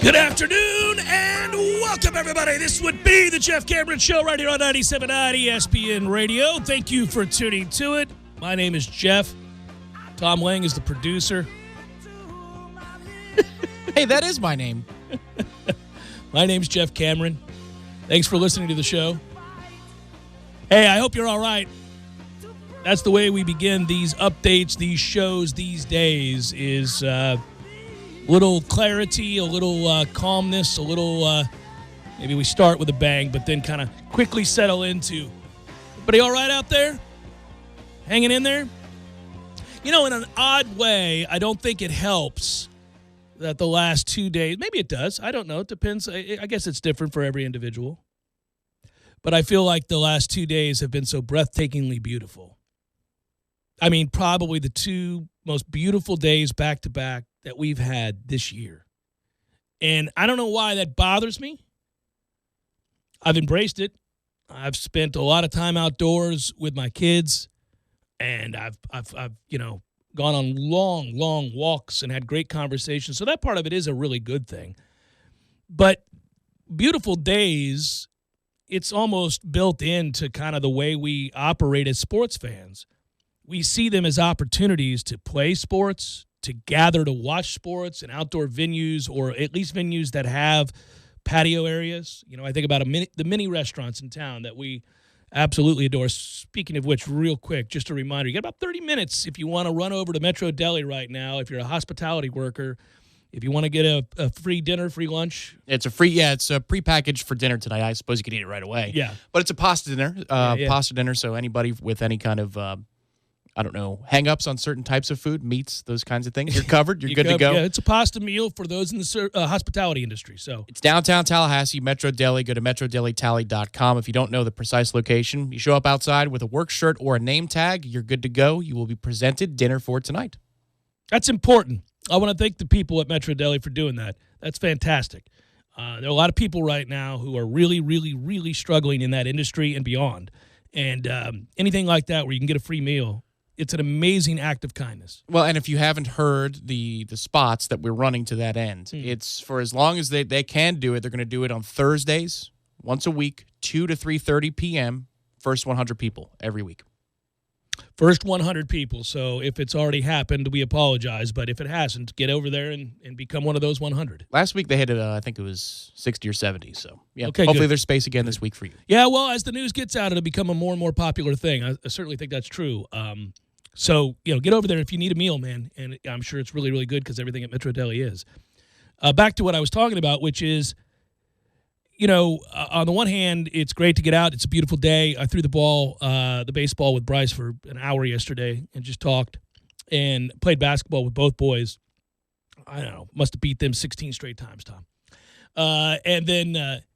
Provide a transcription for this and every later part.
Good afternoon and welcome, everybody. This would be the Jeff Cameron Show right here on 97.9 ESPN Radio. Thank you for tuning to it. My name is Jeff. Tom Lang is the producer. Hey, that is my name. My name's Jeff Cameron. Thanks for listening to the show. Hey, I hope you're all right. That's the way we begin these updates, these shows these days is little clarity, a little calmness, a little maybe we start with a bang, but then kind of quickly settle into. Everybody all right out there? Hanging in there? You know, in an odd way, I don't think it helps that the last 2 days, maybe it does. I don't know. It depends. I guess it's different for every individual. But I feel like the last 2 days have been so breathtakingly beautiful. I mean, probably the two most beautiful days back-to-back that we've had this year. And I don't know why that bothers me. I've embraced it. I've spent a lot of time outdoors with my kids, and I've gone on long walks and had great conversations. So that part of it is a really good thing. But beautiful days, it's almost built into kind of the way we operate as sports fans. We see them as opportunities to play sports, to gather to watch sports in outdoor venues, or at least venues that have patio areas. You know, I think about the mini restaurants in town that we absolutely adore. Speaking of which, real quick, just a reminder, you got about 30 minutes if you want to run over to Metro Deli right now, if you're a hospitality worker, if you want to get a free dinner, free lunch. It's a prepackaged for dinner tonight. I suppose you could eat it right away. Yeah. But it's a pasta dinner. Pasta dinner, so anybody with any kind of hang-ups on certain types of food, meats, those kinds of things, you're covered. You're good to go. Yeah, it's a pasta meal for those in the hospitality industry. So it's downtown Tallahassee, Metro Deli. Go to MetroDeliTally.com. If you don't know the precise location, you show up outside with a work shirt or a name tag, you're good to go. You will be presented dinner for tonight. That's important. I want to thank the people at Metro Deli for doing that. That's fantastic. There are a lot of people right now who are really, really, really struggling in that industry and beyond. And anything like that where you can get a free meal, it's an amazing act of kindness. Well, and if you haven't heard the spots that we're running to that end, it's for as long as they can do it, they're going to do it on Thursdays, once a week, 2 to 3:30 p.m., first 100 people every week. First 100 people. So if it's already happened, we apologize. But if it hasn't, get over there and become one of those 100. Last week they hit it, I think it was 60 or 70. So, yeah, okay, hopefully good. There's space again this week for you. Yeah, well, as the news gets out, it'll become a more and more popular thing. I certainly think that's true. So, get over there if you need a meal, man. And I'm sure it's really, really good because everything at Metro Deli is. Back to what I was talking about, which is, on the one hand, it's great to get out. It's a beautiful day. I threw the baseball with Bryce for an hour yesterday and just talked and played basketball with both boys. I don't know. Must have beat them 16 straight times, Tom.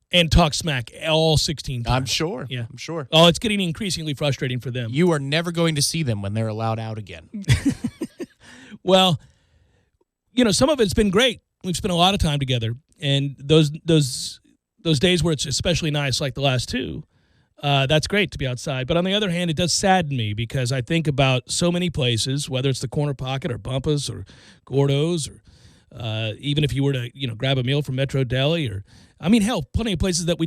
And talk smack all 16 times. I'm sure. Yeah. I'm sure. Oh, it's getting increasingly frustrating for them. You are never going to see them when they're allowed out again. Well, some of it's been great. We've spent a lot of time together. And those days where it's especially nice, like the last two, that's great to be outside. But on the other hand, it does sadden me because I think about so many places, whether it's the Corner Pocket or Bumpus or Gordo's or even if you were to, grab a meal from Metro Deli or, hell, plenty of places that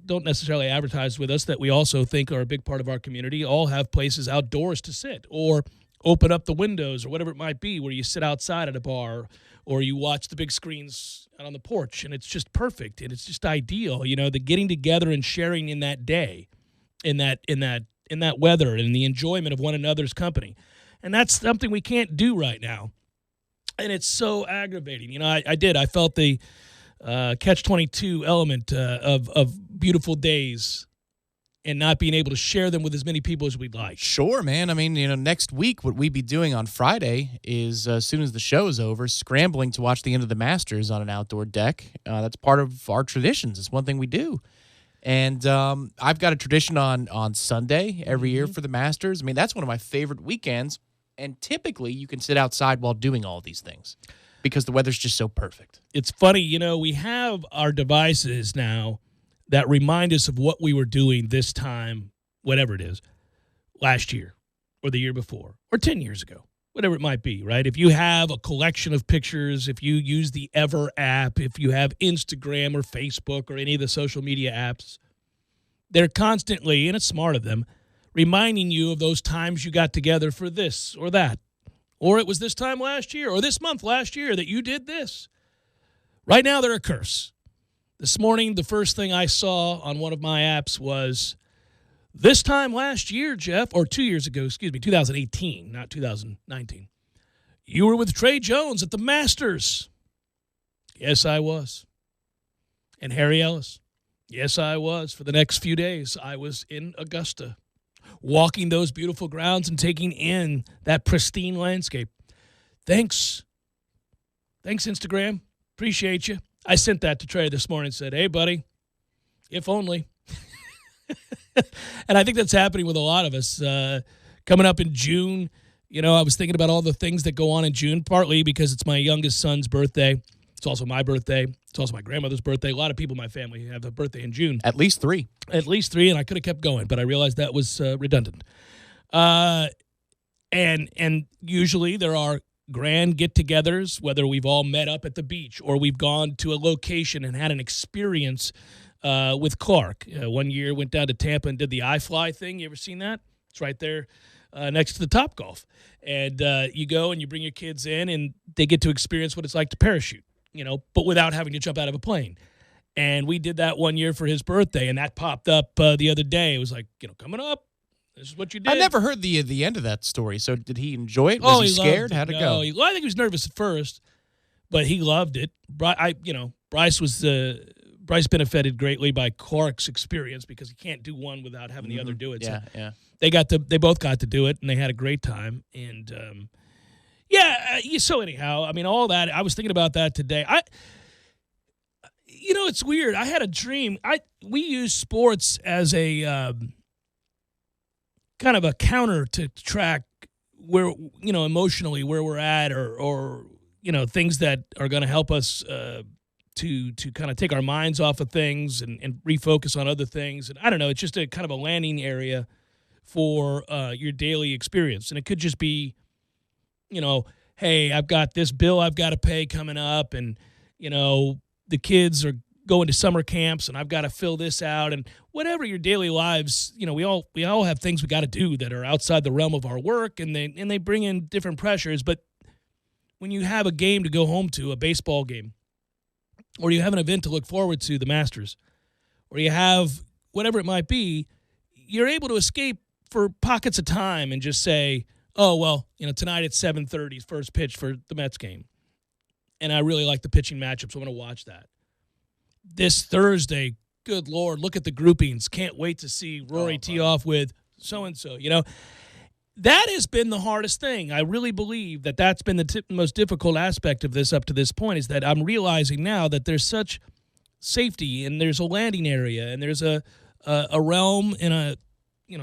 don't necessarily advertise with us that we also think are a big part of our community all have places outdoors to sit or open up the windows or whatever it might be where you sit outside at a bar or you watch the big screens out on the porch and it's just perfect and it's just ideal, the getting together and sharing in that day, in that weather and the enjoyment of one another's company. And that's something we can't do right now. And it's so aggravating. I felt the catch-22 element of beautiful days and not being able to share them with as many people as we'd like. Sure, man. Next week, what we'd be doing on Friday is, as soon as the show is over, scrambling to watch the end of the Masters on an outdoor deck. That's part of our traditions. It's one thing we do. And I've got a tradition on Sunday every year for the Masters. That's one of my favorite weekends. And typically, you can sit outside while doing all these things because the weather's just so perfect. It's funny, we have our devices now that remind us of what we were doing this time, whatever it is, last year or the year before or 10 years ago whatever it might be, right? If you have a collection of pictures, if you use the Ever app, if you have Instagram or Facebook or any of the social media apps, they're constantly, and it's smart of them, reminding you of those times you got together for this or that. Or it was this time last year or this month last year that you did this. Right now, they're a curse. This morning, the first thing I saw on one of my apps was this time last year, Jeff, or 2 years ago, 2018, not 2019. You were with Trey Jones at the Masters. Yes, I was. And Harry Ellis. Yes, I was. For the next few days, I was in Augusta, walking those beautiful grounds and taking in that pristine landscape. Thanks. Thanks, Instagram. Appreciate you. I sent that to Trey this morning and said, hey, buddy, if only. And I think that's happening with a lot of us. Coming up in June, I was thinking about all the things that go on in June, partly because it's my youngest son's birthday. It's also my birthday. It's also my grandmother's birthday. A lot of people in my family have a birthday in June. At least three, and I could have kept going, but I realized that was redundant. And usually there are grand get-togethers, whether we've all met up at the beach or we've gone to a location and had an experience with Clark. One year went down to Tampa and did the iFly thing. You ever seen that? It's right there next to the Topgolf. And you go and you bring your kids in and they get to experience what it's like to parachute, but without having to jump out of a plane. And we did that one year for his birthday, and that popped up the other day. It was like, coming up, this is what you did. I never heard the end of that story. So did he enjoy it? Was he scared? How'd it go? I think he was nervous at first, but he loved it. Bryce benefited greatly by Clark's experience because he can't do one without having the other do it. Yeah, so yeah. They both got to do it, and they had a great time. And so anyhow, all that, I was thinking about that today. It's weird. I had a dream. We use sports as a kind of a counter to track where, emotionally where we're at or things that are going to help us to kind of take our minds off of things and refocus on other things. And I don't know, it's just a kind of a landing for your daily experience. And it could just be, hey, I've got this bill I've got to pay coming up, and, the kids are going to summer camps and I've got to fill this out, and whatever your daily lives, we all have things we got to do that are outside the realm of our work, and they bring in different pressures. But when you have a game to go home to, a baseball game, or you have an event to look forward to, the Masters, or you have whatever it might be, you're able to escape for pockets of time and just say, oh, well, tonight it's 7:30, first pitch for the Mets game. And I really like the pitching matchup, so I'm going to watch that. This Thursday, good Lord, look at the groupings. Can't wait to see Rory tee off with so-and-so. That has been the hardest thing. I really believe that's been the most difficult aspect of this up to this point, is that I'm realizing now that there's such safety, and there's a landing area, and there's a realm and a,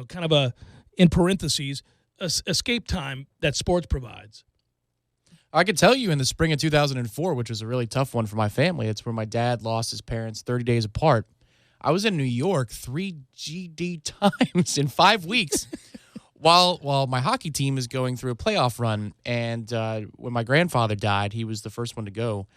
kind of a, in parentheses, escape time that sports provides. I could tell you in the spring of 2004, which was a really tough one for my family. It's where my dad lost his parents 30 days apart. I was in New York 3 GD times in 5 weeks while my hockey team is going through a playoff run. And when my grandfather died, he was the first one to go.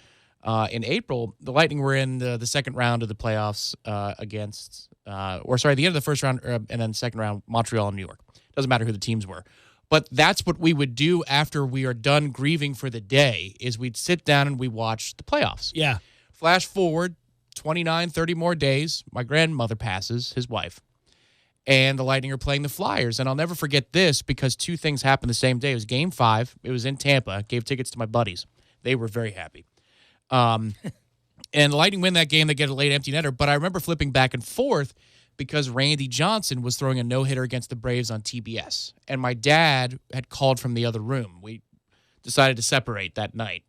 In April, the Lightning were in the second round of the playoffs the end of the first round, and then second round, Montreal and New York. Doesn't matter who the teams were. But that's what we would do after we are done grieving for the day, is we'd sit down and we watch the playoffs. Yeah. Flash forward 29, 30 more days, my grandmother passes, his wife, and the Lightning are playing the Flyers. And I'll never forget this because two things happened the same day. It was Game 5. It was in Tampa. Gave tickets to my buddies. They were very happy. And the Lightning win that game. They get a late empty netter. But I remember flipping back and forth because Randy Johnson was throwing a no-hitter against the Braves on TBS. And my dad had called from the other room. We decided to separate that night.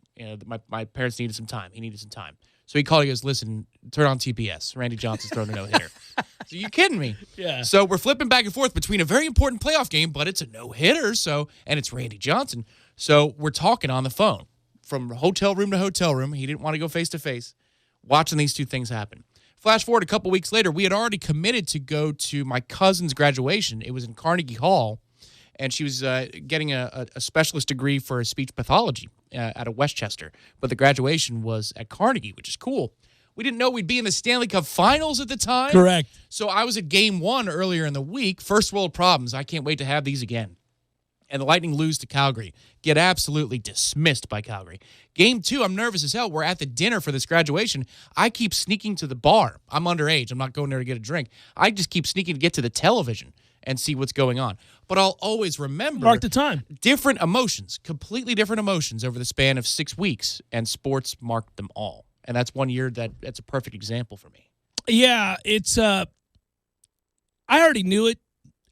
My parents needed some time. He needed some time. So he called, he goes, listen, turn on TBS. Randy Johnson's throwing a no-hitter. So you kidding me? Yeah. So we're flipping back and forth between a very important playoff game, but it's a no-hitter, and it's Randy Johnson. So we're talking on the phone from hotel room to hotel room. He didn't want to go face-to-face, watching these two things happen. Flash forward a couple weeks later, we had already committed to go to my cousin's graduation. It was in Carnegie Hall, and she was getting a specialist degree for speech pathology out of Westchester. But the graduation was at Carnegie, which is cool. We didn't know we'd be in the Stanley Cup Finals at the time. Correct. So I was at Game 1 earlier in the week. First world problems. I can't wait to have these again. And the Lightning lose to Calgary. Get absolutely dismissed by Calgary. Game 2, I'm nervous as hell. We're at the dinner for this graduation. I keep sneaking to the bar. I'm underage. I'm not going there to get a drink. I just keep sneaking to get to the television and see what's going on. But I'll always remember Mark the time. Different emotions, completely different emotions over the span of 6 weeks, and sports marked them all. And that's one year that's a perfect example for me. Yeah, it's I already knew it,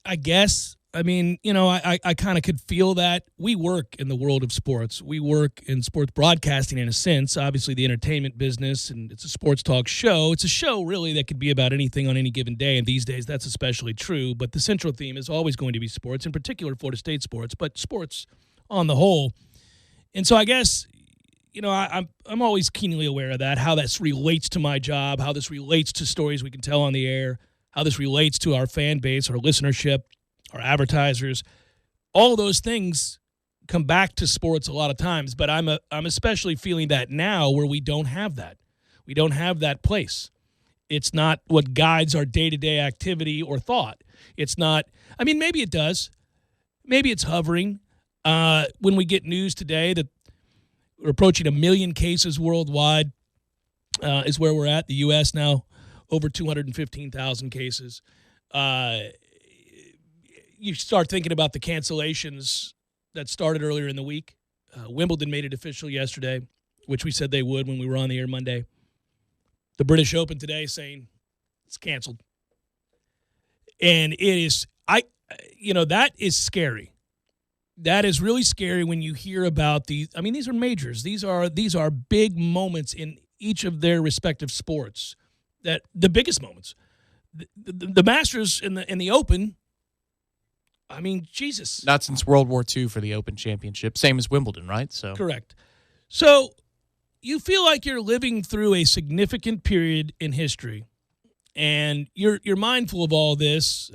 I guess. I mean, I kind of could feel that. We work in the world of sports. We work in sports broadcasting in a sense, obviously the entertainment business, and it's a sports talk show. It's a show really that could be about anything on any given day, and these days that's especially true. But the central theme is always going to be sports, in particular Florida State sports, but sports on the whole. And so I guess, I'm always keenly aware of that, how this relates to my job, how this relates to stories we can tell on the air, how this relates to our fan base, our listenership, our advertisers. All those things come back to sports a lot of times, but I'm especially feeling that now where we don't have that. We don't have that place. It's not what guides our day-to-day activity or thought. It's not, maybe it does. Maybe it's hovering. When we get news today that we're approaching 1 million cases worldwide is where we're at. The U.S. now over 215,000 cases. You start thinking about the cancellations that started earlier in the week. Wimbledon made it official yesterday, which we said they would when we were on the air Monday. The British Open today saying it's canceled. And it is, that is scary. That is really scary when you hear about these. These are majors. These are big moments in each of their respective sports. That the biggest moments, the Masters and the Open. Jesus. Not since World War II for the Open Championship. Same as Wimbledon, right? So correct. So you feel like you're living through a significant period in history, and you're mindful of all this.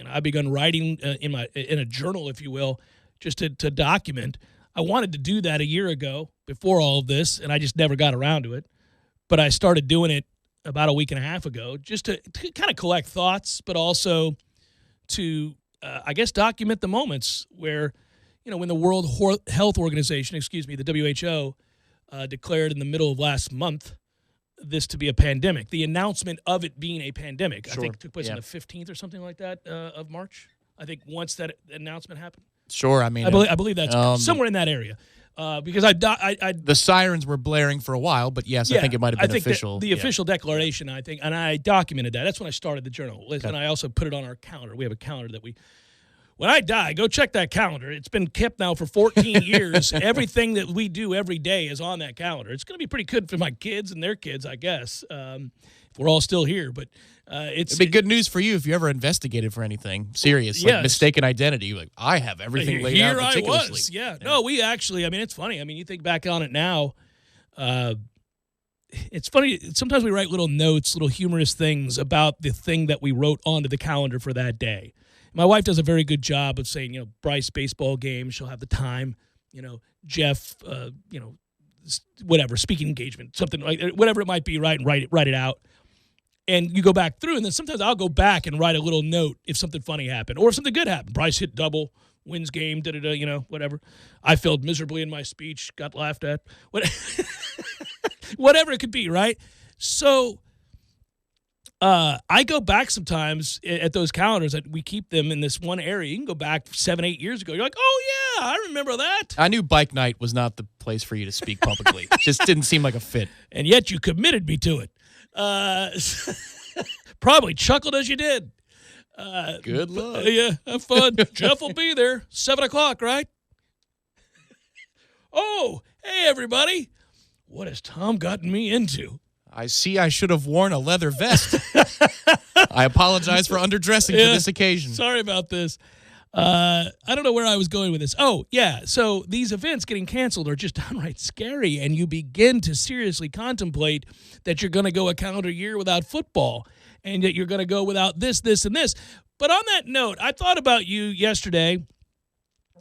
I've begun writing in a journal, if you will, just to document. I wanted to do that a year ago before all of this, and I just never got around to it. But I started doing it about a week and a half ago, just to kind of collect thoughts, but also to, document the moments where, when the World Health Organization, the WHO, declared in the middle of last month this to be a pandemic. The announcement of it being a pandemic, sure. I think took place on the 15th or something like that of March. I think once that announcement happened. Sure, I believe that's somewhere in that area. Because the sirens were blaring for a while, but yes, I think it might have been official. The official declaration, I think, and I documented that. That's when I started the journal. Okay. And I also put it on our calendar. We have a calendar that when I die, go check that calendar. It's been kept now for 14 years. Everything that we do every day is on that calendar. It's going to be pretty good for my kids and their kids, I guess, if we're all still here. But it'd be good news for you if you ever investigated for anything serious, like mistaken identity. Like, I have everything laid out meticulously. Here I was, yeah. No, we actually, it's funny. You think back on it now. It's funny. Sometimes we write little notes, little humorous things about the thing that we wrote onto the calendar for that day. My wife does a very good job of saying, Bryce baseball game. She'll have the time. Jeff, whatever, speaking engagement, something like whatever it might be, right? And write it out. And you go back through, and then sometimes I'll go back and write a little note if something funny happened or if something good happened. Bryce hit double, wins game, whatever. I failed miserably in my speech, got laughed at. Whatever it could be, right? So I go back sometimes at those calendars. We keep them in this one area. You can go back 7-8 years ago. You're like, oh, yeah, I remember that. I knew bike night was not the place for you to speak publicly. It just didn't seem like a fit. And yet you committed me to it. Probably chuckled as you did. Good luck. Yeah, have fun. Jeff will be there. 7 o'clock, right? Oh, hey, everybody. What has Tom gotten me into? I see I should have worn a leather vest. I apologize for underdressing for this occasion. Sorry about this. I don't know where I was going with this. Oh, yeah. So these events getting canceled are just downright scary, and you begin to seriously contemplate that you're going to go a calendar year without football and that you're going to go without this, and this. But on that note, I thought about you yesterday.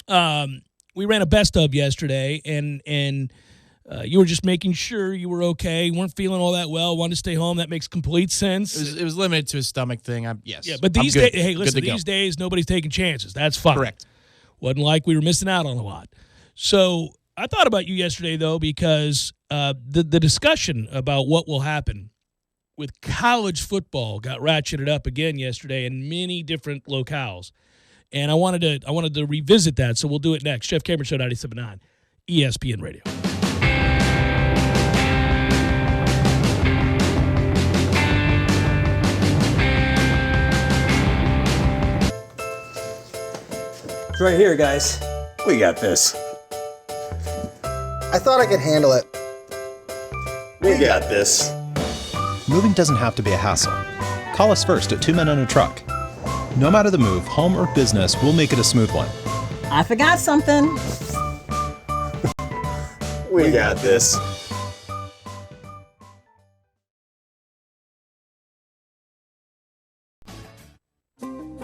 We ran a best of yesterday, and you were just making sure you were okay. You weren't feeling all that well. Wanted to stay home. That makes complete sense. It was limited to a stomach thing. Yes. Yeah, but these days, hey, listen, these days nobody's taking chances. That's fine. Correct. Wasn't like we were missing out on a lot. So I thought about you yesterday, though, because the discussion about what will happen with college football got ratcheted up again yesterday in many different locales. And I wanted to revisit that, so we'll do it next. Jeff Cameron Show, 97.9, ESPN Radio. It's right here, guys. We got this. I thought I could handle it. We got this. Moving doesn't have to be a hassle. Call us first at 2 Men and a Truck. No matter the move, home or business, we'll make it a smooth one. I forgot something. We got this.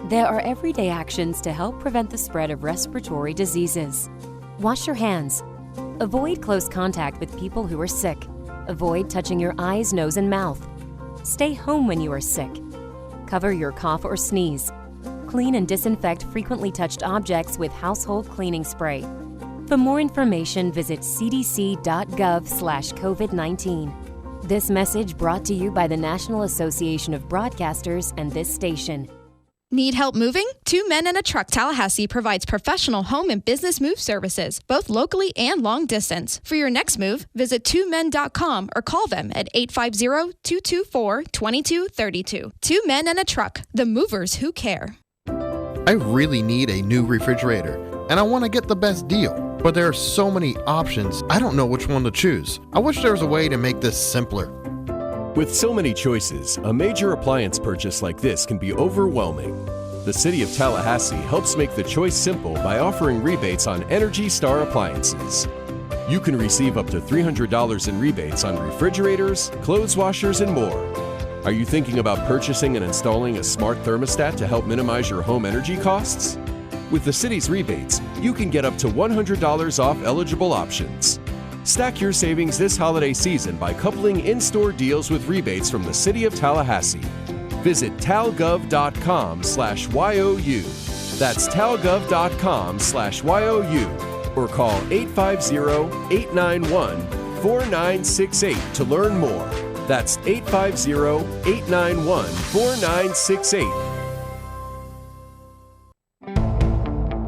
There are everyday actions to help prevent the spread of respiratory diseases. Wash your hands. Avoid close contact with people who are sick. Avoid touching your eyes, nose, and mouth. Stay home when you are sick. Cover your cough or sneeze. Clean and disinfect frequently touched objects with household cleaning spray. For more information, visit cdc.gov/COVID-19. This message brought to you by the National Association of Broadcasters and this station. Need help moving? 2 Men and a Truck Tallahassee provides professional home and business move services, both locally and long distance. For your next move, visit 2men.com or call them at 850-224-2232. 2 Men and a Truck, the movers who care. I really need a new refrigerator, and I want to get the best deal. But there are so many options, I don't know which one to choose. I wish there was a way to make this simpler. With so many choices, a major appliance purchase like this can be overwhelming. The City of Tallahassee helps make the choice simple by offering rebates on Energy Star appliances. You can receive up to $300 in rebates on refrigerators, clothes washers, and more. Are you thinking about purchasing and installing a smart thermostat to help minimize your home energy costs? With the city's rebates, you can get up to $100 off eligible options. Stack your savings this holiday season by coupling in-store deals with rebates from the City of Tallahassee. Visit talgov.com/YOU. That's talgov.com/YOU. Or call 850-891-4968 to learn more. That's 850-891-4968.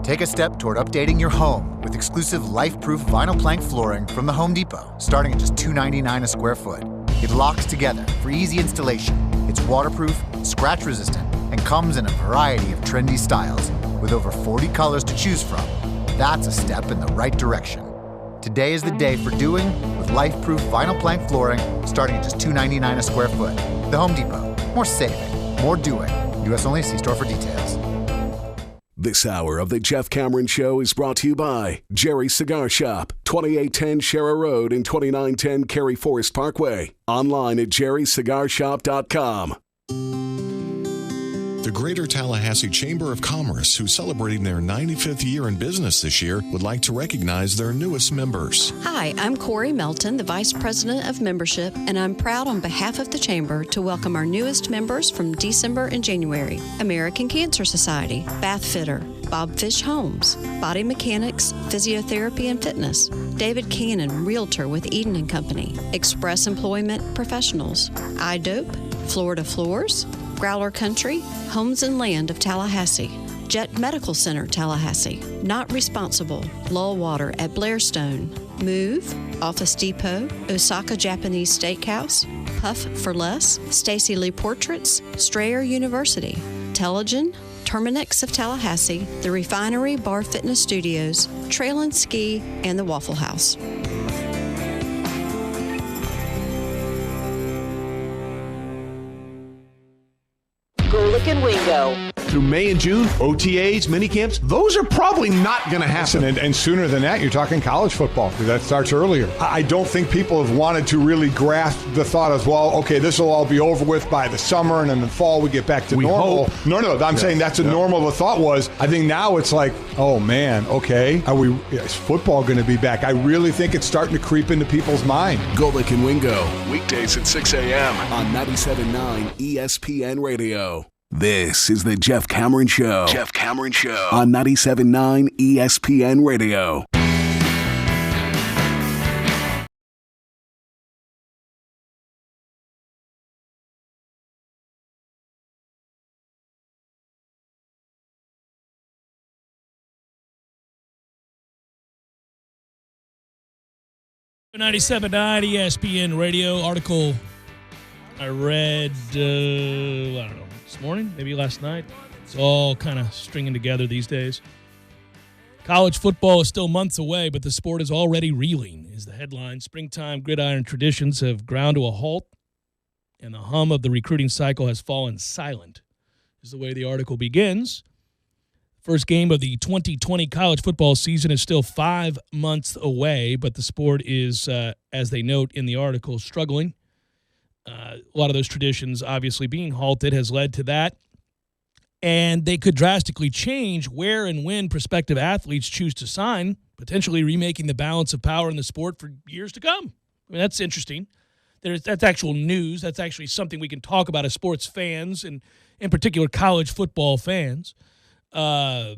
Take a step toward updating your home with exclusive life-proof vinyl plank flooring from the Home Depot, starting at just $2.99 a square foot. It locks together for easy installation. It's waterproof, scratch-resistant, and comes in a variety of trendy styles with over 40 colors to choose from. That's a step in the right direction. Today is the day for doing with life-proof vinyl plank flooring starting at just $2.99 a square foot. The Home Depot. More saving, more doing. U.S. only. See store for details. This hour of the Jeff Cameron Show is brought to you by Jerry's Cigar Shop, 2810 Shera Road and 2910 Cary Forest Parkway. Online at jerrycigarshop.com. The Greater Tallahassee Chamber of Commerce, who's celebrating their 95th year in business this year, would like to recognize their newest members. Hi, I'm Corey Melton, the Vice President of Membership, and I'm proud on behalf of the Chamber to welcome our newest members from December and January. American Cancer Society, Bath Fitter, Bobfish Homes, Body Mechanics, Physiotherapy and Fitness, David Cannon, Realtor with Eden & Company, Express Employment Professionals, iDope, Florida Floors, Growler Country, Homes and Land of Tallahassee, Jet Medical Center, Tallahassee, Not Responsible, Lull Water at Blairstone, Move, Office Depot, Osaka Japanese Steakhouse, Puff for Less, Stacy Lee Portraits, Strayer University, Telegen, Terminix of Tallahassee, The Refinery Bar Fitness Studios, Trail and Ski, and the Waffle House. Gulick and Wingo, through May and June, OTAs, mini camps, those are probably not going to happen. Listen, and sooner than that, you're talking college football, because that starts earlier. I don't think people have wanted to really grasp the thought as well, okay, this will all be over with by the summer, and in the fall we get back to normal. Hope. No, I'm saying that's normal. The thought was, I think now it's like, oh man, okay, is football going to be back? I really think it's starting to creep into people's mind. Golick and Wingo, weekdays at 6 a.m. on 97.9 ESPN Radio. This is the Jeff Cameron Show. Jeff Cameron Show on 97.9 ESPN Radio. .97.9 ESPN Radio. Article I read, I don't know, this morning, maybe last night. It's all kind of stringing together these days. College football is still months away, but the sport is already reeling, is the headline. Springtime gridiron traditions have ground to a halt, and the hum of the recruiting cycle has fallen silent, is the way the article begins. First game of the 2020 college football season is still 5 months away, but the sport is, as they note in the article, struggling. A lot of those traditions obviously being halted has led to that. And they could drastically change where and when prospective athletes choose to sign, potentially remaking the balance of power in the sport for years to come. I mean, that's interesting. That's actual news. That's actually something we can talk about as sports fans, and in particular college football fans. All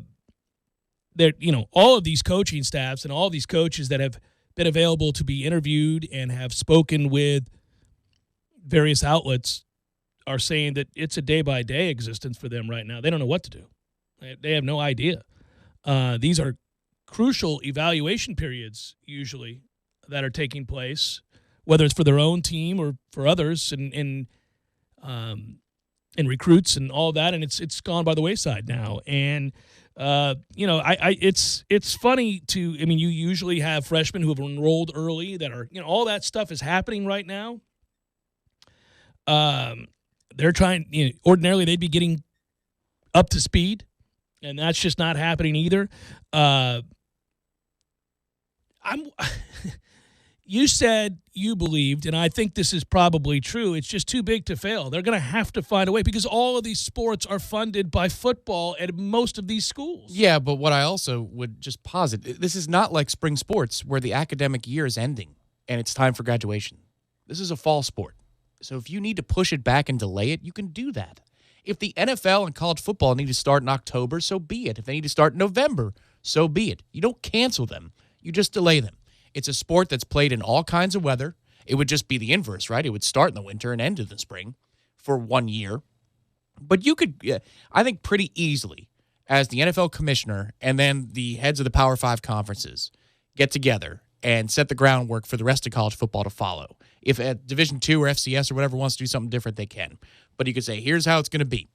of these coaching staffs and all of these coaches that have been available to be interviewed and have spoken with various outlets are saying that it's a day-by-day existence for them right now. They don't know what to do. They have no idea. These are crucial evaluation periods, usually, that are taking place, whether it's for their own team or for others, and recruits and all that, and it's gone by the wayside now. And it's funny to. I mean, you usually have freshmen who have enrolled early that are, all that stuff is happening right now. They're trying. Ordinarily, they'd be getting up to speed, and that's just not happening either. You said you believed, and I think this is probably true, it's just too big to fail. They're going to have to find a way because all of these sports are funded by football at most of these schools. Yeah, but what I also would just posit, this is not like spring sports where the academic year is ending and it's time for graduation. This is a fall sport. So if you need to push it back and delay it, you can do that. If the NFL and college football need to start in October, so be it. If they need to start in November, so be it. You don't cancel them. You just delay them. It's a sport that's played in all kinds of weather. It would just be the inverse, right? It would start in the winter and end in the spring for 1 year. But you could, I think, pretty easily, as the NFL commissioner and then the heads of the Power 5 conferences get together and set the groundwork for the rest of college football to follow. If at Division II or FCS or whatever wants to do something different, they can. But you could say, here's how it's going to be.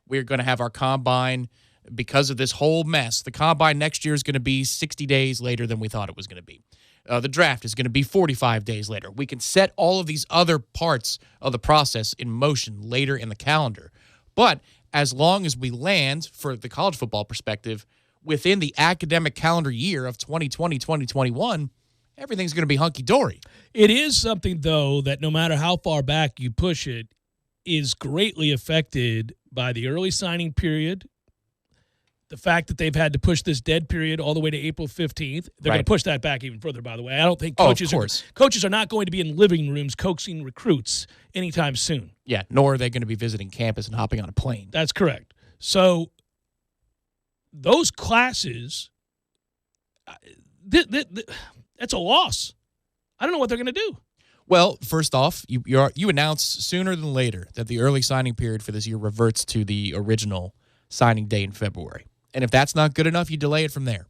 We're going to have our combine because of this whole mess. The combine next year is going to be 60 days later than we thought it was going to be. The draft is going to be 45 days later. We can set all of these other parts of the process in motion later in the calendar. But as long as we land, for the college football perspective, within the academic calendar year of 2020-2021, everything's going to be hunky-dory. It is something, though, that no matter how far back you push it, is greatly affected by the early signing period. The fact that they've had to push this dead period all the way to April 15th. They're going to push that back even further, by the way. I don't think coaches are not going to be in living rooms coaxing recruits anytime soon. Yeah, nor are they going to be visiting campus and hopping on a plane. That's correct. So those classes, that's a loss. I don't know what they're going to do. Well, first off, you announce sooner than later that the early signing period for this year reverts to the original signing day in February. And if that's not good enough, you delay it from there.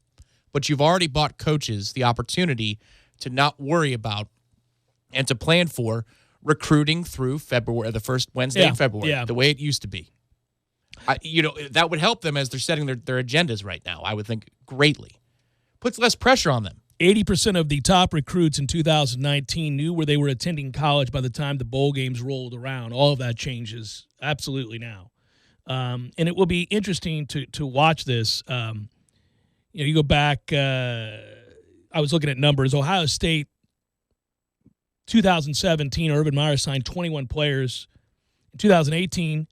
But you've already bought coaches the opportunity to not worry about and to plan for recruiting through February, the first Wednesday in February, the way it used to be. That would help them as they're setting their agendas right now, I would think, greatly. Puts less pressure on them. 80% of the top recruits in 2019 knew where they were attending college by the time the bowl games rolled around. All of that changes absolutely now. And it will be interesting to watch this. You go back, I was looking at numbers. Ohio State, 2017, Urban Meyer signed 21 players. In 2018,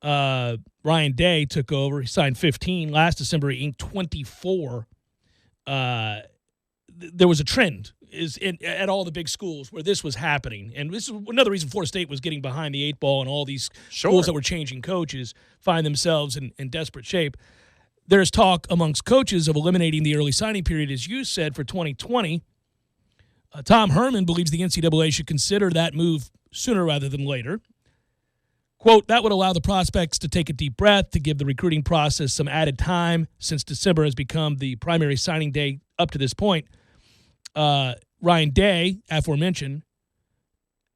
Ryan Day took over. He signed 15. Last December, he inked 24. There was a trend at all the big schools where this was happening. And this is another reason Florida State was getting behind the 8 ball, and all these schools that were changing coaches find themselves in desperate shape. There's talk amongst coaches of eliminating the early signing period, as you said, for 2020. Tom Herman believes the NCAA should consider that move sooner rather than later. Quote, that would allow the prospects to take a deep breath, to give the recruiting process some added time, since December has become the primary signing day up to this point. Ryan Day, aforementioned,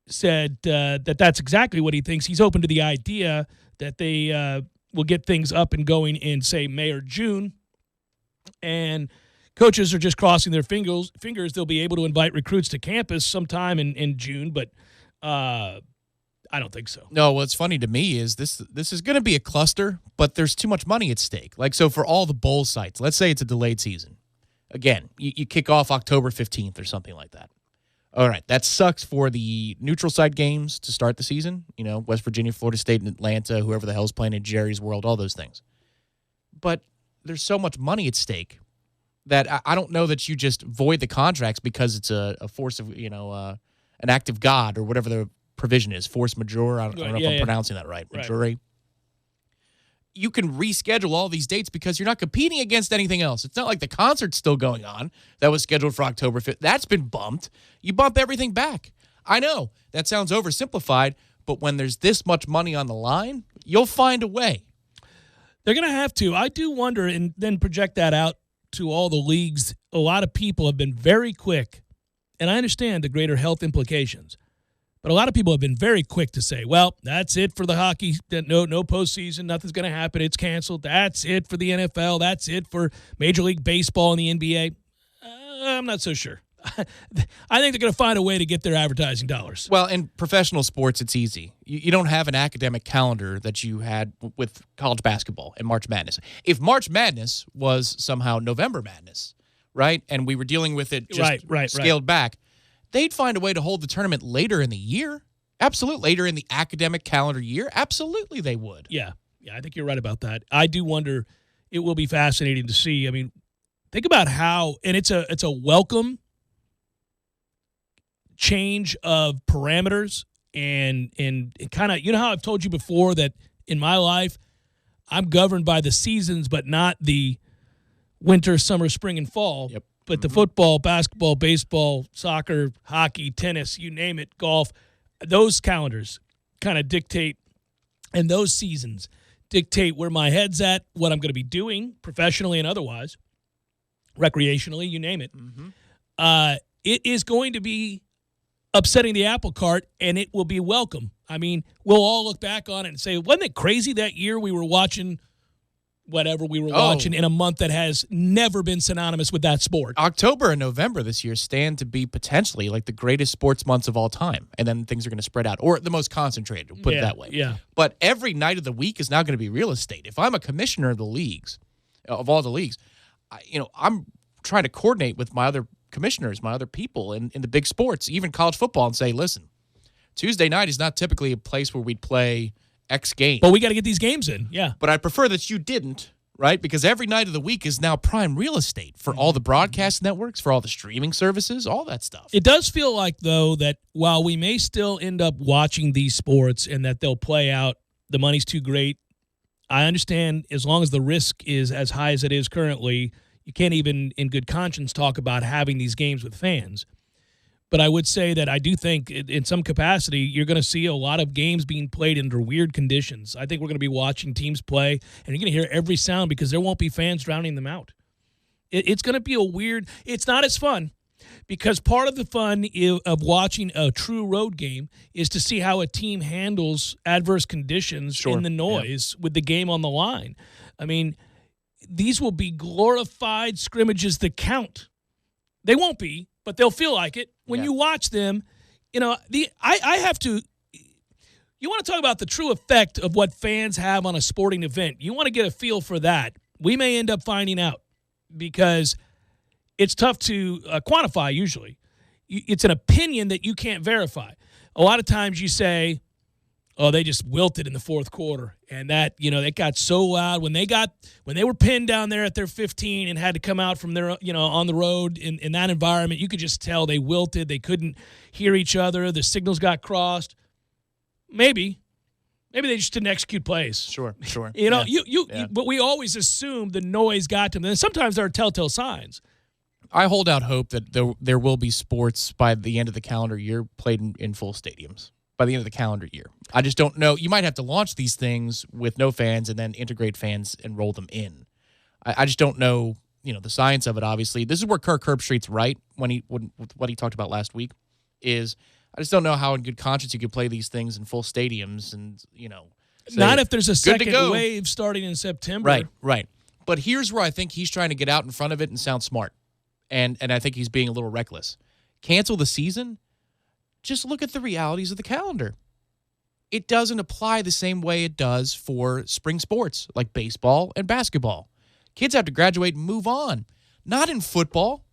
said that's exactly what he thinks. He's open to the idea that they will get things up and going in, say, May or June. And coaches are just crossing their fingers. They'll be able to invite recruits to campus sometime in June, but I don't think so. No, what's funny to me is this is going to be a cluster, but there's too much money at stake. Like, so for all the bowl sites, let's say it's a delayed season. Again, you kick off October 15th or something like that. All right, that sucks for the neutral site games to start the season. You know, West Virginia, Florida State, and Atlanta, whoever the hell's playing in Jerry's World, all those things. But there's so much money at stake that I don't know that you just void the contracts because it's a force of, an act of God or whatever the provision is, force majeure. I don't know if I'm pronouncing that right. Majeure. You can reschedule all these dates because you're not competing against anything else. It's not like the concert's still going on that was scheduled for October 5th. That's been bumped. You bump everything back. I know that sounds oversimplified, but when there's this much money on the line, you'll find a way. They're going to have to. I do wonder, and then project that out to all the leagues. A lot of people have been very quick, and I understand the greater health implications, but a lot of people have been very quick to say, well, that's it for the hockey. No postseason. Nothing's going to happen. It's canceled. That's it for the NFL. That's it for Major League Baseball and the NBA. I'm not so sure. I think they're going to find a way to get their advertising dollars. Well, in professional sports, it's easy. You don't have an academic calendar that you had with college basketball and March Madness. If March Madness was somehow November Madness, right, and we were dealing with it just scaled back, they'd find a way to hold the tournament later in the year. Absolutely. Later in the academic calendar year. Absolutely they would. Yeah, I think you're right about that. I do wonder, it will be fascinating to see. I mean, think about how, and it's a welcome change of parameters and kind of, how I've told you before that in my life, I'm governed by the seasons, but not the winter, summer, spring, and fall. Yep. But the football, basketball, baseball, soccer, hockey, tennis, you name it, golf, those calendars kind of dictate, and those seasons dictate where my head's at, what I'm going to be doing professionally and otherwise, recreationally, you name it. Mm-hmm. It is going to be upsetting the apple cart, and it will be welcome. I mean, we'll all look back on it and say, wasn't it crazy that year we were watching whatever we were watching in a month that has never been synonymous with that sport? October and November this year stand to be potentially like the greatest sports months of all time, and then things are going to spread out, or the most concentrated, we'll put it that way. Yeah. But every night of the week is now going to be real estate. If I'm a commissioner of the leagues, of all the leagues, I'm trying to coordinate with my other commissioners, my other people in the big sports, even college football, and say, listen, Tuesday night is not typically a place where we'd play X game. But we got to get these games in, yeah. But I prefer that you didn't, right? Because every night of the week is now prime real estate for all the broadcast networks, for all the streaming services, all that stuff. It does feel like, though, that while we may still end up watching these sports and that they'll play out, the money's too great, I understand as long as the risk is as high as it is currently, you can't even in good conscience talk about having these games with fans. But I would say that I do think in some capacity you're going to see a lot of games being played under weird conditions. I think we're going to be watching teams play, and you're going to hear every sound because there won't be fans drowning them out. It's going to be a weird – it's not as fun because part of the fun of watching a true road game is to see how a team handles adverse conditions in the noise with the game on the line. I mean, these will be glorified scrimmages that count. They won't be, but they'll feel like it. When you watch them, I have to You want to talk about the true effect of what fans have on a sporting event. You want to get a feel for that. We may end up finding out because it's tough to quantify usually. It's an opinion that you can't verify. A lot of times you say, oh, they just wilted in the fourth quarter. And that, it got so loud when they were pinned down there at their 15 and had to come out from their, on the road in that environment. You could just tell they wilted. They couldn't hear each other. The signals got crossed. Maybe they just didn't execute plays. Sure. But we always assume the noise got to them. And sometimes there are telltale signs. I hold out hope that there will be sports by the end of the calendar year played in full stadiums. By the end of the calendar year. I just don't know. You might have to launch these things with no fans and then integrate fans and roll them in. I just don't know, the science of it, obviously. This is where Kirk Herbstreit's right when what he talked about last week is I just don't know how in good conscience you could play these things in full stadiums and, Not if there's a second wave starting in September. Right. But here's where I think he's trying to get out in front of it and sound smart. And I think he's being a little reckless. Cancel the season? Just look at the realities of the calendar. It doesn't apply the same way it does for spring sports like baseball and basketball. Kids have to graduate and move on. Not in football.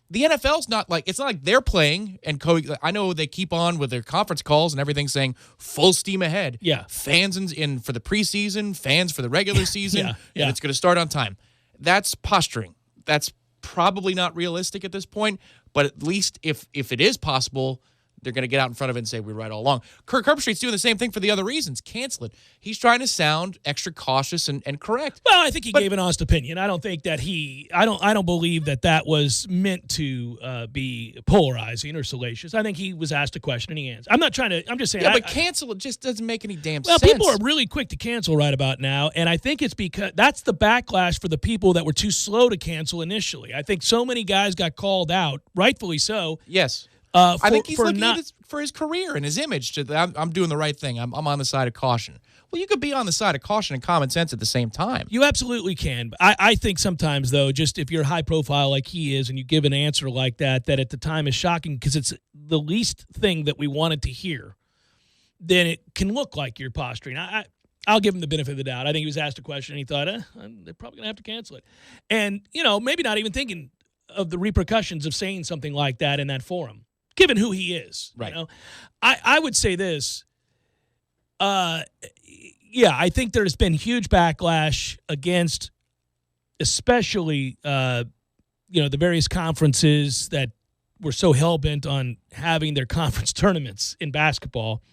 The NFL's it's not like they're playing and I know they keep on with their conference calls and everything saying full steam ahead. Yeah. Fans in for the preseason, fans for the regular season, yeah. And it's going to start on time. That's posturing. That's probably not realistic at this point, but at least if it is possible, they're going to get out in front of it and say, we're right all along. Kirk Herbstreit's doing the same thing for the other reasons. Cancel it. He's trying to sound extra cautious and correct. Well, I think he gave an honest opinion. I don't think that I don't believe that was meant to be polarizing or salacious. I think he was asked a question and he answered. I'm just saying. Yeah, but cancel it just doesn't make any damn sense. Well, people are really quick to cancel right about now, and I think it's because that's the backlash for the people that were too slow to cancel initially. I think so many guys got called out, rightfully so. Yes. I think he's looking at for his career and his image. I'm doing the right thing. I'm on the side of caution. Well, you could be on the side of caution and common sense at the same time. You absolutely can. I think sometimes, though, just if you're high profile like he is and you give an answer like that at the time is shocking because it's the least thing that we wanted to hear, then it can look like you're posturing. I'll give him the benefit of the doubt. I think he was asked a question and he thought, they're probably going to have to cancel it. And, maybe not even thinking of the repercussions of saying something like that in that forum. Given who he is, right? I would say this. I think there's been huge backlash against, especially, the various conferences that were so hell-bent on having their conference tournaments in basketball.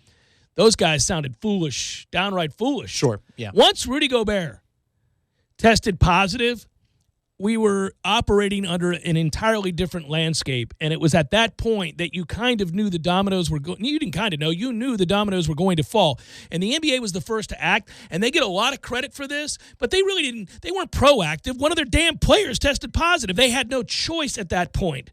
Those guys sounded foolish, downright foolish. Sure, yeah. Once Rudy Gobert tested positive, we were operating under an entirely different landscape, and it was at that point that you kind of knew the dominoes were going. You didn't kind of know. You knew the dominoes were going to fall, and the NBA was the first to act, and they get a lot of credit for this, but they really didn't. They weren't proactive. One of their damn players tested positive. They had no choice at that point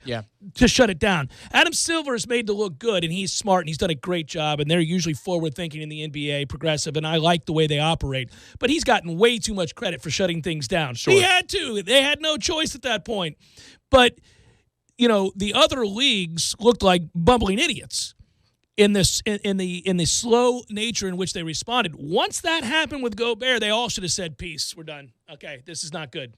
to shut it down. Adam Silver is made to look good, and he's smart, and he's done a great job, and they're usually forward-thinking in the NBA, progressive, and I like the way they operate, but he's gotten way too much credit for shutting things down. Sure. He had to. They had no choice at that point. But, the other leagues looked like bumbling idiots in this in the slow nature in which they responded. Once that happened with Gobert, they all should have said, peace, we're done. Okay, this is not good.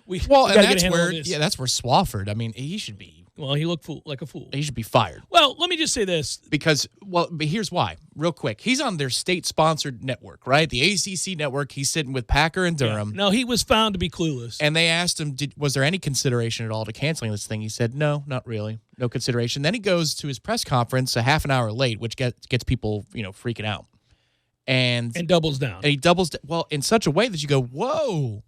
we that's where Swafford, he should be. Well, he looked like a fool. He should be fired. Well, let me just say this. But here's why. Real quick. He's on their state-sponsored network, right? The ACC network. He's sitting with Packer and Durham. Yeah. No, he was found to be clueless. And they asked him, was there any consideration at all to canceling this thing? He said, no, not really. No consideration. Then he goes to his press conference a half an hour late, which gets people, freaking out. And doubles down. And he doubles, in such a way that you go, whoa.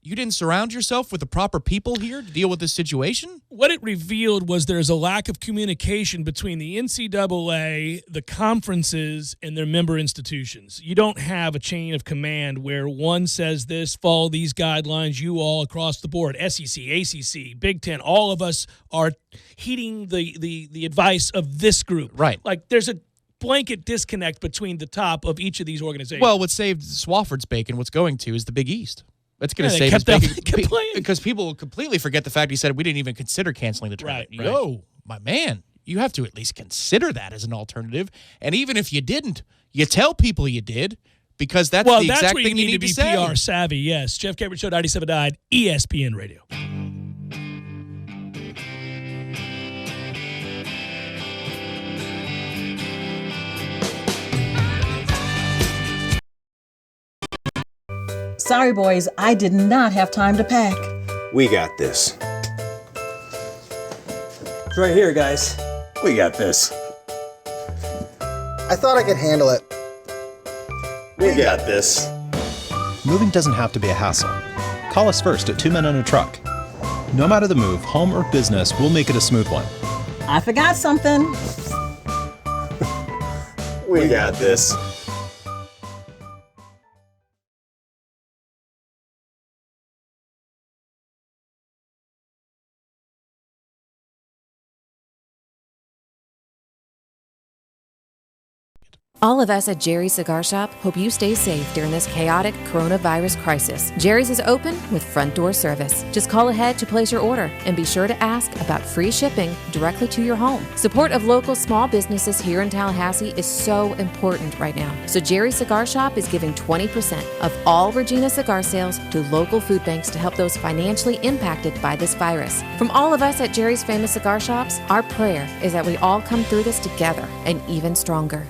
You didn't surround yourself with the proper people here to deal with this situation? What it revealed was there's a lack of communication between the NCAA, the conferences, and their member institutions. You don't have a chain of command where one says this, follow these guidelines, you all across the board, SEC, ACC, Big Ten, all of us are heeding the advice of this group. Right. Like there's a blanket disconnect between the top of each of these organizations. Well, what saved Swafford's bacon, what's going to, is the Big East. That's going to save his bacon. Because people completely forget the fact he said we didn't even consider canceling the tournament. Right. Yo, my man, you have to at least consider that as an alternative. And even if you didn't, You tell people you did, because that's the exact where thing you need to be say. PR savvy, yes. Jeff Cameron Show, 97.9 ESPN Radio. Sorry, boys, I did not have time to pack. We got this. It's right here, guys. We got this. I thought I could handle it. We got this. Moving doesn't have to be a hassle. Call us first at 2 Men and a Truck. No matter the move, home or business, we'll make it a smooth one. I forgot something. We got this. All of us at Jerry's Cigar Shop hope you stay safe during this chaotic coronavirus crisis. Jerry's is open with front door service. Just call ahead to place your order and be sure to ask about free shipping directly to your home. Support of local small businesses here in Tallahassee is so important right now. So Jerry's Cigar Shop is giving 20% of all Regina cigar sales to local food banks to help those financially impacted by this virus. From all of us at Jerry's Famous Cigar Shops, our prayer is that we all come through this together and even stronger.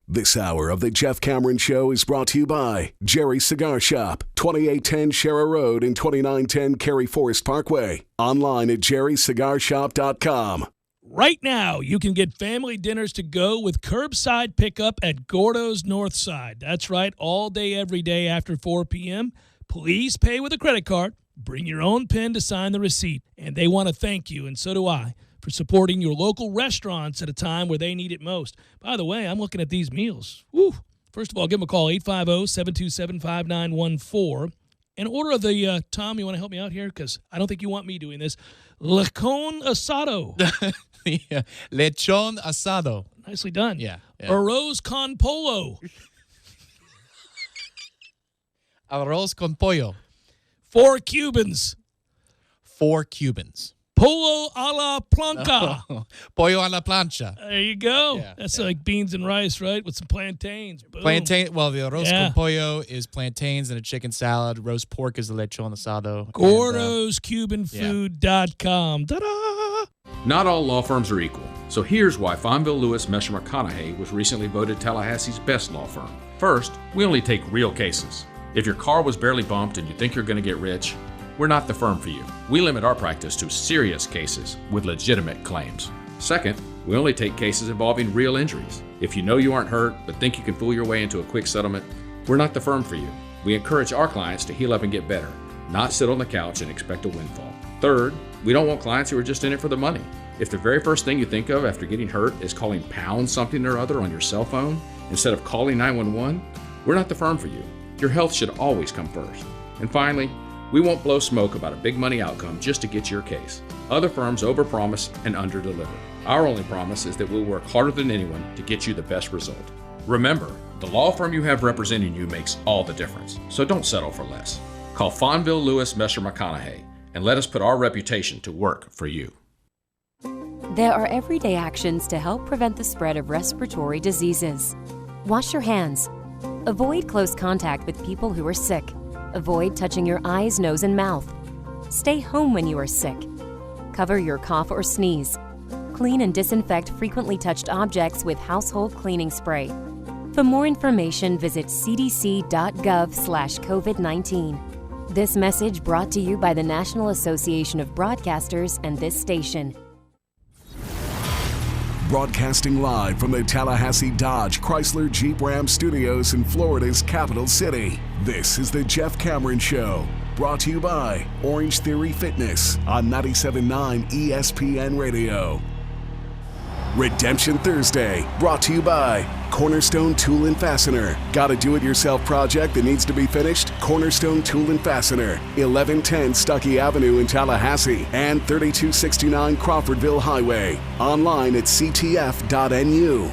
This hour of the Jeff Cameron Show is brought to you by Jerry's Cigar Shop, 2810 Shara Road and 2910 Cary Forest Parkway. Online at jerrycigarshop.com. Right now, you can get family dinners to go with curbside pickup at Gordo's North Side. That's right, all day, every day after 4 p.m. Please pay with a credit card. Bring your own pen to sign the receipt. And they want to thank you, and so do I, for supporting your local restaurants at a time where they need it most. By the way, I'm looking at these meals. Woo. First of all, give them a call, 850-727-5914. In order of the, Tom, you want to help me out here? Because I don't think you want me doing this. Lechon asado. Yeah. Lechon asado. Nicely done. Yeah. Arroz con pollo. Arroz con pollo. 4 Cubans. 4 Cubans. Pollo a la plancha. Pollo a la plancha. There you go. Yeah, That's like beans and rice, right? With some plantains. Boom. Well, the arroz con pollo is plantains and a chicken salad. Roast pork is the lechon asado. GordosCubanFood.com. Ta-da! Not all law firms are equal. So here's why Fonville Lewis Mesher McConaughey was recently voted Tallahassee's best law firm. First, we only take real cases. If your car was barely bumped and you think you're going to get rich, we're not the firm for you. We limit our practice to serious cases with legitimate claims. Second, we only take cases involving real injuries. If you know you aren't hurt but think you can fool your way into a quick settlement, we're not the firm for you. We encourage our clients to heal up and get better, not sit on the couch and expect a windfall. Third, we don't want clients who are just in it for the money. If the very first thing you think of after getting hurt is calling pound something or other on your cell phone instead of calling 911, we're not the firm for you. Your health should always come first. And finally, we won't blow smoke about a big money outcome just to get your case. Other firms overpromise and underdeliver. Our only promise is that we'll work harder than anyone to get you the best result. Remember, the law firm you have representing you makes all the difference, so don't settle for less. Call Fonville Lewis Mesher McConaughey and let us put our reputation to work for you. There are everyday actions to help prevent the spread of respiratory diseases. Wash your hands. Avoid close contact with people who are sick. Avoid touching your eyes, nose, and mouth. Stay home when you are sick. Cover your cough or sneeze. Clean and disinfect frequently touched objects with household cleaning spray. For more information, visit cdc.gov/COVID-19. This message brought to you by the National Association of Broadcasters and this station. Broadcasting live from the Tallahassee Dodge Chrysler Jeep Ram Studios in Florida's capital city. This is the Jeff Cameron Show, brought to you by Orange Theory Fitness on 97.9 ESPN Radio. Redemption Thursday, brought to you by Cornerstone Tool and Fastener. Got a do-it-yourself project that needs to be finished? Cornerstone Tool and Fastener, 1110 Stuckey Avenue in Tallahassee and 3269 Crawfordville Highway. Online at ctf.nu.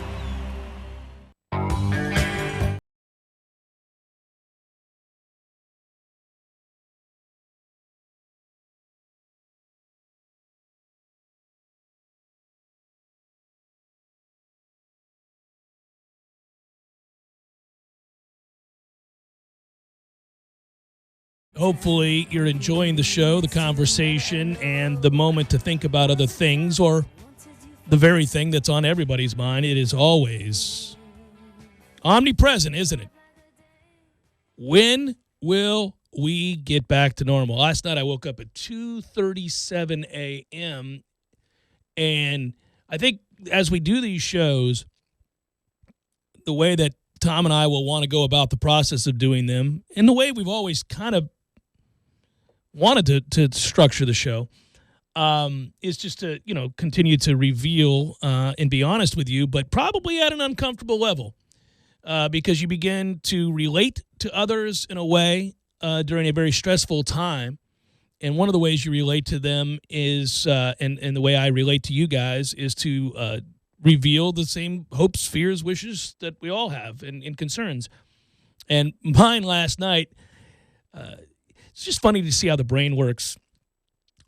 Hopefully you're enjoying the show, the conversation, and the moment to think about other things, or the very thing that's on everybody's mind. It is always omnipresent, isn't it? When will we get back to normal? Last night I woke up at 2:37 a.m., and I think as we do these shows, the way that Tom and I will want to go about the process of doing them, and the way we've always kind of wanted to structure the show, is just to, continue to reveal and be honest with you, but probably at an uncomfortable level, because you begin to relate to others in a way during a very stressful time. And one of the ways you relate to them is, and the way I relate to you guys, is to reveal the same hopes, fears, wishes that we all have, and concerns. And mine last night, it's just funny to see how the brain works.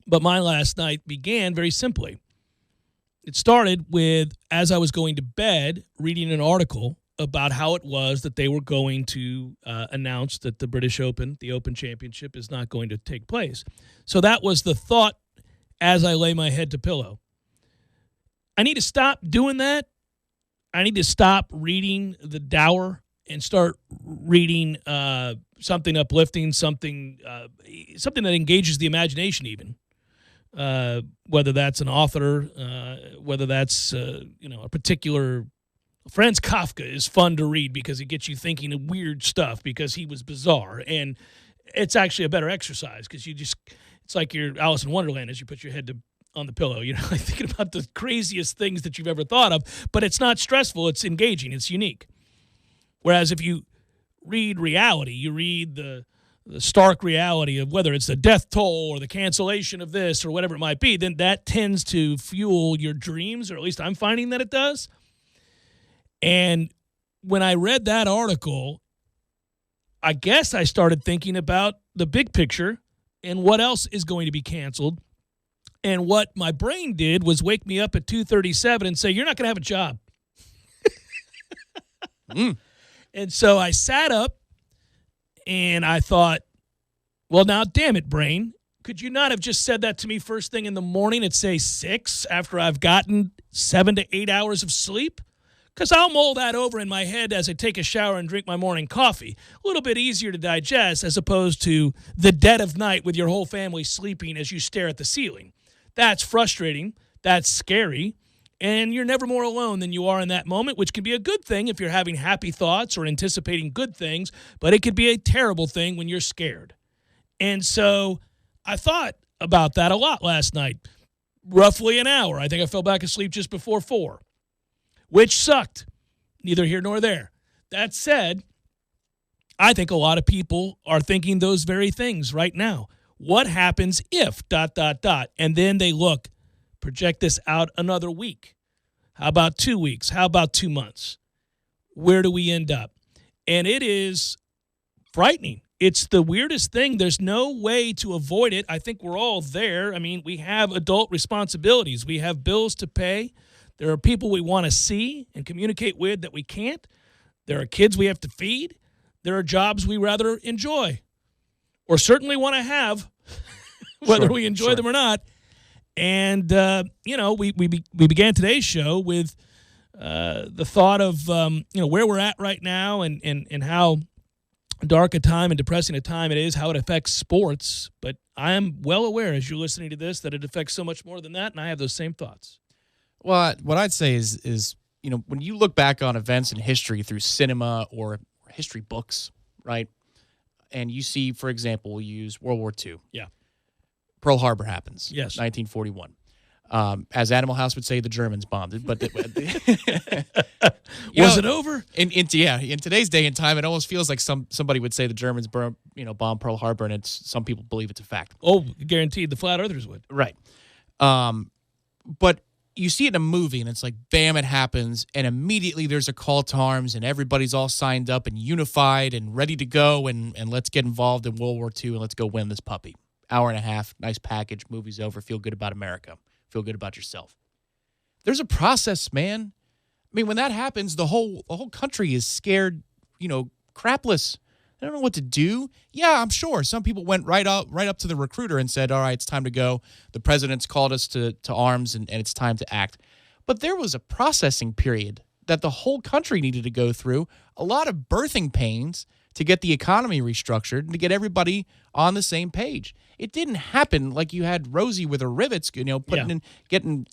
But mine last night began very simply. It started with, as I was going to bed, reading an article about how it was that they were going to announce that the British Open, the Open Championship, is not going to take place. So that was the thought as I lay my head to pillow. I need to stop doing that. I need to stop reading the dour and start reading something uplifting, something that engages the imagination even. Whether that's an author, whether that's a particular... Franz Kafka is fun to read because it gets you thinking of weird stuff because he was bizarre. And it's actually a better exercise because it's like you're Alice in Wonderland as you put your head on the pillow, like thinking about the craziest things that you've ever thought of. But it's not stressful. It's engaging. It's unique. Whereas if you read reality, you read the stark reality of whether it's the death toll or the cancellation of this or whatever it might be, then that tends to fuel your dreams, or at least I'm finding that it does. And when I read that article, I guess I started thinking about the big picture and what else is going to be canceled. And what my brain did was wake me up at 2:37 and say, you're not going to have a job. And so I sat up and I thought, well, now, damn it, brain. Could you not have just said that to me first thing in the morning at, say, 6 after I've gotten 7 to 8 hours of sleep? Because I'll mull that over in my head as I take a shower and drink my morning coffee. A little bit easier to digest as opposed to the dead of night with your whole family sleeping as you stare at the ceiling. That's frustrating. That's scary. And you're never more alone than you are in that moment, which can be a good thing if you're having happy thoughts or anticipating good things, but it could be a terrible thing when you're scared. And so I thought about that a lot last night, roughly an hour. I think I fell back asleep just before 4. Which sucked. Neither here nor there. That said, I think a lot of people are thinking those very things right now. What happens if ... And then they project this out another week. How about 2 weeks? How about 2 months? Where do we end up? And it is frightening. It's the weirdest thing. There's no way to avoid it. I think we're all there. I mean, we have adult responsibilities. We have bills to pay. There are people we want to see and communicate with that we can't. There are kids we have to feed. There are jobs we rather enjoy or certainly want to have, whether we enjoy them or not. And, we began today's show with the thought of, where we're at right now and how dark a time and depressing a time it is, how it affects sports. But I am well aware as you're listening to this that it affects so much more than that, and I have those same thoughts. Well, what I'd say is when you look back on events in history through cinema or history books, right, and you see, for example, we'll use World War II. Yeah. Pearl Harbor happens. Yes. 1941. As Animal House would say, the Germans bombed it. But was it over? In today's day and time, it almost feels like somebody would say the Germans bombed Pearl Harbor, and some people believe it's a fact. Oh, guaranteed the flat earthers would. Right. But you see it in a movie, and it's like, bam, it happens, and immediately there's a call to arms, and everybody's all signed up and unified and ready to go, and let's get involved in World War II, and let's go win this puppy. Hour and a half, nice package, movie's over, feel good about America, feel good about yourself. There's a process, man. I mean, when that happens, the whole country is scared, crapless. I don't know what to do. Yeah, I'm sure. Some people went right up to the recruiter and said, all right, it's time to go. The president's called us to arms, and it's time to act. But there was a processing period that the whole country needed to go through, a lot of birthing pains to get the economy restructured and to get everybody on the same page. It didn't happen like you had Rosie with her rivets, getting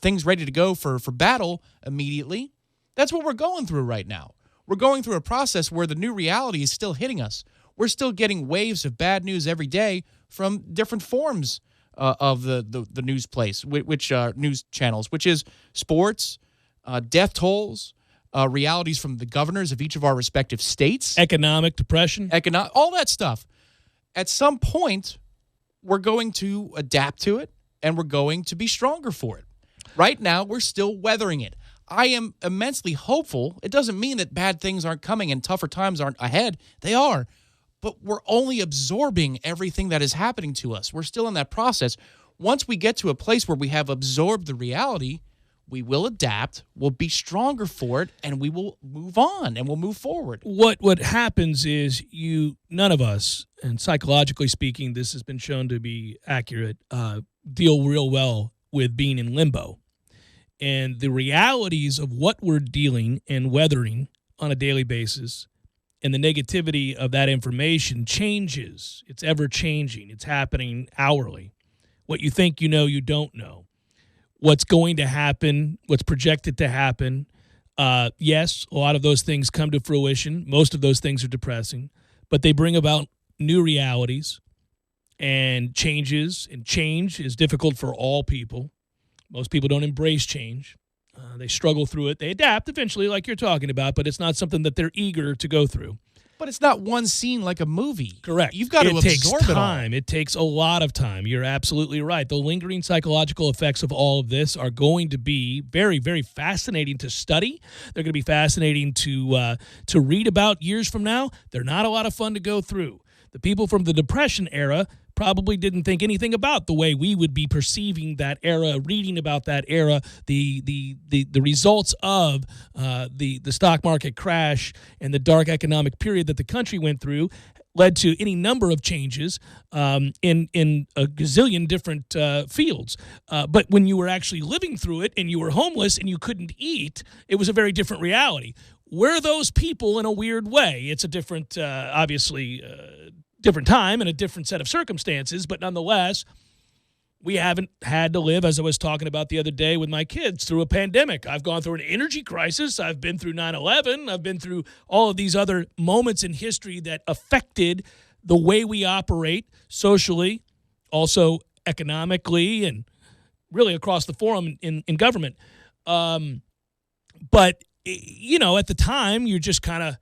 things ready to go for battle immediately. That's what we're going through right now. We're going through a process where the new reality is still hitting us. We're still getting waves of bad news every day from different forms of the news place, which news channels, which is sports, death tolls, realities from the governors of each of our respective states. Economic depression. All that stuff. At some point, we're going to adapt to it, and we're going to be stronger for it. Right now, we're still weathering it. I am immensely hopeful. It doesn't mean that bad things aren't coming and tougher times aren't ahead. They are. But we're only absorbing everything that is happening to us. We're still in that process. Once we get to a place where we have absorbed the reality, we will adapt, we'll be stronger for it, and we will move on and we'll move forward. What happens is none of us, and psychologically speaking, this has been shown to be accurate, deal real well with being in limbo. And the realities of what we're dealing and weathering on a daily basis and the negativity of that information changes. It's ever-changing. It's happening hourly. What you think you know, you don't know. What's going to happen, what's projected to happen. Yes, a lot of those things come to fruition. Most of those things are depressing, but they bring about new realities and changes, and change is difficult for all people. Most people don't embrace change. They struggle through it. They adapt eventually, like you're talking about, but it's not something that they're eager to go through. But it's not one scene like a movie. Correct. You've got to absorb it all. It takes time. It It takes a lot of time. You're absolutely right. The lingering psychological effects of all of this are going to be very, very fascinating to study. They're going to be fascinating to read about years from now. They're not a lot of fun to go through. The people from the Depression era probably didn't think anything about the way we would be perceiving that era, reading about that era, the results of the stock market crash and the dark economic period that the country went through led to any number of changes in a gazillion different fields. But when you were actually living through it and you were homeless and you couldn't eat, it was a very different reality. We're those people in a weird way. It's a different, obviously, different time and a different set of circumstances, but nonetheless, we haven't had to live, as I was talking about the other day with my kids, through a pandemic. I've gone through an energy crisis. I've been through 9/11. I've been through all of these other moments in history that affected the way we operate socially, also economically, and really across the forum in government. But, at the time, you're just kind of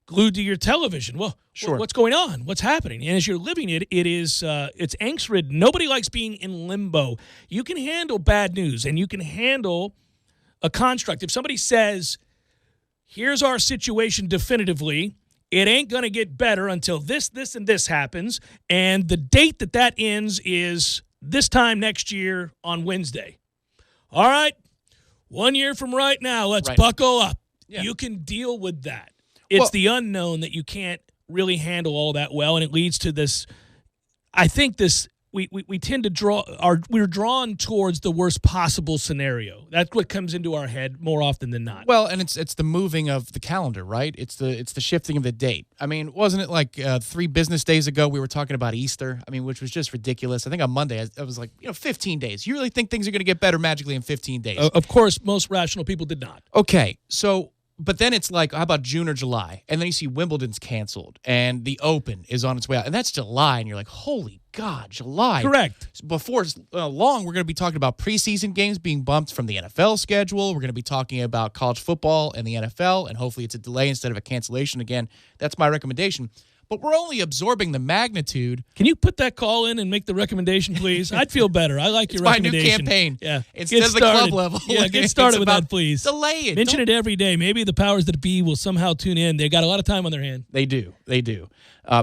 glued to your television. Well, sure. What's going on? What's happening? And as you're living it, it's angst-ridden. Nobody likes being in limbo. You can handle bad news, and you can handle a construct. If somebody says, here's our situation definitively, it ain't going to get better until this, and this happens, and the date that ends is this time next year on Wednesday. All right, 1 year from right now, let's buckle up. Yeah. You can deal with that. It's the unknown that you can't really handle all that well, and it leads to this. I think we tend to we're drawn towards the worst possible scenario. That's what comes into our head more often than not. Well, and it's the moving of the calendar, right? It's the shifting of the date. I mean, wasn't it like 3 business days ago we were talking about Easter? I mean, which was just ridiculous. I think on Monday I was like, 15 days. You really think things are going to get better magically in 15 days? Of course, most rational people did not. Okay, so. But then it's like, how about June or July? And then you see Wimbledon's canceled and the Open is on its way out. And that's July. And you're like, holy God, July. Correct. Before long, we're going to be talking about preseason games being bumped from the NFL schedule. We're going to be talking about college football and the NFL. And hopefully it's a delay instead of a cancellation. Again, that's my recommendation. But we're only absorbing the magnitude. Can you put that call in and make the recommendation, please? I'd feel better. I like your recommendation. My new campaign. Yeah. Instead of the club level. Yeah, get started with that, please. Delay it. Mention it every day. Maybe the powers that be will somehow tune in. They got a lot of time on their hand. They do.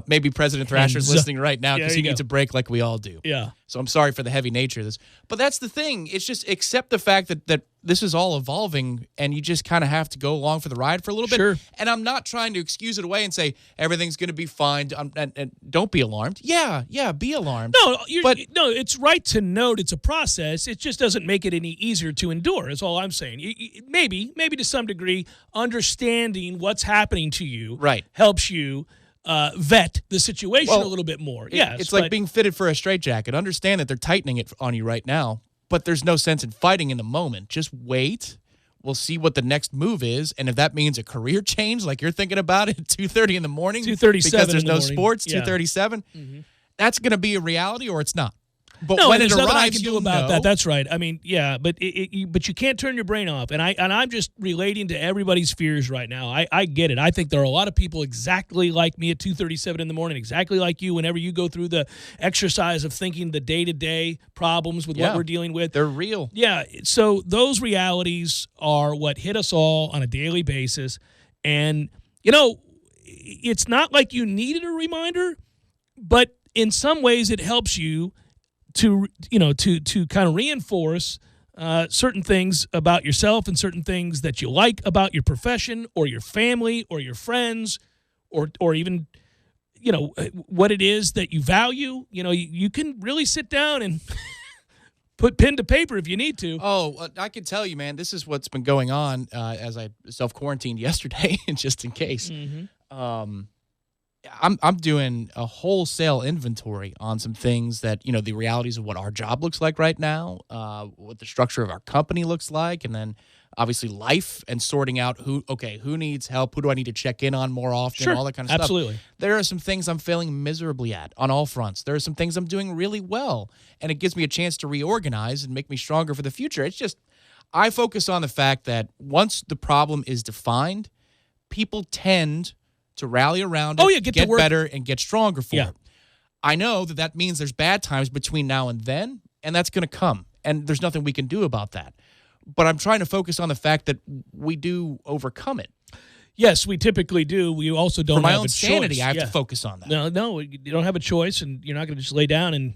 Maybe President Thrasher's listening right now because he needs a break like we all do. Yeah. So I'm sorry for the heavy nature of this. But that's the thing. It's just accept the fact that this is all evolving, and you just kind of have to go along for the ride for a little bit. Sure. And I'm not trying to excuse it away and say everything's going to be fine, and don't be alarmed. Yeah, be alarmed. No, it's right to note it's a process. It just doesn't make it any easier to endure, is all I'm saying. Maybe to some degree, understanding what's happening to you helps you vet the situation a little bit more. It's like being fitted for a straitjacket. Understand that they're tightening it on you right now, but there's no sense in fighting in the moment. Just wait. We'll see what the next move is, and if that means a career change, like you're thinking about it at 2:30 in the morning, 2:37 because there's no morning. sports, Yeah. 2:37, that's going to be a reality, or it's not. But no, when and it there's nothing I arrives, can do you'll about know. that. That's right. I mean, yeah, but but you can't turn your brain off. And I'm just relating to everybody's fears right now. I get it. I think there are a lot of people exactly like me at 2:37 in the morning, exactly like you. Whenever you go through the exercise of thinking the day-to-day problems with what we're dealing with, they're real. Yeah. So those realities are what hit us all on a daily basis, and it's not like you needed a reminder, but in some ways it helps you to kind of reinforce certain things about yourself and certain things that you like about your profession or your family or your friends or even what it is that you value. You can really sit down and put pen to paper if you need to. Oh, I can tell you, man, this is what's been going on as I self-quarantined yesterday, just in case. I'm doing a wholesale inventory on some things that, the realities of what our job looks like right now, what the structure of our company looks like, and then obviously life and sorting out who needs help, who do I need to check in on more often, all that kind of stuff. Absolutely. There are some things I'm failing miserably at on all fronts. There are some things I'm doing really well, and it gives me a chance to reorganize and make me stronger for the future. It's just, I focus on the fact that once the problem is defined, people tend to rally around it, get better, and get stronger for it. I know that means there's bad times between now and then, and that's going to come, and there's nothing we can do about that. But I'm trying to focus on the fact that we do overcome it. Yes, we typically do. We also don't For my have own a sanity, choice. I have to focus on that. No, you don't have a choice, and you're not going to just lay down and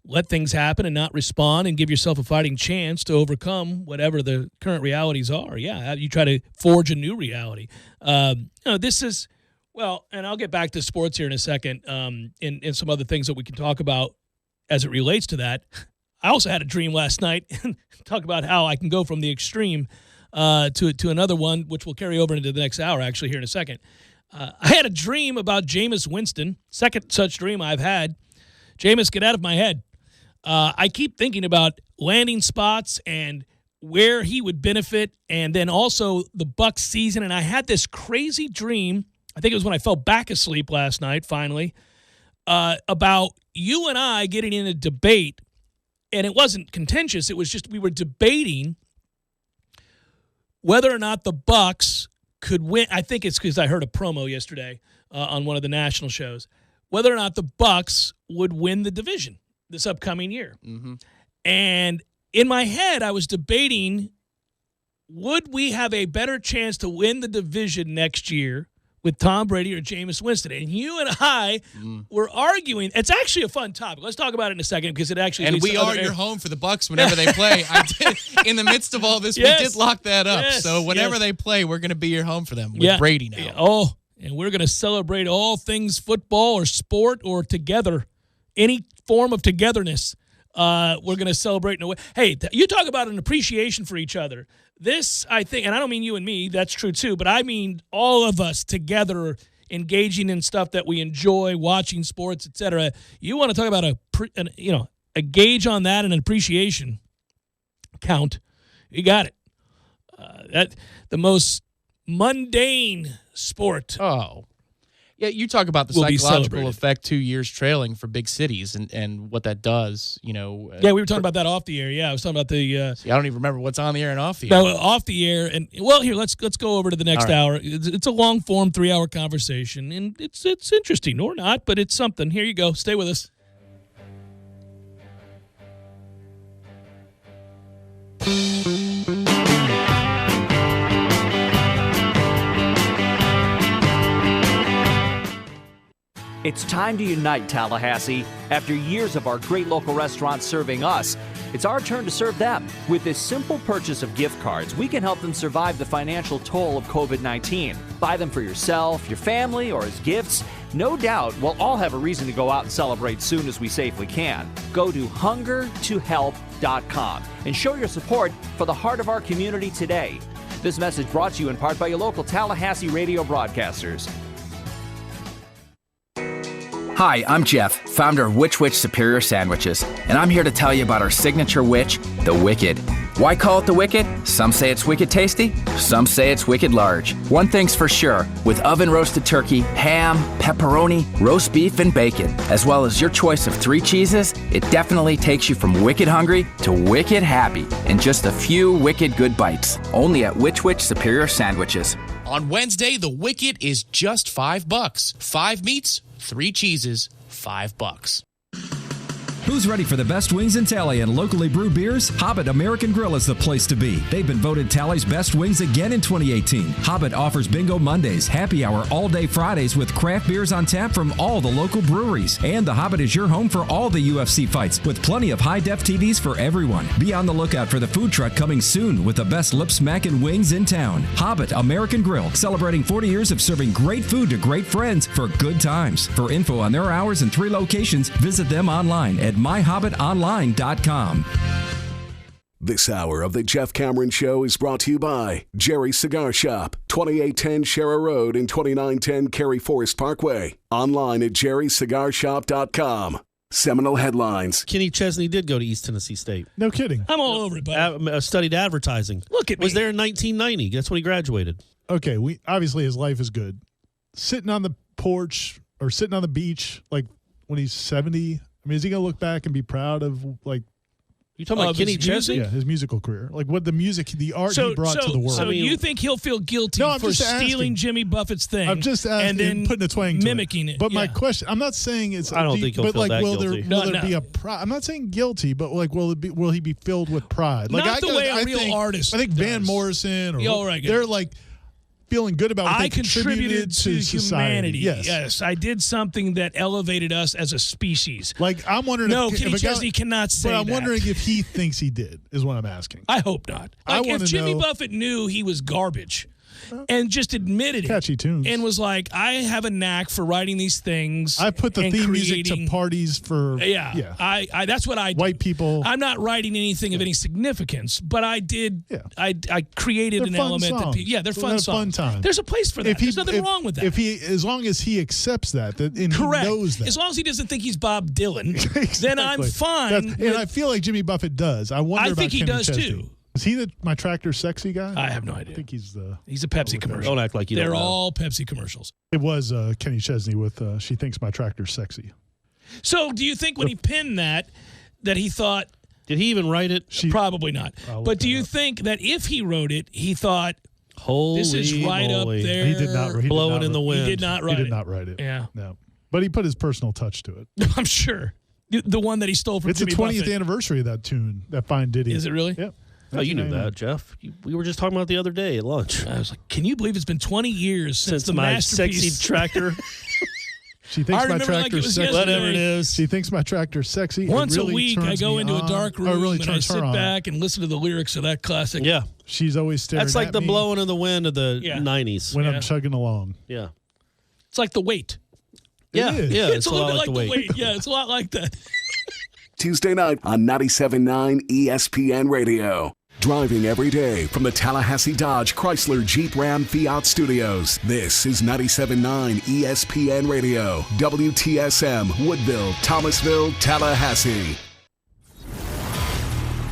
let things happen and not respond and give yourself a fighting chance to overcome whatever the current realities are. Yeah, you try to forge a new reality. This is, well, and I'll get back to sports here in a second, and some other things that we can talk about as it relates to that. I also had a dream last night, and talk about how I can go from the extreme to another one, which will carry over into the next hour, actually, here in a second. I had a dream about Jameis Winston, second such dream I've had. Jameis, get out of my head. I keep thinking about landing spots and where he would benefit, and then also the Bucs season. And I had this crazy dream, I think it was when I fell back asleep last night, finally, about you and I getting in a debate. And it wasn't contentious. It was just we were debating whether or not the Bucs could win. I think it's because I heard a promo yesterday on one of the national shows. Whether or not the Bucs would win the division this upcoming year. Mm-hmm. And in my head, I was debating, would we have a better chance to win the division next year with Tom Brady or Jameis Winston? And you and I were arguing. It's actually a fun topic. Let's talk about it in a second because it actually and leads we to are other your home for the Bucs whenever they play. I did, in the midst of all this, we did lock that up. So whenever they play, we're going to be your home for them with Brady now. Oh, and we're going to celebrate all things football or sport or together, any form of togetherness. We're going to celebrate in a way. Hey, you talk about an appreciation for each other. This, I think, and I don't mean you and me, that's true too, but I mean all of us together engaging in stuff that we enjoy, watching sports, etc. You want to talk about a gauge on that and an appreciation count. You got it. That the most mundane sport. Oh. Yeah, you talk about the psychological effect 2 years trailing for big cities and what that does, Yeah, we were talking about that off the air. Yeah, I was talking about the... See, I don't even remember what's on the air and off the air. No, off the air. And, well, here, let's go over to the next hour. It's a long-form 3-hour conversation, and it's interesting, or not, but it's something. Here you go. Stay with us. It's time to unite Tallahassee. After years of our great local restaurants serving us, it's our turn to serve them. With this simple purchase of gift cards, we can help them survive the financial toll of COVID-19. Buy them for yourself, your family, or as gifts. No doubt we'll all have a reason to go out and celebrate soon as we safely can. Go to hungertohelp.com and show your support for the heart of our community today. This message brought to you in part by your local Tallahassee radio broadcasters. Hi, I'm Jeff, founder of Which Superior Sandwiches, and I'm here to tell you about our signature witch, the Wicked. Why call it the Wicked? Some say it's wicked tasty, some say it's wicked large. One thing's for sure, with oven-roasted turkey, ham, pepperoni, roast beef, and bacon, as well as your choice of 3 cheeses, it definitely takes you from wicked hungry to wicked happy in just a few wicked good bites. Only at Which Superior Sandwiches. On Wednesday, the Wicked is just $5. 5 meats, 3 cheeses, $5. Who's ready for the best wings in Tally and locally brewed beers? Hobbit American Grill is the place to be. They've been voted Tally's best wings again in 2018. Hobbit offers Bingo Mondays, happy hour all day Fridays with craft beers on tap from all the local breweries. And the Hobbit is your home for all the UFC fights with plenty of high-def TVs for everyone. Be on the lookout for the food truck coming soon with the best lip-smacking wings in town. Hobbit American Grill, celebrating 40 years of serving great food to great friends for good times. For info on their hours and 3 locations, visit them online at myhobbitonline.com. This hour of the Jeff Cameron Show is brought to you by Jerry's Cigar Shop, 2810 Shara Road and 2910 Cary Forest Parkway. Online at jerrycigarshop.com. Seminole headlines. Kenny Chesney did go to East Tennessee State. No kidding. I'm all over it, buddy. Studied advertising. Look at me. Was there in 1990. That's when he graduated. Okay, obviously his life is good. Sitting on the porch or sitting on the beach, like when he's 70. I mean, is he going to look back and be proud of, like, you talking about Kenny Chesney? Yeah, his musical career. Like, what the music, the art he brought to the world. So you think he'll feel guilty for stealing Jimmy Buffett's thing? I'm just asking, and then putting a twang to mimicking it. But my question, I'm not saying it's. I don't think he'll feel that guilty. Will there be a pride? I'm not saying guilty, but like, will he be filled with pride? Like, not the way a real artist. I think Van Morrison or they're like feeling good about what they contributed to humanity. Yes. Yes, I did something that elevated us as a species. Like, I'm wondering. No, Kenny Chesney cannot say that. But I'm wondering if he thinks he did. Is what I'm asking. I hope not. Like, if Jimmy Buffett knew he was garbage and just admitted catchy tunes and was like, I have a knack for writing these things. I put the theme music to parties for I that's what I do. White people. I'm not writing anything of any significance, but I did. I created an element that they're fun songs. Fun time. There's a place for that. There's nothing wrong with that. As long as he accepts that and correct. He knows that. As long as he doesn't think he's Bob Dylan, exactly. Then I'm fine. And I feel like Jimmy Buffett does. I wonder. I think he does too. Is he my tractor sexy guy? I have no idea. I think he's a Pepsi commercial. Don't act like you don't know. They're all Pepsi commercials. It was Kenny Chesney with She Thinks My Tractor's Sexy. So do you think when he penned that he thought... Did he even write it? Probably not. But do you think that if he wrote it, he thought, this is right moly. up there? He did not. Blowing in the wind. He did not write it. He did not write it. Yeah. No. But he put his personal touch to it. I'm sure. The one that he stole from Jimmy Buffett. It's the 20th anniversary of that tune, that fine ditty. Is it really? Yep. Oh, you knew that, Jeff. We were just talking about it the other day at lunch. I was like, can you believe it's been 20 years since the my masterpiece sexy tractor? She thinks my tractor's sexy. Whatever it is. She thinks my tractor's sexy. Once a week, I go into a dark room and I sit back and listen to the lyrics of that classic. Yeah. She's always staring at me. That's like the blowing in the wind of the 90s. When I'm chugging along. Yeah. It's like The Weight. Yeah. It's a little bit like The Weight. Yeah, it's a lot like that. Tuesday night on 97.9 ESPN Radio. Driving every day from the Tallahassee Dodge Chrysler Jeep Ram Fiat Studios. This is 97.9 ESPN Radio. WTSM, Woodville, Thomasville, Tallahassee.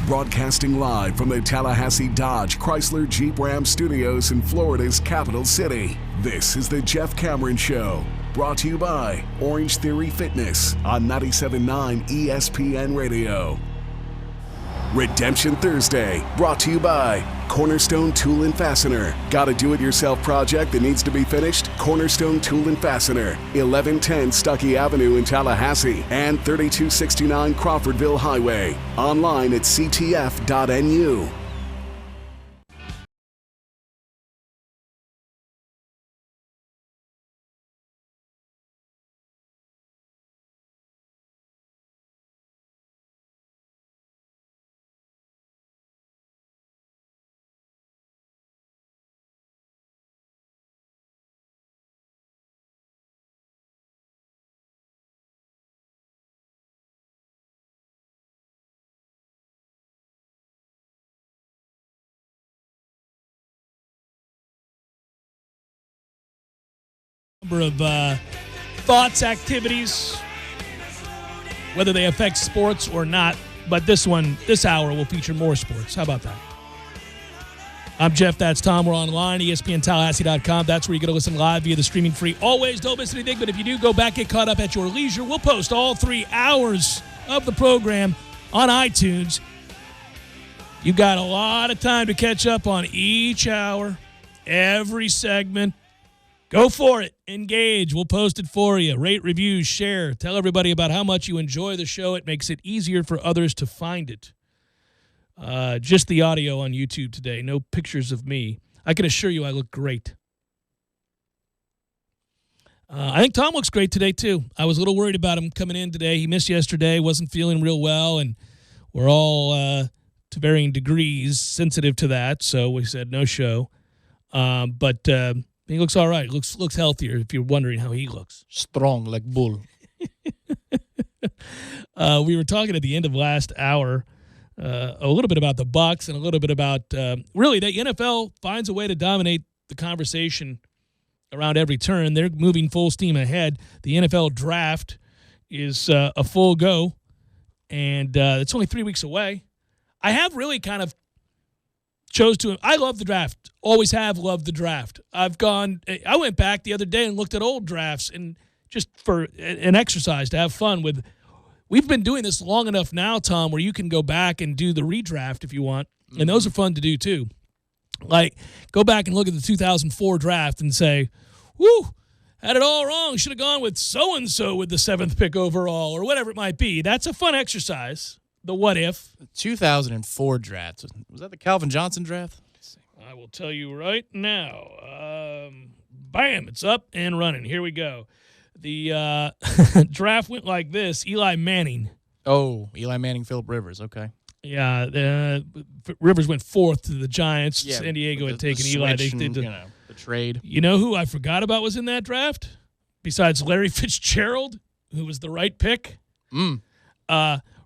Broadcasting live from the Tallahassee Dodge Chrysler Jeep Ram Studios in Florida's capital city. This is the Jeff Cameron Show. Brought to you by Orange Theory Fitness on 97.9 ESPN Radio. Redemption Thursday, brought to you by Cornerstone Tool and Fastener. Got a do-it-yourself project that needs to be finished? Cornerstone Tool and Fastener, 1110 Stuckey Avenue in Tallahassee and 3269 Crawfordville Highway. Online at ctf.nu. Number of thoughts, activities, whether they affect sports or not. But this hour will feature more sports. How about that? I'm Jeff. That's Tom. We're online, ESPNTallahassee.com. That's where you get to listen live via the streaming free. Always don't miss anything, but if you do, go back, get caught up at your leisure. We'll post all 3 hours of the program on iTunes. You've got a lot of time to catch up on each hour, every segment. Go for it. Engage. We'll post it for you. Rate, review, share. Tell everybody about how much you enjoy the show. It makes it easier for others to find it. Just the audio on YouTube today. No pictures of me. I can assure you I look great. I think Tom looks great today, too. I was a little worried about him coming in today. He missed yesterday, wasn't feeling real well, and we're all, to varying degrees, sensitive to that, so we said no show. But he looks all right. Looks healthier, if you're wondering how he looks. Strong like bull. We were talking at the end of last hour a little bit about the Bucs and a little bit about really the NFL finds a way to dominate the conversation around every turn. They're moving full steam ahead. The NFL draft is a full go, and it's only 3 weeks away. I have really kind of I love the draft. Always have loved the draft. I went back the other day and looked at old drafts and just for an exercise to have fun with. We've been doing this long enough now, Tom, where you can go back and do the redraft if you want, and those are fun to do too. Like, go back and look at the 2004 draft and say, whoo, had it all wrong. Should have gone with so-and-so with the 7th pick overall or whatever it might be. That's a fun exercise, the what if. The 2004 draft. Was that the Calvin Johnson draft? I will tell you right now. Bam, it's up and running. Here we go. The draft went like this. Eli Manning. Oh, Eli Manning, Phillip Rivers. Okay. Yeah, Rivers went 4th to the Giants. Yeah, San Diego had taken Eli. They did the trade. You know who I forgot about was in that draft? Besides Larry Fitzgerald, who was the right pick?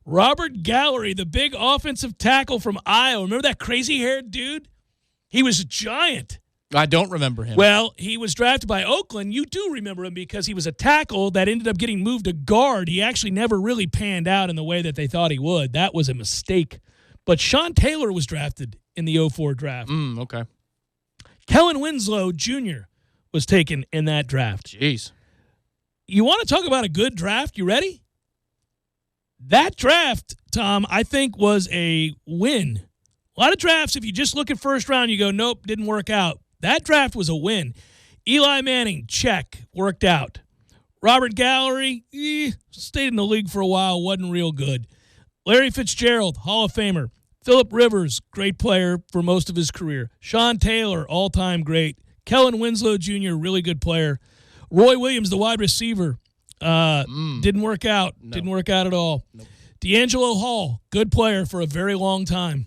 Robert Gallery, the big offensive tackle from Iowa. Remember that crazy-haired dude? He was a giant. I don't remember him. Well, he was drafted by Oakland. You do remember him because he was a tackle that ended up getting moved to guard. He actually never really panned out in the way that they thought he would. That was a mistake. But Sean Taylor was drafted in the 2004 draft. Okay. Kellen Winslow Jr. was taken in that draft. Jeez. You want to talk about a good draft? You ready? That draft, Tom, I think was a win. A lot of drafts, if you just look at first round, you go, nope, didn't work out. That draft was a win. Eli Manning, check, worked out. Robert Gallery, stayed in the league for a while, wasn't real good. Larry Fitzgerald, Hall of Famer. Phillip Rivers, great player for most of his career. Sean Taylor, all-time great. Kellen Winslow Jr., really good player. Roy Williams, the wide receiver, didn't work out. No. Didn't work out at all. Nope. D'Angelo Hall, good player for a very long time.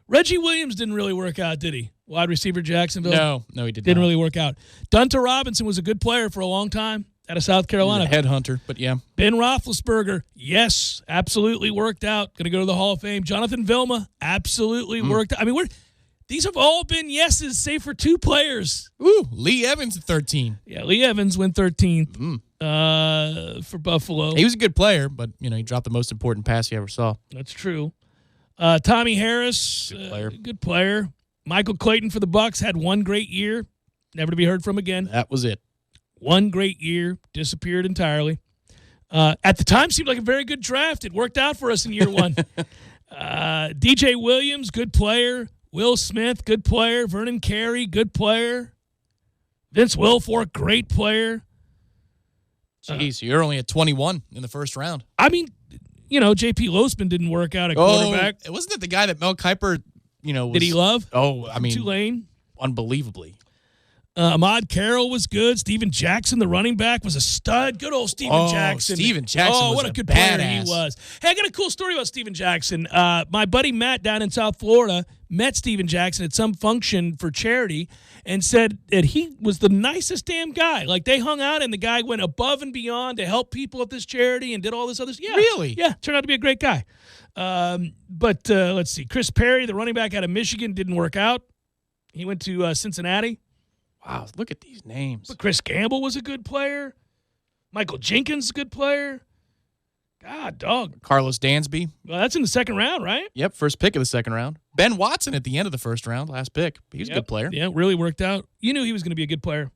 Reggie Williams didn't really work out, did he? Wide receiver, Jacksonville? No, he did Didn't not. really work out. Dunta Robinson was a good player for a long time out of South Carolina. Headhunter, but yeah. Ben Roethlisberger, yes, absolutely worked out. Going to go to the Hall of Fame. Jonathan Vilma, absolutely worked out. I mean, these have all been yeses, save for 2 players. Ooh, Lee Evans at 13. Yeah, Lee Evans went 13th for Buffalo. He was a good player, but he dropped the most important pass you ever saw. That's true. Tommy Harris, good player. Michael Clayton for the Bucs had one great year, never to be heard from again. That was it. One great year, disappeared entirely. At the time, seemed like a very good draft. It worked out for us in year one. DJ Williams, good player. Will Smith, good player. Vernon Carey, good player. Vince Wilfork, great player. Jeez, you're only at 21 in the first round. I mean, J.P. Losman didn't work out at quarterback. Wasn't that the guy that Mel Kiper, did he love? Oh, I mean, Tulane. Unbelievably. Ahmad Carroll was good. Steven Jackson, the running back, was a stud. Good old Steven Jackson. Steven Jackson was what a good badass. player he was. Hey, I got a cool story about Steven Jackson. My buddy Matt down in South Florida met Steven Jackson at some function for charity and said that he was the nicest damn guy. Like, they hung out, and the guy went above and beyond to help people at this charity and did all this other stuff. Yeah, really? Yeah, turned out to be a great guy. But let's see. Chris Perry, the running back out of Michigan, didn't work out. He went to Cincinnati. Wow, look at these names. But Chris Campbell was a good player. Michael Jenkins, a good player. God, dog. Carlos Dansby. Well, that's in the second round, right? Yep, first pick of the second round. Ben Watson at the end of the first round, last pick. He's a good player. Yeah, really worked out. You knew he was going to be a good player.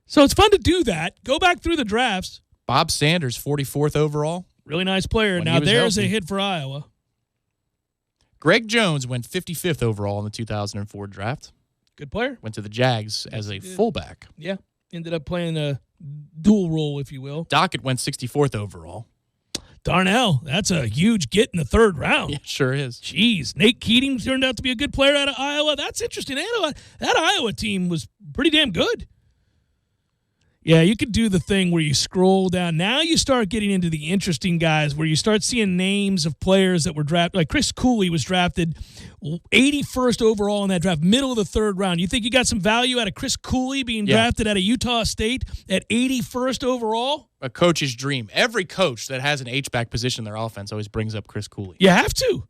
So it's fun to do that. Go back through the drafts. Bob Sanders, 44th overall. Really nice player. Now there's a hit for Iowa. Greg Jones went 55th overall in the 2004 draft. Good player. Went to the Jags as a fullback. Yeah, ended up playing a dual role, if you will. Dockett went 64th overall. Darnell, that's a huge get in the third round. Yeah, sure is. Jeez, Nate Keating turned out to be a good player out of Iowa. That's interesting. That Iowa team was pretty damn good. Yeah, you could do the thing where you scroll down. Now you start getting into the interesting guys where you start seeing names of players that were drafted. Like Chris Cooley was drafted 81st overall in that draft, middle of the third round. You think you got some value out of Chris Cooley being drafted out of Utah State at 81st overall? A coach's dream. Every coach that has an H-back position in their offense always brings up Chris Cooley. You have to.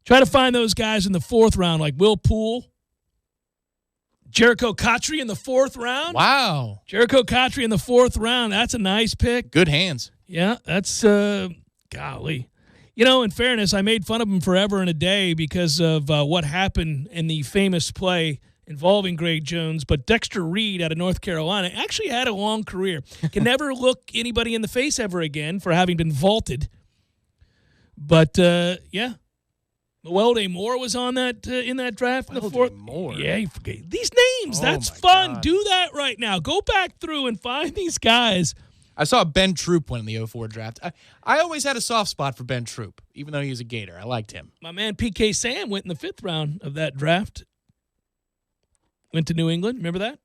Try to find those guys in the fourth round like Will Poole. Jericho Cotry in the fourth round. Wow. Jericho Cotry in the fourth round. That's a nice pick. Good hands. Yeah, that's, golly. You know, in fairness, I made fun of him forever and a day because of what happened in the famous play involving Greg Jones. But Dexter Reed out of North Carolina actually had a long career. Can never look anybody in the face ever again for having been vaulted. But, yeah. Mewelde Moore was on that in that draft in the fourth. Moore. Yeah, you forget these names. That's fun. God. Do that right now. Go back through and find these guys. I saw Ben Troop win in the 04 draft. I always had a soft spot for Ben Troop, even though he was a Gator. I liked him. My man PK Sam went in the fifth round of that draft. Went to New England. Remember that?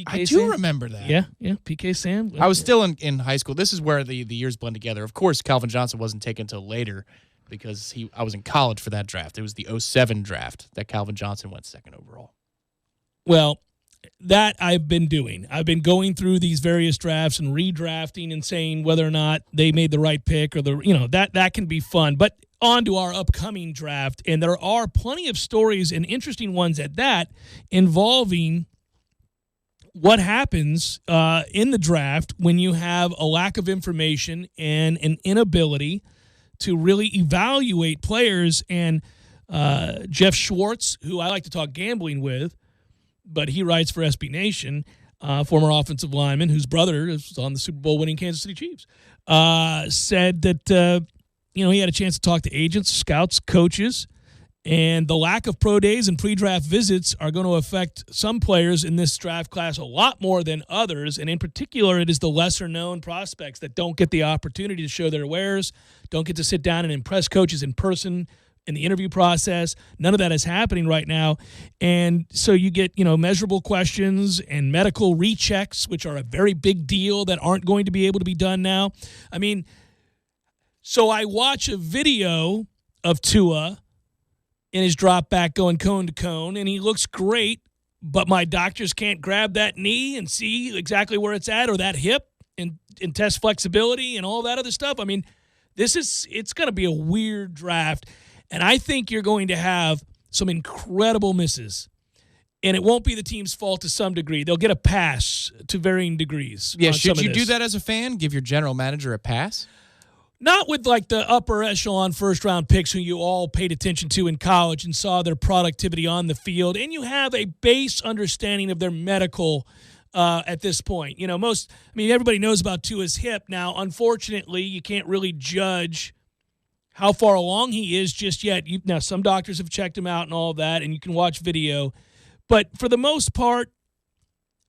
I do remember that. Yeah, PK Sam. I was still in high school. This is where the years blend together. Of course, Calvin Johnson wasn't taken until later, because I was in college for that draft. It was the 07 draft that Calvin Johnson went second overall. Well, that I've been doing. I've been going through these various drafts and redrafting and saying whether or not they made the right pick or that can be fun. But on to our upcoming draft, and there are plenty of stories and interesting ones at that involving what happens in the draft when you have a lack of information and an inability to really evaluate players. And Jeff Schwartz, who I like to talk gambling with, but he writes for SB Nation, former offensive lineman whose brother is on the Super Bowl winning Kansas City Chiefs, said that he had a chance to talk to agents, scouts, coaches, and the lack of pro days and pre-draft visits are going to affect some players in this draft class a lot more than others. And in particular, it is the lesser-known prospects that don't get the opportunity to show their wares, don't get to sit down and impress coaches in person in the interview process. None of that is happening right now. And so you get, measurable questions and medical rechecks, which are a very big deal that aren't going to be able to be done now. I mean, so I watch a video of Tua in his drop back going cone to cone, and he looks great, but my doctors can't grab that knee and see exactly where it's at, or that hip and test flexibility and all that other stuff. I mean, it's going to be a weird draft, and I think you're going to have some incredible misses. And it won't be the team's fault to some degree. They'll get a pass to varying degrees. Yeah, should you do that as a fan? Give your general manager a pass? Not with like the upper echelon first-round picks who you all paid attention to in college and saw their productivity on the field, and you have a base understanding of their medical at this point. Everybody knows about Tua's hip. Now, unfortunately, you can't really judge how far along he is just yet. Now, some doctors have checked him out and all that, and you can watch video. But for the most part,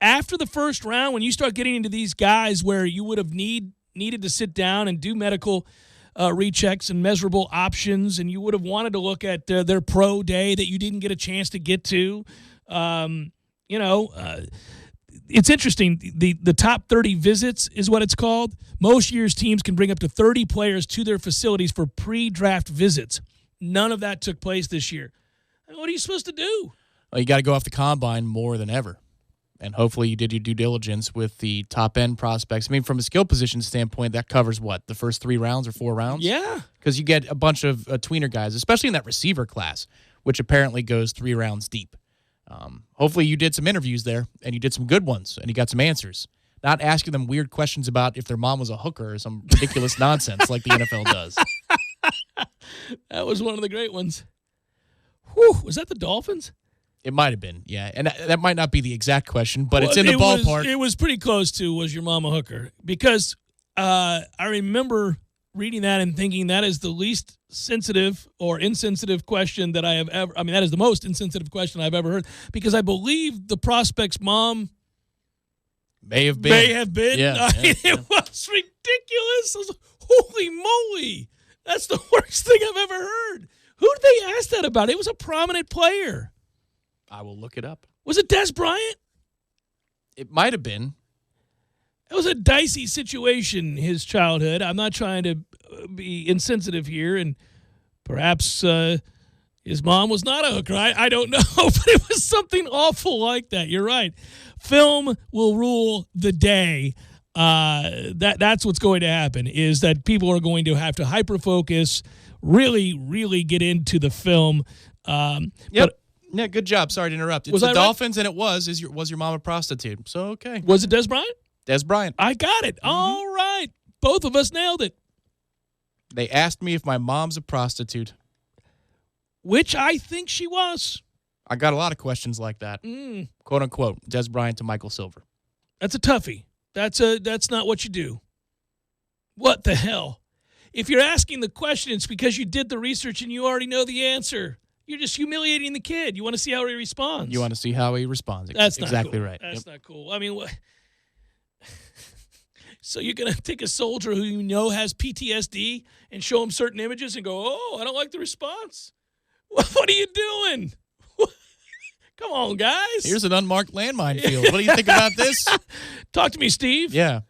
after the first round, when you start getting into these guys where you would have needed to sit down and do medical rechecks and measurable options, and you would have wanted to look at their pro day that you didn't get a chance to get to. It's interesting. The top 30 visits is what it's called. Most years teams can bring up to 30 players to their facilities for pre-draft visits. None of that took place this year. What are you supposed to do? Well, you got to go off the combine more than ever. And hopefully you did your due diligence with the top-end prospects. I mean, from a skill position standpoint, that covers what, the first 3 rounds or 4 rounds? Yeah. Because you get a bunch of tweener guys, especially in that receiver class, which apparently goes 3 rounds deep. Hopefully you did some interviews there, and you did some good ones, and you got some answers. Not asking them weird questions about if their mom was a hooker or some ridiculous nonsense like the NFL does. That was one of the great ones. Whew, was that the Dolphins? It might have been, yeah. And that might not be the exact question, but it's in the ballpark. It was pretty close to, was your mom a hooker? Because I remember reading that and thinking that is the least sensitive or insensitive question that I have ever, that is the most insensitive question I've ever heard, because I believe the prospect's mom may have been. Yeah, it was ridiculous. I was like, holy moly. That's the worst thing I've ever heard. Who did they ask that about? It was a prominent player. I will look it up. Was it Des Bryant? It might have been. It was a dicey situation, his childhood. I'm not trying to be insensitive here, and perhaps his mom was not a hooker. I don't know, but it was something awful like that. You're right. Film will rule the day. That's what's going to happen, is that people are going to have to hyper-focus, really, really get into the film. Yep. Yeah, good job. Sorry to interrupt. It's the Dolphins, right? And it was your mom a prostitute? So, okay. Was it Des Bryant? Des Bryant. I got it. Mm-hmm. All right. Both of us nailed it. They asked me if my mom's a prostitute. Which I think she was. I got a lot of questions like that. Quote, unquote, Des Bryant to Michael Silver. That's a toughie. That's not what you do. What the hell? If you're asking the question, it's because you did the research and you already know the answer. You're just humiliating the kid. You want to see how he responds. You want to see how he responds. That's not exactly cool. Right. That's not cool. I mean, what? So you're going to take a soldier who you know has PTSD and show him certain images and go, oh, I don't like the response. What are you doing? Come on, guys. Here's an unmarked landmine field. What do you think about this? Talk to me, Steve. Yeah.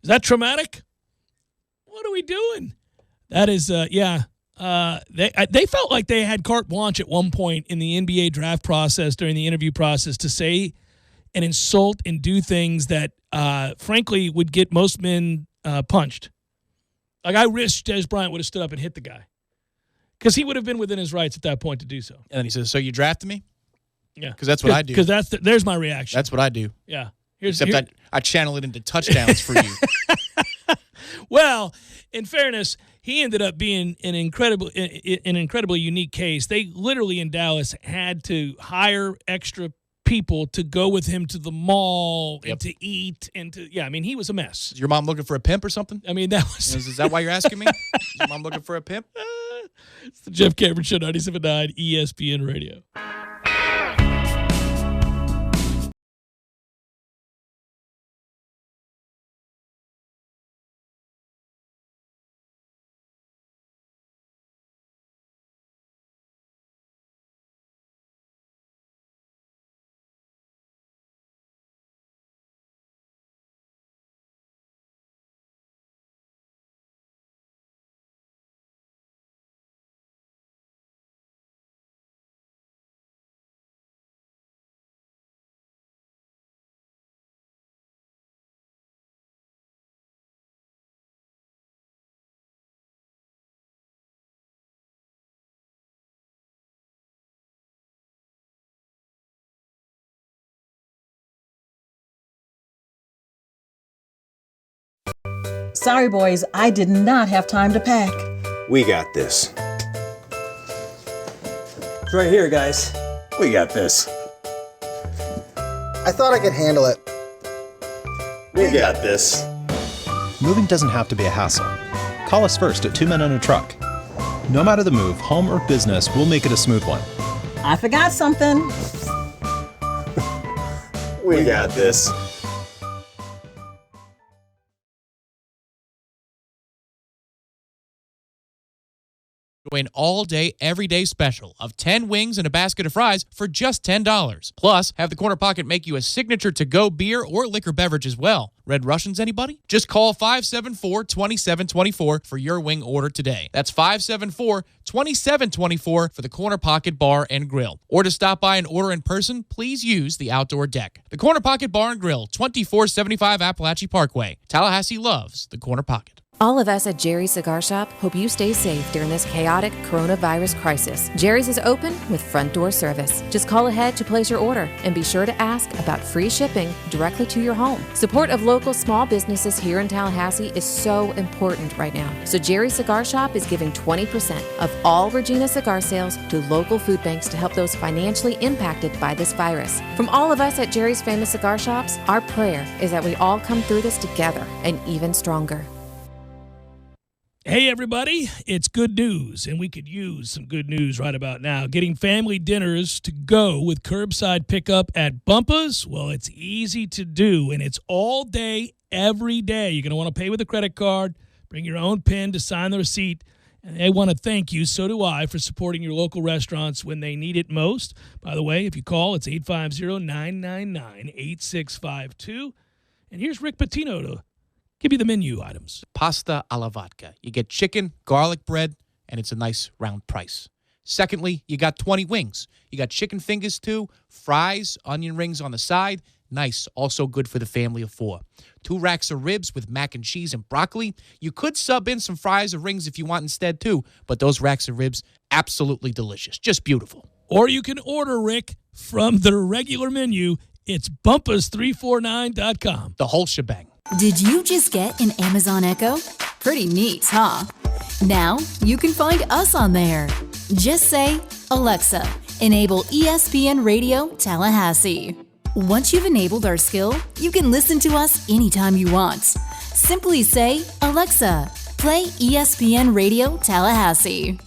Is that traumatic? What are we doing? That is, yeah. They felt like they had carte blanche at one point in the NBA draft process, during the interview process, to say and insult and do things that, frankly, would get most men punched. Like, I wish Des Bryant would have stood up and hit the guy, because he would have been within his rights at that point to do so. And then he says, so you drafted me? Yeah. Because that's what I do. Because there's my reaction. That's what I do. Yeah. Except I channel it into touchdowns for you. Well, in fairness, he ended up being an incredibly unique case. They literally in Dallas had to hire extra people to go with him to the mall and to eat and to he was a mess. Is your mom looking for a pimp or something? I mean, that was Is that why you're asking me? Is your mom looking for a pimp? It's the Jeff Cameron Show, 97.9 ESPN Radio. Sorry, boys, I did not have time to pack. We got this. It's right here, guys. We got this. I thought I could handle it. We got this. Moving doesn't have to be a hassle. Call us first at 2 Men and a Truck. No matter the move, home or business, we'll make it a smooth one. I forgot something. We got this. An all-day, everyday special of 10 wings and a basket of fries for just $10. Plus, have the Corner Pocket make you a signature to-go beer or liquor beverage as well. Red Russians, anybody? Just call 574-2724 for your wing order today. That's 574-2724 for the Corner Pocket Bar and Grill. Or to stop by and order in person, please use the outdoor deck. The Corner Pocket Bar and Grill, 2475 Appalachie Parkway. Tallahassee loves the Corner Pocket. All of us at Jerry's Cigar Shop hope you stay safe during this chaotic coronavirus crisis. Jerry's is open with front door service. Just call ahead to place your order and be sure to ask about free shipping directly to your home. Support of local small businesses here in Tallahassee is so important right now. So Jerry's Cigar Shop is giving 20% of all Regina cigar sales to local food banks to help those financially impacted by this virus. From all of us at Jerry's Famous Cigar Shops, our prayer is that we all come through this together and even stronger. Hey, everybody, it's good news, and we could use some good news right about now. Getting family dinners to go with curbside pickup at Bumpa's, well, it's easy to do, and it's all day, every day. You're going to want to pay with a credit card, bring your own PIN to sign the receipt, and they want to thank you, so do I, for supporting your local restaurants when they need it most. By the way, if you call, it's 850-999-8652. And here's Rick Pitino to give you the menu items. Pasta alla vodka. You get chicken, garlic bread, and it's a nice round price. Secondly, you got 20 wings. You got chicken fingers too, fries, onion rings on the side. Nice, also good for the family of 4. 2 racks of ribs with mac and cheese and broccoli. You could sub in some fries or rings if you want instead too, but those racks of ribs, absolutely delicious. Just beautiful. Or you can order, Rick, from their regular menu. It's Bumpus349.com. The whole shebang. Did you just get an Amazon Echo? Pretty neat, huh? Now you can find us on there. Just say, Alexa, enable ESPN Radio Tallahassee. Once you've enabled our skill, you can listen to us anytime you want. Simply say, Alexa, play ESPN Radio Tallahassee.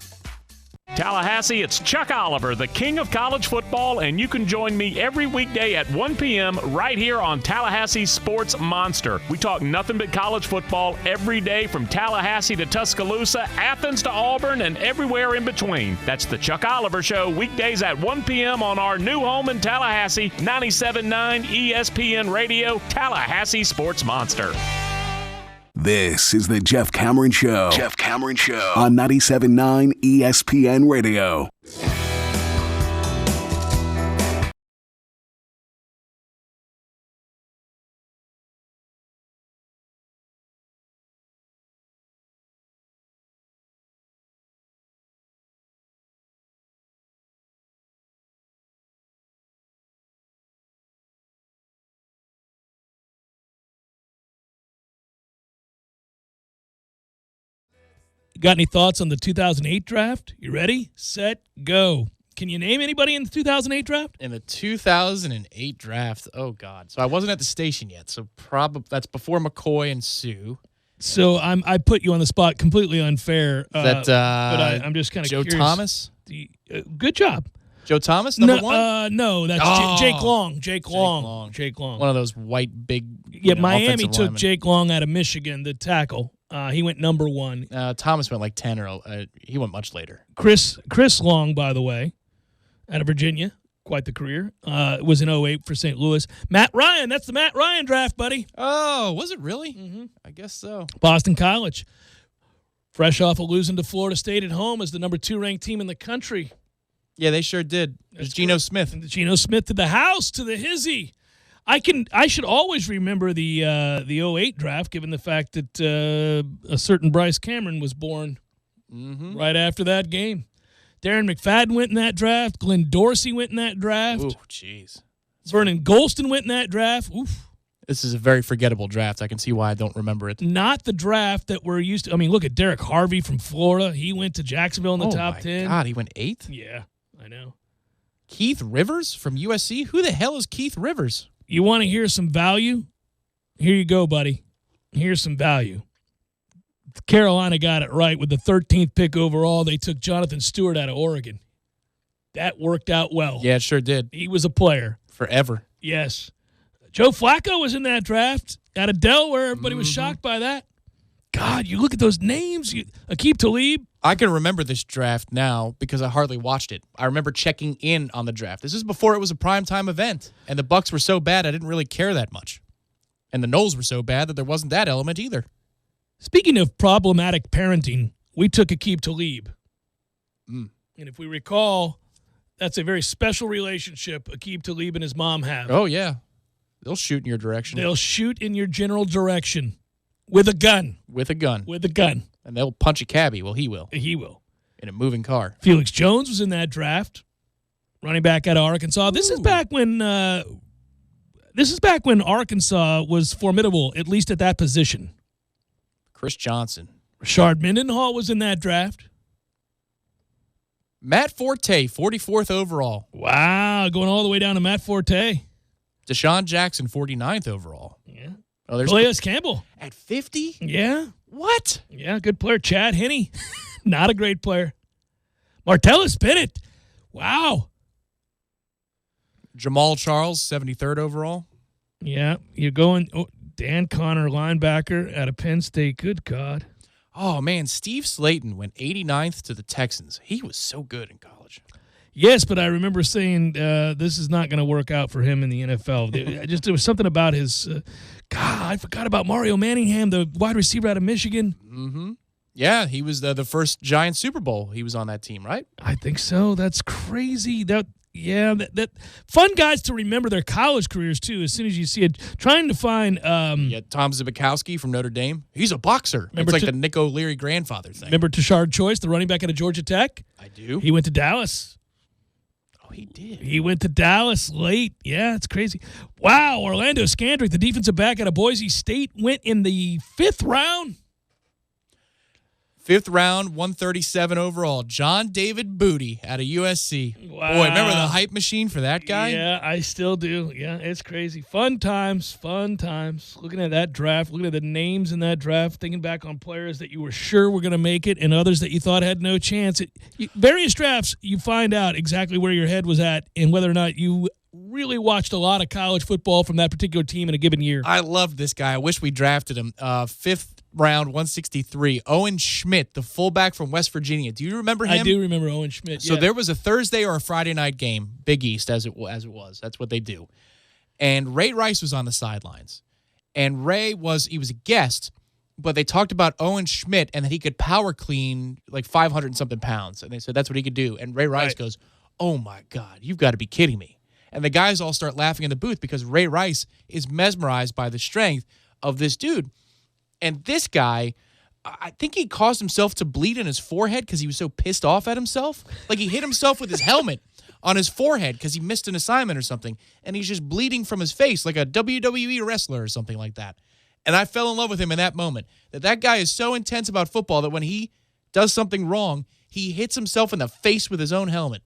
Tallahassee, it's Chuck Oliver, the king of college football, and you can join me every weekday at 1 p.m. right here on Tallahassee Sports Monster. We talk nothing but college football every day from Tallahassee to Tuscaloosa, Athens to Auburn, and everywhere in between. That's the Chuck Oliver Show, weekdays at 1 p.m. on our new home in Tallahassee, 97.9 ESPN Radio, Tallahassee Sports Monster. This is the Jeff Cameron Show. Jeff Cameron Show on 97.9 ESPN Radio. Got any thoughts on the 2008 draft? You ready? Set, go. Can you name anybody in the 2008 draft? In the 2008 draft, oh, God. So I wasn't at the station yet, so probably that's before McCoy and Sue. So I put you on the spot, completely unfair. But I'm just kind of Joe curious. Thomas? Good job. Joe Thomas, number one? No, that's Jake Long. Jake Long. One of those white, big Miami took linemen. Jake Long out of Michigan, the tackle. He went number 1. Thomas went like 10 or he went much later. Chris Long, by the way, out of Virginia, quite the career. Was in 08 for St. Louis. Matt Ryan, that's the Matt Ryan draft, buddy. Oh, was it really? Mm-hmm. I guess so. Boston College. Fresh off of losing to Florida State at home as the number 2 ranked team in the country. Yeah, they sure did. It was Geno Smith. And Geno Smith to the house, to the hizzy. I should always remember the 08 draft, given the fact that a certain Bryce Cameron was born right after that game. Darren McFadden went in that draft. Glenn Dorsey went in that draft. Ooh, jeez. Vernon Golston went in that draft. Oof. This is a very forgettable draft. I can see why I don't remember it. Not the draft that we're used to. I mean, look at Derek Harvey from Florida. He went to Jacksonville in the top 10. God, he went 8th? Yeah, I know. Keith Rivers from USC? Who the hell is Keith Rivers? You want to hear some value? Here you go, buddy. Here's some value. Carolina got it right with the 13th pick overall. They took Jonathan Stewart out of Oregon. That worked out well. Yeah, it sure did. He was a player. Forever. Yes. Joe Flacco was in that draft out of Delaware. Everybody was shocked by that. God, you look at those names. Aqib Talib. I can remember this draft now because I hardly watched it. I remember checking in on the draft. This is before it was a primetime event, and the Bucs were so bad I didn't really care that much. And the Knowles were so bad that there wasn't that element either. Speaking of problematic parenting, we took Aqib Talib. And if we recall, that's a very special relationship Aqib Talib and his mom have. Oh, yeah. They'll shoot in your direction. They'll shoot in your general direction. With a gun. With a gun. With a gun. And they'll punch a cabbie. Well, he will. He will. In a moving car. Felix Jones was in that draft. Running back out of Arkansas. This is back when Arkansas was formidable, at least at that position. Chris Johnson. Rashard Mendenhall was in that draft. Matt Forte, 44th overall. Wow, going all the way down to Matt Forte. Deshaun Jackson, 49th overall. Yeah. Oh, there's Calais Campbell. At 50? Yeah. What? Yeah, good player. Chad Henne. Not a great player. Martellus Bennett. Wow. Jamal Charles, 73rd overall. Yeah, you're going Dan Connor, linebacker out of Penn State. Good God. Oh, man, Steve Slayton went 89th to the Texans. He was so good in college. Yes, but I remember saying this is not going to work out for him in the NFL. There was something about his God, I forgot about Mario Manningham, the wide receiver out of Michigan. Mm-hmm. Yeah, he was the first Giants Super Bowl. He was on that team, right? I think so. That's crazy. That fun guys to remember their college careers, too, as soon as you see it. Trying to find Tom Zbikowski from Notre Dame. He's a boxer. It's like the Nick O'Leary grandfather thing. Remember Tashard Choice, the running back out of Georgia Tech? I do. He went to Dallas. Oh, he did. He went to Dallas late. Yeah, it's crazy. Wow, Orlando Scandrick, the defensive back out of Boise State, went in the 5th round. 5th round, 137 overall. John David Booty out of USC. Wow. Boy, remember the hype machine for that guy? Yeah, I still do. Yeah, it's crazy. Fun times. Looking at that draft, looking at the names in that draft, thinking back on players that you were sure were going to make it and others that you thought had no chance. Various drafts, you find out exactly where your head was at and whether or not you really watched a lot of college football from that particular team in a given year. I love this guy. I wish we drafted him. 5th round, 163. Owen Schmidt, the fullback from West Virginia. Do you remember him? I do remember Owen Schmidt. So there was a Thursday or a Friday night game, Big East as it was. That's what they do. And Ray Rice was on the sidelines. And he was a guest, but they talked about Owen Schmidt and that he could power clean like 500 and something pounds. And they said that's what he could do. And Ray Rice goes, "Oh my God, you've got to be kidding me." And the guys all start laughing in the booth because Ray Rice is mesmerized by the strength of this dude. And this guy, I think he caused himself to bleed in his forehead because he was so pissed off at himself. Like he hit himself with his helmet on his forehead because he missed an assignment or something. And he's just bleeding from his face like a WWE wrestler or something like that. And I fell in love with him in that moment. That guy is so intense about football that when he does something wrong, he hits himself in the face with his own helmet.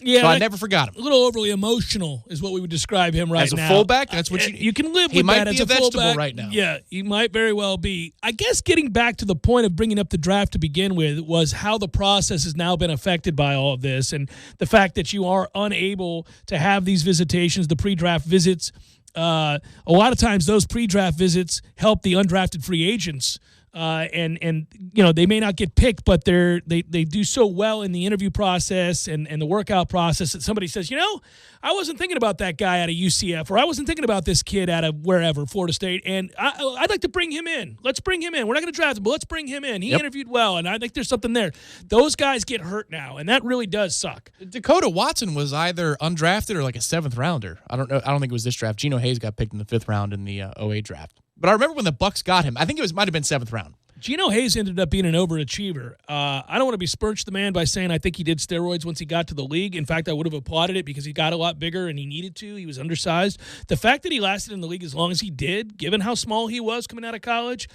Yeah, so I never forgot him. A little overly emotional is what we would describe him right now. As a fullback, that's what you can live with. He might that be as a vegetable fullback. right now. Yeah, he might very well be. I guess getting back to the point of bringing up the draft to begin with was how the process has now been affected by all of this, and the fact that you are unable to have these visitations, the pre-draft visits. A lot of times, those pre-draft visits help the undrafted free agents. And you know, they may not get picked, but they do so well in the interview process and the workout process that somebody says, you know, I wasn't thinking about that guy out of UCF, or I wasn't thinking about this kid out of wherever, Florida State, and I'd like to bring him in. Let's bring him in. We're not going to draft him, but let's bring him in. He interviewed well, and I think there's something there. Those guys get hurt now, and that really does suck. Dakota Watson was either undrafted or like a 7th rounder. I don't know. I don't think it was this draft. Geno Hayes got picked in the 5th round in the 08 draft. But I remember when the Bucs got him. I think it might have been 7th round. Geno Hayes ended up being an overachiever. I don't want to besmirch the man by saying I think he did steroids once he got to the league. In fact, I would have applauded it because he got a lot bigger and he needed to. He was undersized. The fact that he lasted in the league as long as he did, given how small he was coming out of college,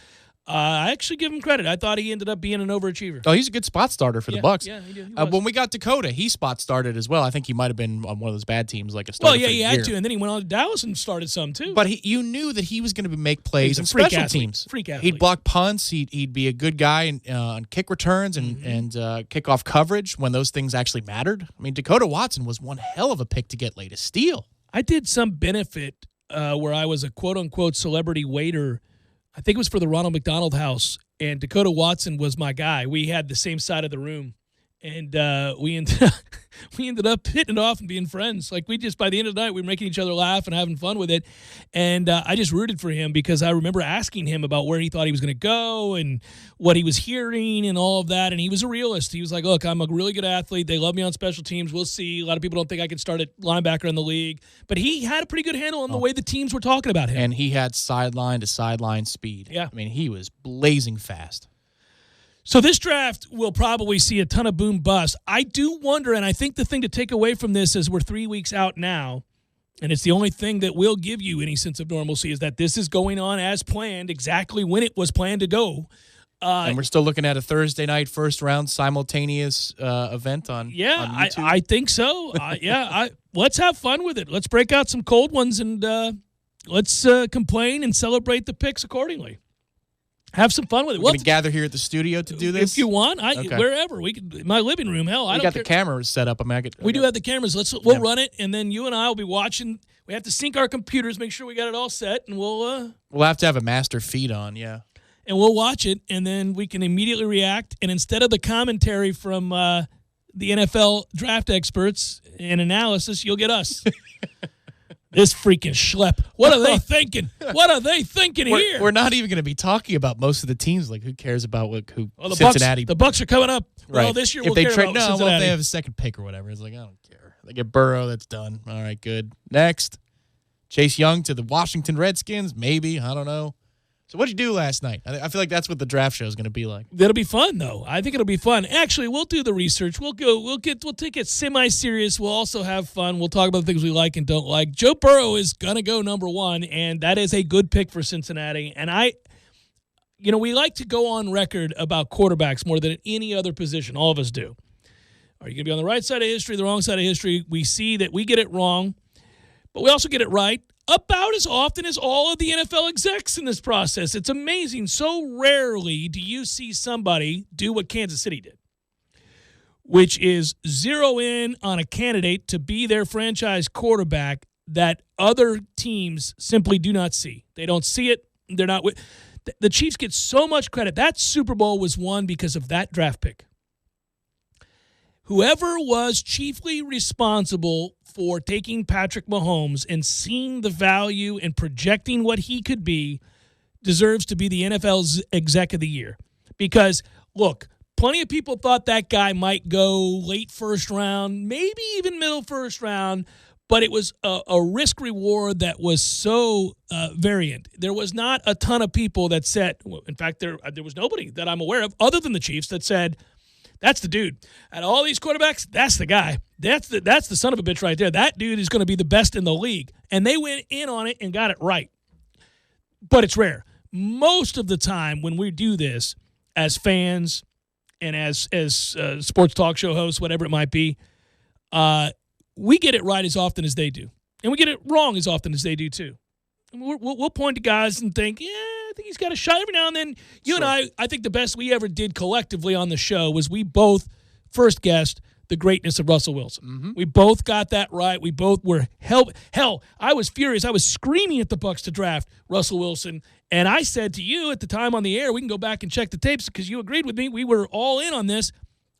I actually give him credit. I thought he ended up being an overachiever. Oh, he's a good spot starter for the Bucs. Yeah, he did. When we got Dakota, he spot started as well. I think he might have been on one of those bad teams, like a starter. Well, yeah, for he a had year. to, and then he went on to Dallas and started some too. But you knew that he was going to make plays He's a in freak special athlete. teams. Freak athlete. He'd block punts. He'd be a good guy on kick returns and kickoff coverage when those things actually mattered. I mean, Dakota Watson was one hell of a pick to get late, a steal. I did some benefit where I was a quote-unquote celebrity waiter. I think it was for the Ronald McDonald House, and Dakota Watson was my guy. We had the same side of the room, And we ended up hitting it off and being friends. Like, we just, by the end of the night, we were making each other laugh and having fun with it. And I just rooted for him because I remember asking him about where he thought he was going to go and what he was hearing and all of that. And he was a realist. He was like, look, I'm a really good athlete. They love me on special teams. We'll see. A lot of people don't think I can start at linebacker in the league. But he had a pretty good handle on the way the teams were talking about him. And he had sideline to sideline speed. Yeah. I mean, he was blazing fast. So this draft will probably see a ton of boom bust. I do wonder, and I think the thing to take away from this is we're 3 weeks out now, and it's the only thing that will give you any sense of normalcy is that this is going on as planned, exactly when it was planned to go. And we're still looking at a Thursday night first-round simultaneous event on YouTube. I think so. Let's have fun with it. Let's break out some cold ones, and let's complain and celebrate the picks accordingly. Have some fun with it. We're going to gather here at the studio to do this? If you want, Okay. wherever. We could, my living room, hell, I don't got care. the cameras set up. We do have the cameras. We'll run it, and then you and I will be watching. We have to sync our computers, make sure we got it all set, and we'll have to have a master feed on, yeah. And we'll watch it, and then we can immediately react. And instead of the commentary from the NFL draft experts and analysis, you'll get us. This freaking schlep. What are they thinking? What are they thinking here? We're not even going to be talking about most of the teams. Like, who cares about the Cincinnati? The Bucks are coming up. Right. Well, this year if we'll they care trade, about no, Cincinnati. well, if they have a second pick or whatever, it's like, I don't care. They get Burrow, that's done. All right, good. Next, Chase Young to the Washington Redskins, maybe. I don't know. So what'd you do last night? I feel like that's what the draft show is going to be like. That'll be fun, though. I think it'll be fun. Actually, we'll do the research. We'll take it semi-serious. We'll also have fun. We'll talk about the things we like and don't like. Joe Burrow is gonna go number 1, and that is a good pick for Cincinnati. And we like to go on record about quarterbacks more than any other position. All of us do. Are you gonna be on the right side of history, the wrong side of history? We see that we get it wrong, but we also get it right about as often as all of the NFL execs in this process. It's amazing. So rarely do you see somebody do what Kansas City did, which is zero in on a candidate to be their franchise quarterback that other teams simply do not see. They don't see it. They're not. The Chiefs get so much credit. That Super Bowl was won because of that draft pick. Whoever was chiefly responsible for taking Patrick Mahomes and seeing the value and projecting what he could be deserves to be the NFL's exec of the year. Because, look, plenty of people thought that guy might go late first round, maybe even middle first round, but it was a risk-reward that was so variant. There was not a ton of people that said, in fact, there was nobody that I'm aware of other than the Chiefs that said, that's the dude. Out of all these quarterbacks, that's the guy. That's the son of a bitch right there. That dude is going to be the best in the league. And they went in on it and got it right. But it's rare. Most of the time when we do this as fans and as sports talk show hosts, whatever it might be, we get it right as often as they do. And we get it wrong as often as they do too. We'll point to guys and think, yeah, I think he's got a shot every now and then. You and I think the best we ever did collectively on the show was we both first guessed the greatness of Russell Wilson. Mm-hmm. We both got that right. We both were hell, I was furious. I was screaming at the Bucs to draft Russell Wilson. And I said to you at the time on the air, we can go back and check the tapes because you agreed with me. We were all in on this.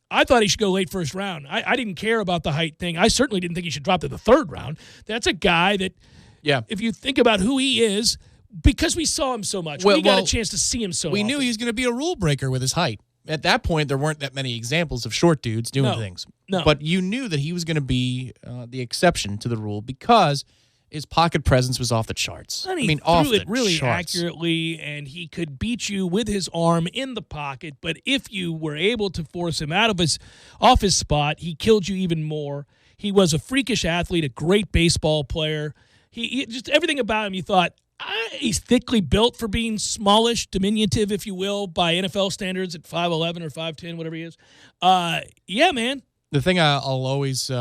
I thought he should go late first round. I didn't care about the height thing. I certainly didn't think he should drop to the third round. That's a guy that, if you think about who he is, because we saw him so much, we got a chance to see him so We often. knew he was going to be a rule breaker with his height. At that point, there weren't that many examples of short dudes doing things. No. But you knew that he was going to be the exception to the rule because his pocket presence was off the charts. And he threw it really accurately, and he could beat you with his arm in the pocket. But if you were able to force him off his spot, he killed you even more. He was a freakish athlete, a great baseball player. He just everything about him, you thought, he's thickly built for being smallish, diminutive, if you will, by NFL standards at 5'11 or 5'10, whatever he is. Yeah, man. The thing I'll always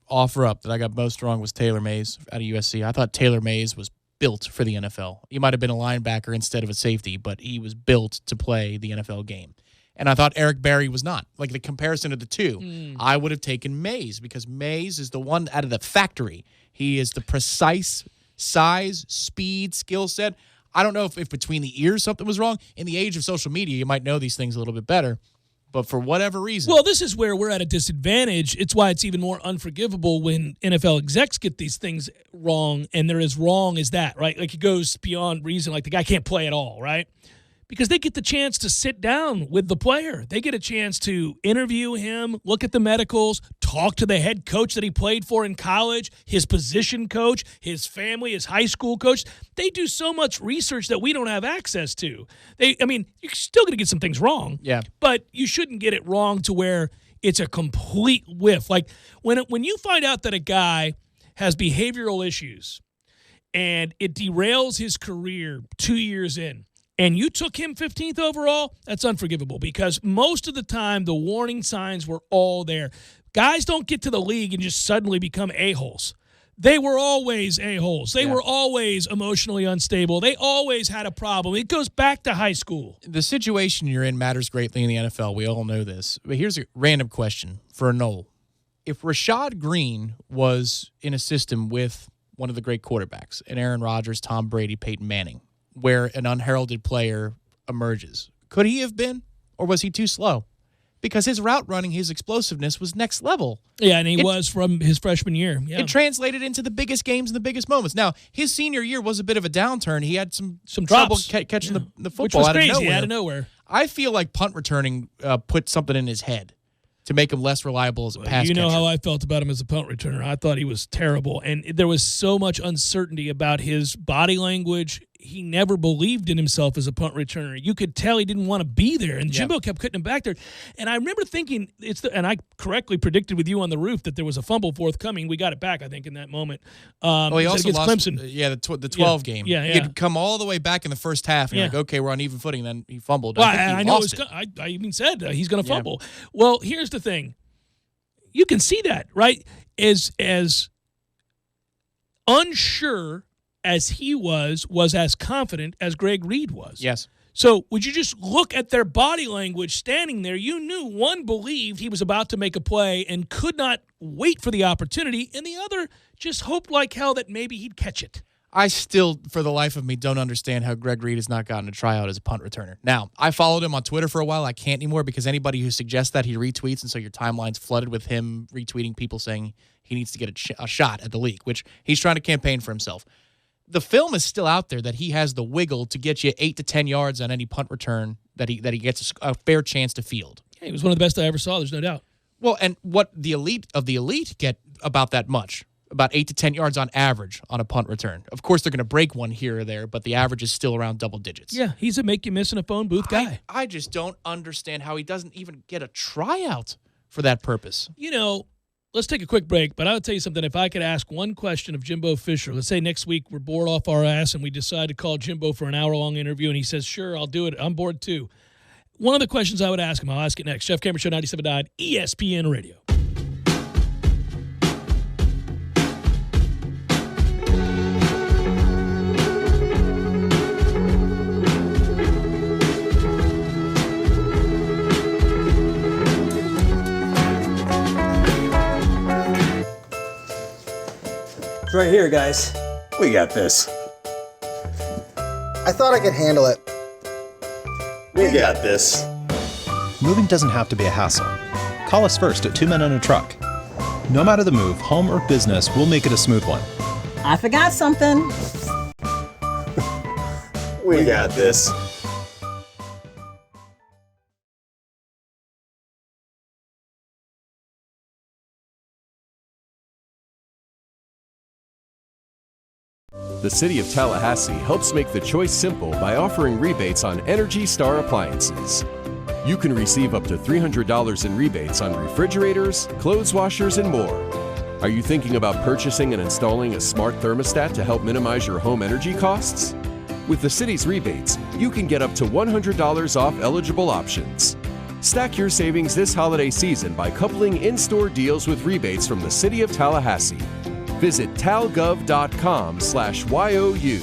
offer up that I got most wrong was Taylor Mays out of USC. I thought Taylor Mays was built for the NFL. He might have been a linebacker instead of a safety, but he was built to play the NFL game. And I thought Eric Berry was not. Like the comparison of the two, I would have taken Mays because Mays is the one out of the factory. He is the precise size, speed, skill set. I don't know if between the ears something was wrong. In the age of social media, you might know these things a little bit better. But for whatever reason. Well, this is where we're at a disadvantage. It's why it's even more unforgivable when NFL execs get these things wrong, and they're as wrong as that, right? Like it goes beyond reason, like the guy can't play at all, right? Because they get the chance to sit down with the player. They get a chance to interview him, look at the medicals, talk to the head coach that he played for in college, his position coach, his family, his high school coach. They do so much research that we don't have access to. You're still going to get some things wrong. Yeah. But you shouldn't get it wrong to where it's a complete whiff. Like when you find out that a guy has behavioral issues and it derails his career 2 years in, and you took him 15th overall, that's unforgivable because most of the time the warning signs were all there. Guys don't get to the league and just suddenly become a-holes. They were always a-holes. They were always emotionally unstable. They always had a problem. It goes back to high school. The situation you're in matters greatly in the NFL. We all know this. But here's a random question for Noel. If Rashad Green was in a system with one of the great quarterbacks, and Aaron Rodgers, Tom Brady, Peyton Manning, where an unheralded player emerges, could he have been, or was he too slow? Because his route running, his explosiveness was next level. Yeah, and he was from his freshman year. Yeah. It translated into the biggest games and the biggest moments. Now, his senior year was a bit of a downturn. He had some trouble catching the football which was out crazy, of nowhere. out of nowhere. I feel like punt returning put something in his head to make him less reliable as a pass catcher. You know how I felt about him as a punt returner. I thought he was terrible, and there was so much uncertainty about his body language. He never believed in himself as a punt returner. You could tell he didn't want to be there, and Jimbo kept putting him back there. And I remember thinking, and I correctly predicted with you on the roof that there was a fumble forthcoming. We got it back, I think, in that moment. He also lost Clemson. The 12 game. Yeah. He had come all the way back in the first half, and you're like, okay, we're on even footing. Then he fumbled. Well, I know I even said he's going to fumble. Well, here's the thing. You can see that, right? As unsure as he was as confident as Greg Reed was. Yes. So would you just look at their body language standing there? You knew one believed he was about to make a play and could not wait for the opportunity, and the other just hoped like hell that maybe he'd catch it. I still, for the life of me, don't understand how Greg Reed has not gotten a tryout as a punt returner. Now, I followed him on Twitter for a while. I can't anymore because anybody who suggests that, he retweets, and so your timeline's flooded with him retweeting people saying he needs to get a shot at the league, which he's trying to campaign for himself. The film is still out there that he has the wiggle to get you 8 to 10 yards on any punt return that he gets a fair chance to field. Yeah, he was one of the best I ever saw, there's no doubt. Well, and what the elite of the elite get about that much, about 8 to 10 yards on average on a punt return. Of course, they're going to break one here or there, but the average is still around double digits. Yeah, he's a make you miss in a phone booth guy. I just don't understand how he doesn't even get a tryout for that purpose. You know, let's take a quick break, but I'll tell you something. If I could ask one question of Jimbo Fisher, let's say next week we're bored off our ass and we decide to call Jimbo for an hour-long interview, and he says, sure, I'll do it. I'm bored too. One of the questions I would ask him, I'll ask it next. Jeff Cameron Show, 97.9 ESPN Radio. It's right here, guys. We got this. I thought I could handle it. We got this. Moving doesn't have to be a hassle. Call us first at 2 Men and a Truck. No matter the move, home or business, we'll make it a smooth one. I forgot something. We got this. The City of Tallahassee helps make the choice simple by offering rebates on Energy Star appliances. You can receive up to $300 in rebates on refrigerators, clothes washers, and more. Are you thinking about purchasing and installing a smart thermostat to help minimize your home energy costs? With the city's rebates, you can get up to $100 off eligible options. Stack your savings this holiday season by coupling in-store deals with rebates from the City of Tallahassee. Visit talgov.com/YOU.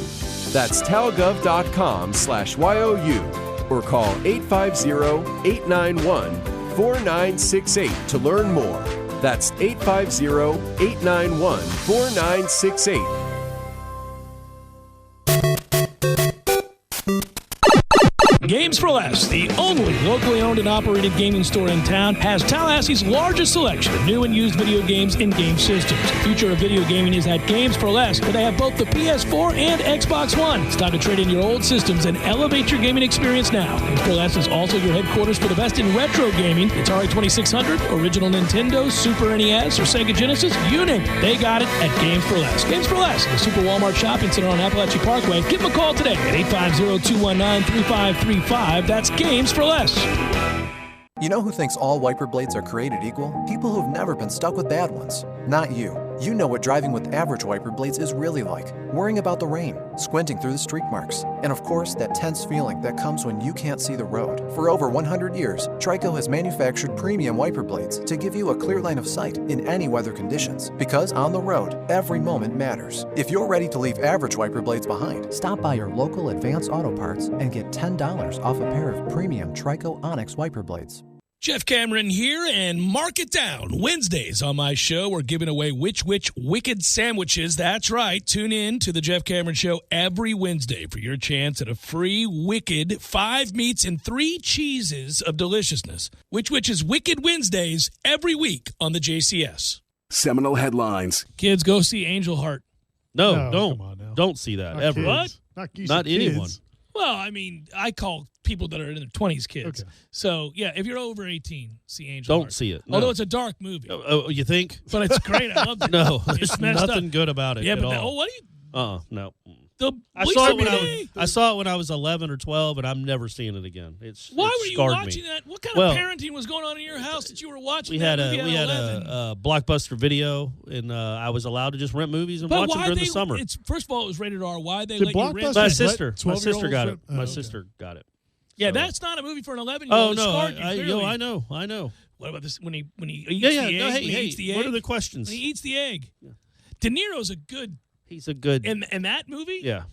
That's talgov.com/YOU. Or call 850-891-4968 to learn more. That's 850-891-4968. Games for Less, the only locally owned and operated gaming store in town, has Tallahassee's largest selection of new and used video games and game systems. The future of video gaming is at Games for Less, where they have both the PS4 and Xbox One. It's time to trade in your old systems and elevate your gaming experience now. Games for Less is also your headquarters for the best in retro gaming. Atari 2600, original Nintendo, Super NES, or Sega Genesis, you name it. They got it at Games for Less. Games for Less, the Super Walmart Shopping Center on Appalachia Parkway. Give them a call today at 850-219-3535. That's Games for Less. You know who thinks all wiper blades are created equal? People who've never been stuck with bad ones. Not you. You know what driving with average wiper blades is really like. Worrying about the rain, squinting through the streak marks, and of course, that tense feeling that comes when you can't see the road. For over 100 years, Trico has manufactured premium wiper blades to give you a clear line of sight in any weather conditions. Because on the road, every moment matters. If you're ready to leave average wiper blades behind, stop by your local Advance Auto Parts and get $10 off a pair of premium Trico Onyx wiper blades. Jeff Cameron here, and mark it down. Wednesdays on my show, we're giving away Which Wicked sandwiches. That's right. Tune in to the Jeff Cameron Show every Wednesday for your chance at a free Wicked 5 meats and 3 cheeses of deliciousness. Which is Wicked Wednesdays every week on the JCS. Seminole headlines. Kids, go see Angel Heart. No, don't see that ever. What? Not anyone. Well, I mean, I call people that are in their 20s kids. Okay. So, yeah, if you're over 18, see Angel Heart. Don't see it. No. Although it's a dark movie. Oh, you think? But it's great. I love it. No, there's nothing good about it at all. Oh, what do you? No. I saw it when I was 11 or 12, and I'm never seeing it again. Why were you watching that? What kind of parenting was going on in your house that you were watching? We had a Blockbuster Video, and I was allowed to just rent movies and watch them during the summer. First of all, it was rated R. Why they let you rent? My sister got it. My sister got it. Yeah, that's not a movie for an 11-year-old. Oh no, I know. What about this? When he eats the egg? No, hey, what are the questions? When he eats the egg. Yeah. De Niro's a good. He's a good. In that movie? Yeah.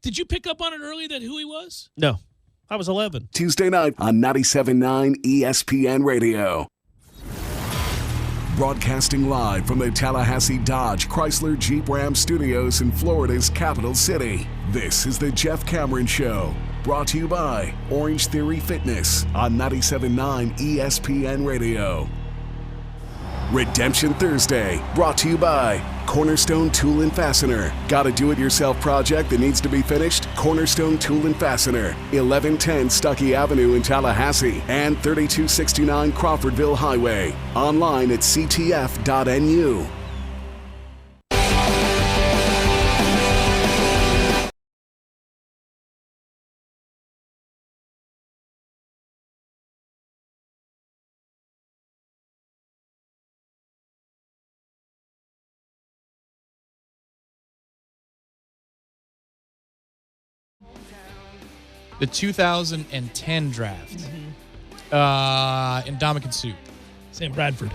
Did you pick up on it early that who he was? No. I was 11. Tuesday night on 97.9 ESPN Radio. Broadcasting live from the Tallahassee Dodge Chrysler Jeep Ram Studios in Florida's capital city. This is the Jeff Cameron Show. Brought to you by Orange Theory Fitness on 97.9 ESPN Radio. Redemption Thursday, brought to you by Cornerstone Tool and Fastener. Got a do-it-yourself project that needs to be finished? Cornerstone Tool and Fastener, 1110 Stuckey Avenue in Tallahassee and 3269 Crawfordville Highway. Online at ctf.nu. The 2010 draft. Ndamukong Suh. Sam Bradford.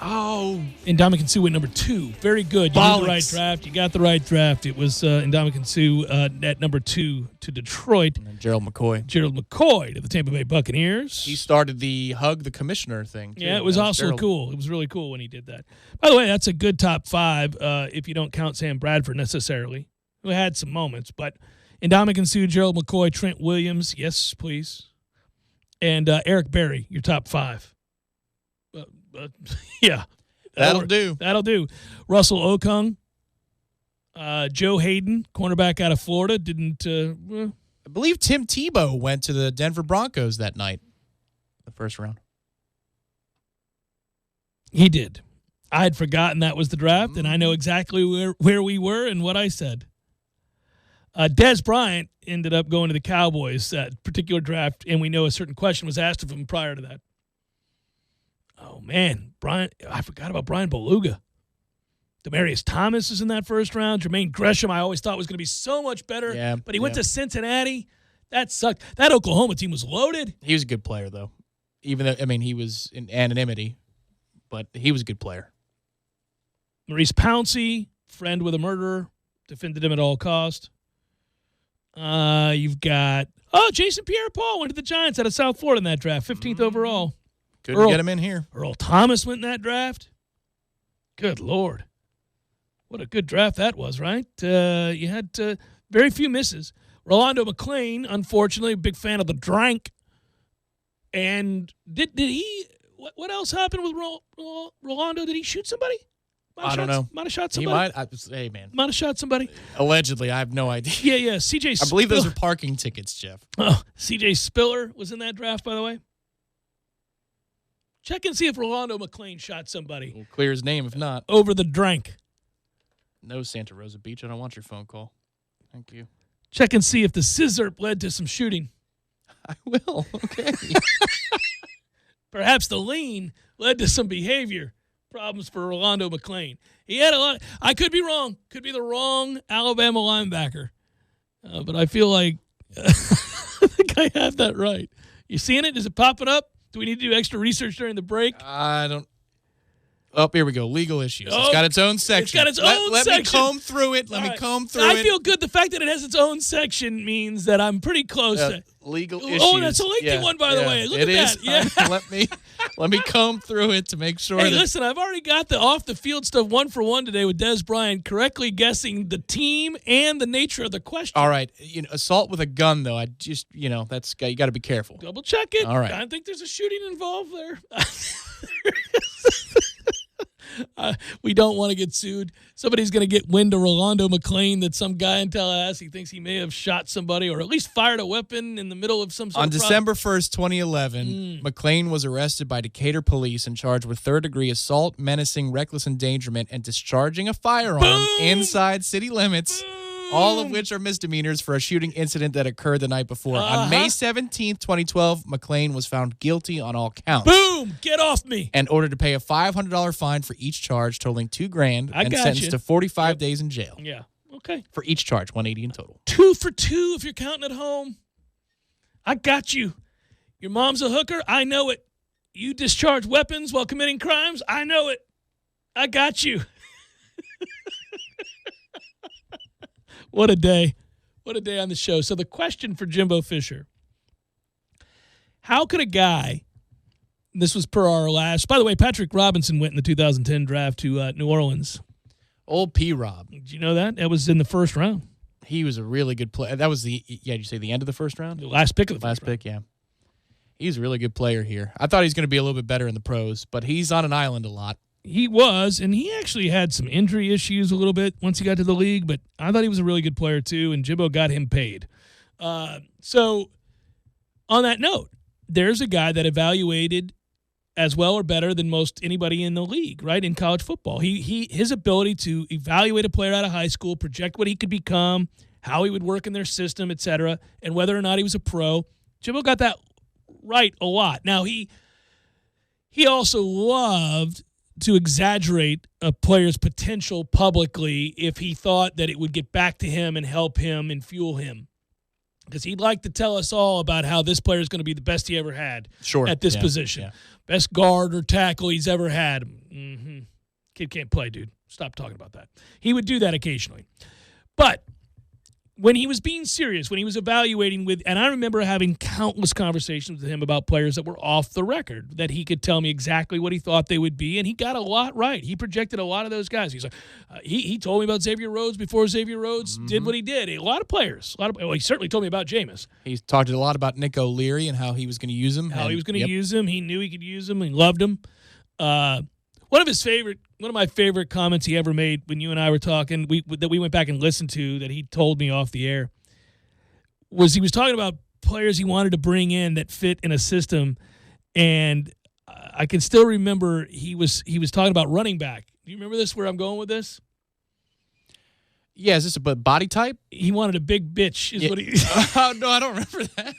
Oh. Ndamukong Suh went number 2. Very good. You did the right draft. You got the right draft. It was Ndamukong Suh at number 2 to Detroit. And Gerald McCoy. Gerald McCoy to the Tampa Bay Buccaneers. He started the Hug the Commissioner thing, too. Yeah, it was also cool. It was really cool when he did that. By the way, that's a good top 5 if you don't count Sam Bradford necessarily, who had some moments. But Ndamukong Suh, Gerald McCoy, Trent Williams, yes, please. And Eric Berry, your top 5. Yeah. That'll do. That'll do. Russell Okung. Joe Hayden, cornerback out of Florida, didn't... I believe Tim Tebow went to the Denver Broncos that night, the first round. He did. I had forgotten that was the draft, and I know exactly where we were and what I said. Dez Bryant ended up going to the Cowboys that particular draft, and we know a certain question was asked of him prior to that. Oh, man. I forgot about Brian Beluga. Demaryius Thomas is in that first round. Jermaine Gresham, I always thought was going to be so much better, but he went to Cincinnati. That sucked. That Oklahoma team was loaded. He was a good player, though. Even though, he was in anonymity, but he was a good player. Maurice Pouncey, friend with a murderer, defended him at all cost. You've got Jason Pierre-Paul went to the Giants out of South Florida in that draft, 15th overall. Couldn't get him in here. Earl Thomas went in that draft. Good Lord. What a good draft that was, right? You had very few misses. Rolando McClain, unfortunately, a big fan of the drank. And did he? What else happened with Rolando? Did he shoot somebody? I don't know. Might have shot somebody. Hey, man. Might have shot somebody. Allegedly, I have no idea. Yeah. CJ. I believe those are parking tickets, Jeff. Oh, CJ Spiller was in that draft, by the way. Check and see if Rolando McClain shot somebody. We'll clear his name if not. Over the drank. No, Santa Rosa Beach. I don't want your phone call. Thank you. Check and see if the scissor led to some shooting. I will. Okay. Perhaps the lean led to some behavior problems for Rolando McClain. He had a lot. I could be wrong. Could be the wrong Alabama linebacker. But I feel like I think I have that right. You seeing it? Is it popping up? Do we need to do extra research during the break? I don't. Oh, here we go. Legal issues. Oh, it's got its own section. It's got its own section. Let me comb through it. Let me comb through it. I feel good. The fact that it has its own section means that I'm pretty close to legal issues. Oh, that's a lengthy one, by the way. Look at that. Yeah. Let me comb through it to make sure. Hey, listen, I've already got the off-the-field stuff 1 for 1 today with Des Bryant, correctly guessing the team and the nature of the question. All right. Assault with a gun, though. I just, that's you got to be careful. Double check it. All right. I think there's a shooting involved there. We don't want to get sued. Somebody's going to get wind of Rolando McClain that some guy in Tallahassee thinks he may have shot somebody or at least fired a weapon in the middle of some sort On of December 1st, 2011, McClain was arrested by Decatur police and charged with third-degree assault, menacing, reckless endangerment, and discharging a firearm inside city limits, all of which are misdemeanors for a shooting incident that occurred the night before. On May 17th, 2012, McClain was found guilty on all counts. Boom! Get off me! And ordered to pay a $500 fine for each charge, totaling $2,000, and sentenced to 45 days in jail. Yeah. Okay. For each charge, 180 in total. 2 for 2 if you're counting at home. I got you. Your mom's a hooker? I know it. You discharge weapons while committing crimes? I know it. I got you. What a day. What a day on the show. So the question for Jimbo Fisher, how could a guy, this was per our last, by the way, Patrick Robinson went in the 2010 draft to New Orleans. Old P-Rob. Did you know that? That was in the first round. He was a really good player. That was did you say the end of the first round? The last pick of the last pick, yeah. He's a really good player here. I thought he was going to be a little bit better in the pros, but he's on an island a lot. He was, and he actually had some injury issues a little bit once he got to the league, but I thought he was a really good player too, and Jimbo got him paid. So on that note, there's a guy that evaluated as well or better than most anybody in the league, right, in college football. His ability to evaluate a player out of high school, project what he could become, how he would work in their system, et cetera, and whether or not he was a pro. Jimbo got that right a lot. Now, he also loved to exaggerate a player's potential publicly if he thought that it would get back to him and help him and fuel him. Because he'd like to tell us all about how this player is going to be the best he ever had at this position. Yeah. Best guard or tackle he's ever had. Mm-hmm. Kid can't play, dude. Stop talking about that. He would do that occasionally. But when he was being serious, when he was evaluating and I remember having countless conversations with him about players that were off the record, that he could tell me exactly what he thought they would be, and he got a lot right. He projected a lot of those guys. He's like, he told me about Xavier Rhodes before Xavier Rhodes did what he did. A lot of players. Well, he certainly told me about Jameis. He's talked a lot about Nick O'Leary and how he was going to use him. How he was going to use him. He knew he could use him. He loved him. One of my favorite comments he ever made when you and I were talking, that we went back and listened to, that he told me off the air, was he was talking about players he wanted to bring in that fit in a system, and I can still remember he was talking about running back. Do you remember this? Where I'm going with this? Yeah, is this a body type? He wanted a big bitch. What he? Oh no, I don't remember that.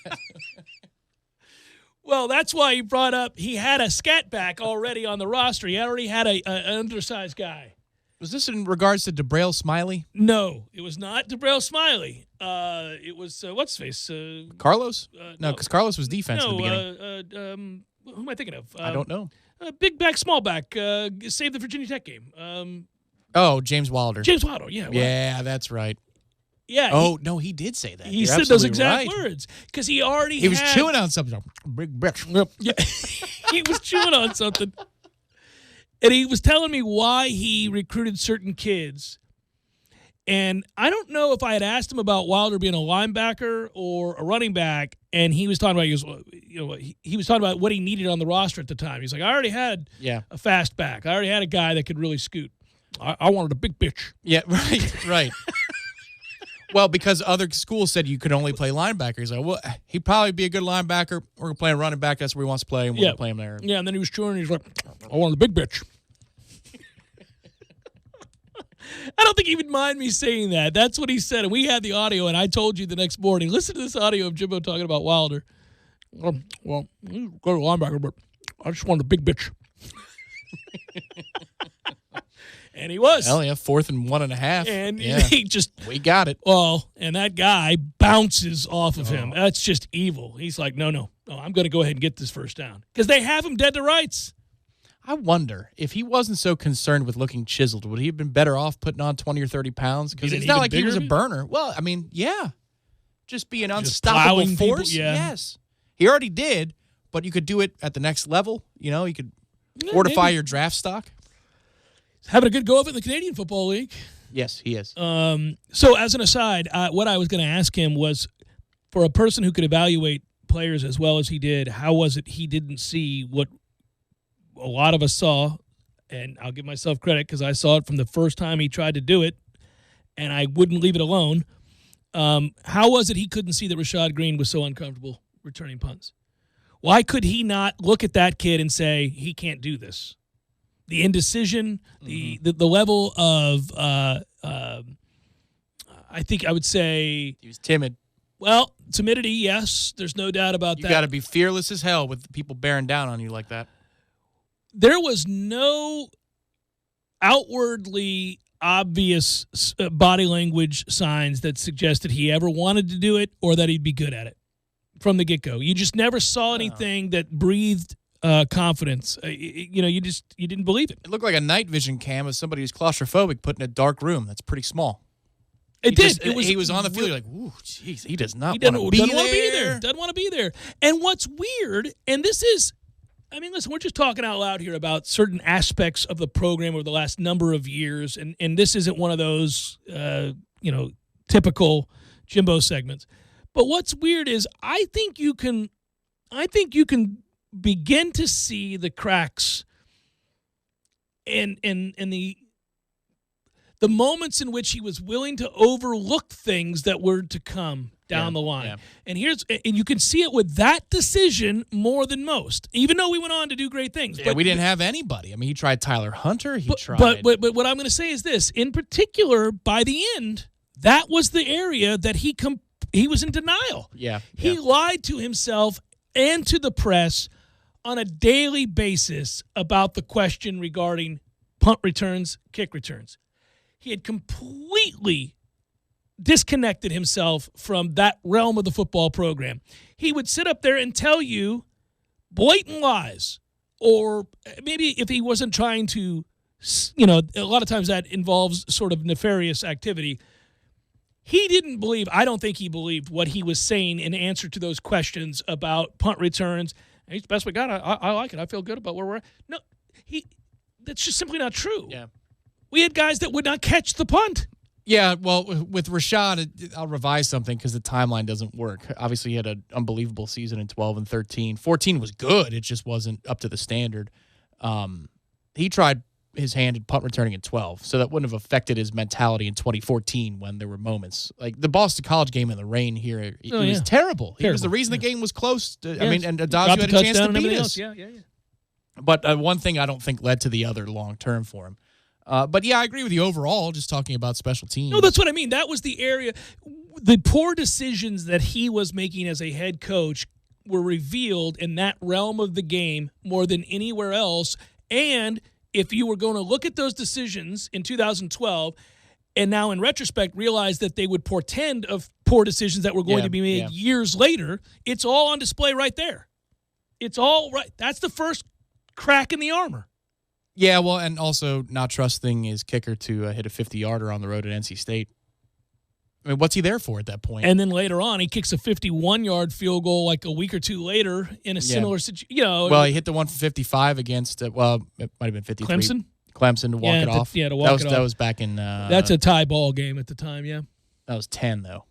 Well, that's why he brought up he had a scat back already on the roster. He already had an undersized guy. Was this in regards to DeBrail Smiley? No, it was not DeBrail Smiley. It was, what's his face? Carlos? No, because Carlos was defense in the beginning. Who am I thinking of? I don't know. Big back, small back. Saved the Virginia Tech game. James Wilder. James Wilder, yeah. Yeah, that's right. Yeah. Oh, no, he did say that. He said those exact words because he already He was chewing on something. Big bitch. Yeah. He was chewing on something. And he was telling me why he recruited certain kids. And I don't know if I had asked him about Wilder being a linebacker or a running back, and he was talking about he was talking about what he needed on the roster at the time. He's like, I already had a fast back. I already had a guy that could really scoot. I wanted a big bitch. Yeah, right. Well, because other schools said you could only play linebacker. He's like, well, he'd probably be a good linebacker. We're going to play a running back. That's where he wants to play, and we're going to play him there. Yeah, and then he was chewing, and he's like, I wanted a big bitch. I don't think he would mind me saying that. That's what he said, and we had the audio, and I told you the next morning, listen to this audio of Jimbo talking about Wilder. Well, he's a good linebacker, but I just wanted a big bitch. And he was. Hell yeah, 4th and 1.5. And we got it. Well, and that guy bounces off of him. That's just evil. He's like, no, I'm going to go ahead and get this first down. Because they have him dead to rights. I wonder, if he wasn't so concerned with looking chiseled, would he have been better off putting on 20 or 30 pounds? Because it's not like he was a burner. Well, I mean, yeah. Just be an unstoppable force. People, yeah. Yes. He already did, but you could do it at the next level. You know, you could fortify your draft stock. Having a good go of it in the Canadian Football League. Yes, he is. So as an aside, what I was going to ask him was, for a person who could evaluate players as well as he did, how was it he didn't see what a lot of us saw? And I'll give myself credit because I saw it from the first time he tried to do it, and I wouldn't leave it alone. How was it he couldn't see that Rashad Green was so uncomfortable returning punts? Why could he not look at that kid and say, he can't do this? The indecision, the level of, I think I would say... He was timid. Well, timidity, yes. There's no doubt about that. You got to be fearless as hell with people bearing down on you like that. There was no outwardly obvious body language signs that suggested he ever wanted to do it or that he'd be good at it from the get-go. You just never saw anything that breathed confidence. You didn't believe it. It looked like a night vision cam of somebody who's claustrophobic put in a dark room that's pretty small. He was on the field. You're like, ooh, jeez, he does not want to be there. Doesn't want to be there. And what's weird, and this is, I mean, listen, we're just talking out loud here about certain aspects of the program over the last number of years, and this isn't one of those, typical Jimbo segments. But what's weird is I think you can begin to see the cracks and the moments in which he was willing to overlook things that were to come down the line. Yeah. And you can see it with that decision more than most, even though we went on to do great things. Yeah, but we didn't have anybody. I mean, he tried Tyler Hunter. But what I'm going to say is this. In particular, by the end, that was the area that he was in denial. Yeah. He lied to himself and to the press on a daily basis about the question regarding punt returns, kick returns. He had completely disconnected himself from that realm of the football program. He would sit up there and tell you blatant lies, or maybe if he wasn't trying to, a lot of times that involves sort of nefarious activity. I don't think he believed what he was saying in answer to those questions about punt returns. He's the best we got. I like it. I feel good about where we're at. No, that's just simply not true. Yeah. We had guys that would not catch the punt. Yeah, well, with Rashad, I'll revise something because the timeline doesn't work. Obviously, he had an unbelievable season in 12 and 13. 14 was good. It just wasn't up to the standard. He tried his hand at punt returning in 12, so that wouldn't have affected his mentality in 2014 when there were moments. Like the Boston College game in the rain here, it was terrible. He was the reason the game was close. I mean, and Adazio had a chance to beat us. Yeah. But one thing I don't think led to the other long-term for him. But, yeah, I agree with you overall, just talking about special teams. No, that's what I mean. That was the area. The poor decisions that he was making as a head coach were revealed in that realm of the game more than anywhere else. And if you were going to look at those decisions in 2012 and now in retrospect realize that they would portend of poor decisions that were going to be made years later, it's all on display right there. It's all right. That's the first crack in the armor. Yeah, well, and also not trusting his kicker to hit a 50-yarder on the road at NC State. I mean, what's he there for at that point? And then later on, he kicks a 51-yard field goal like a week or two later in a similar situation. Well, he hit the one for 55 against, it might have been 53. Clemson to walk it off. To walk it off. That was back in. That's a tie ball game at the time. Yeah. That was 10 though.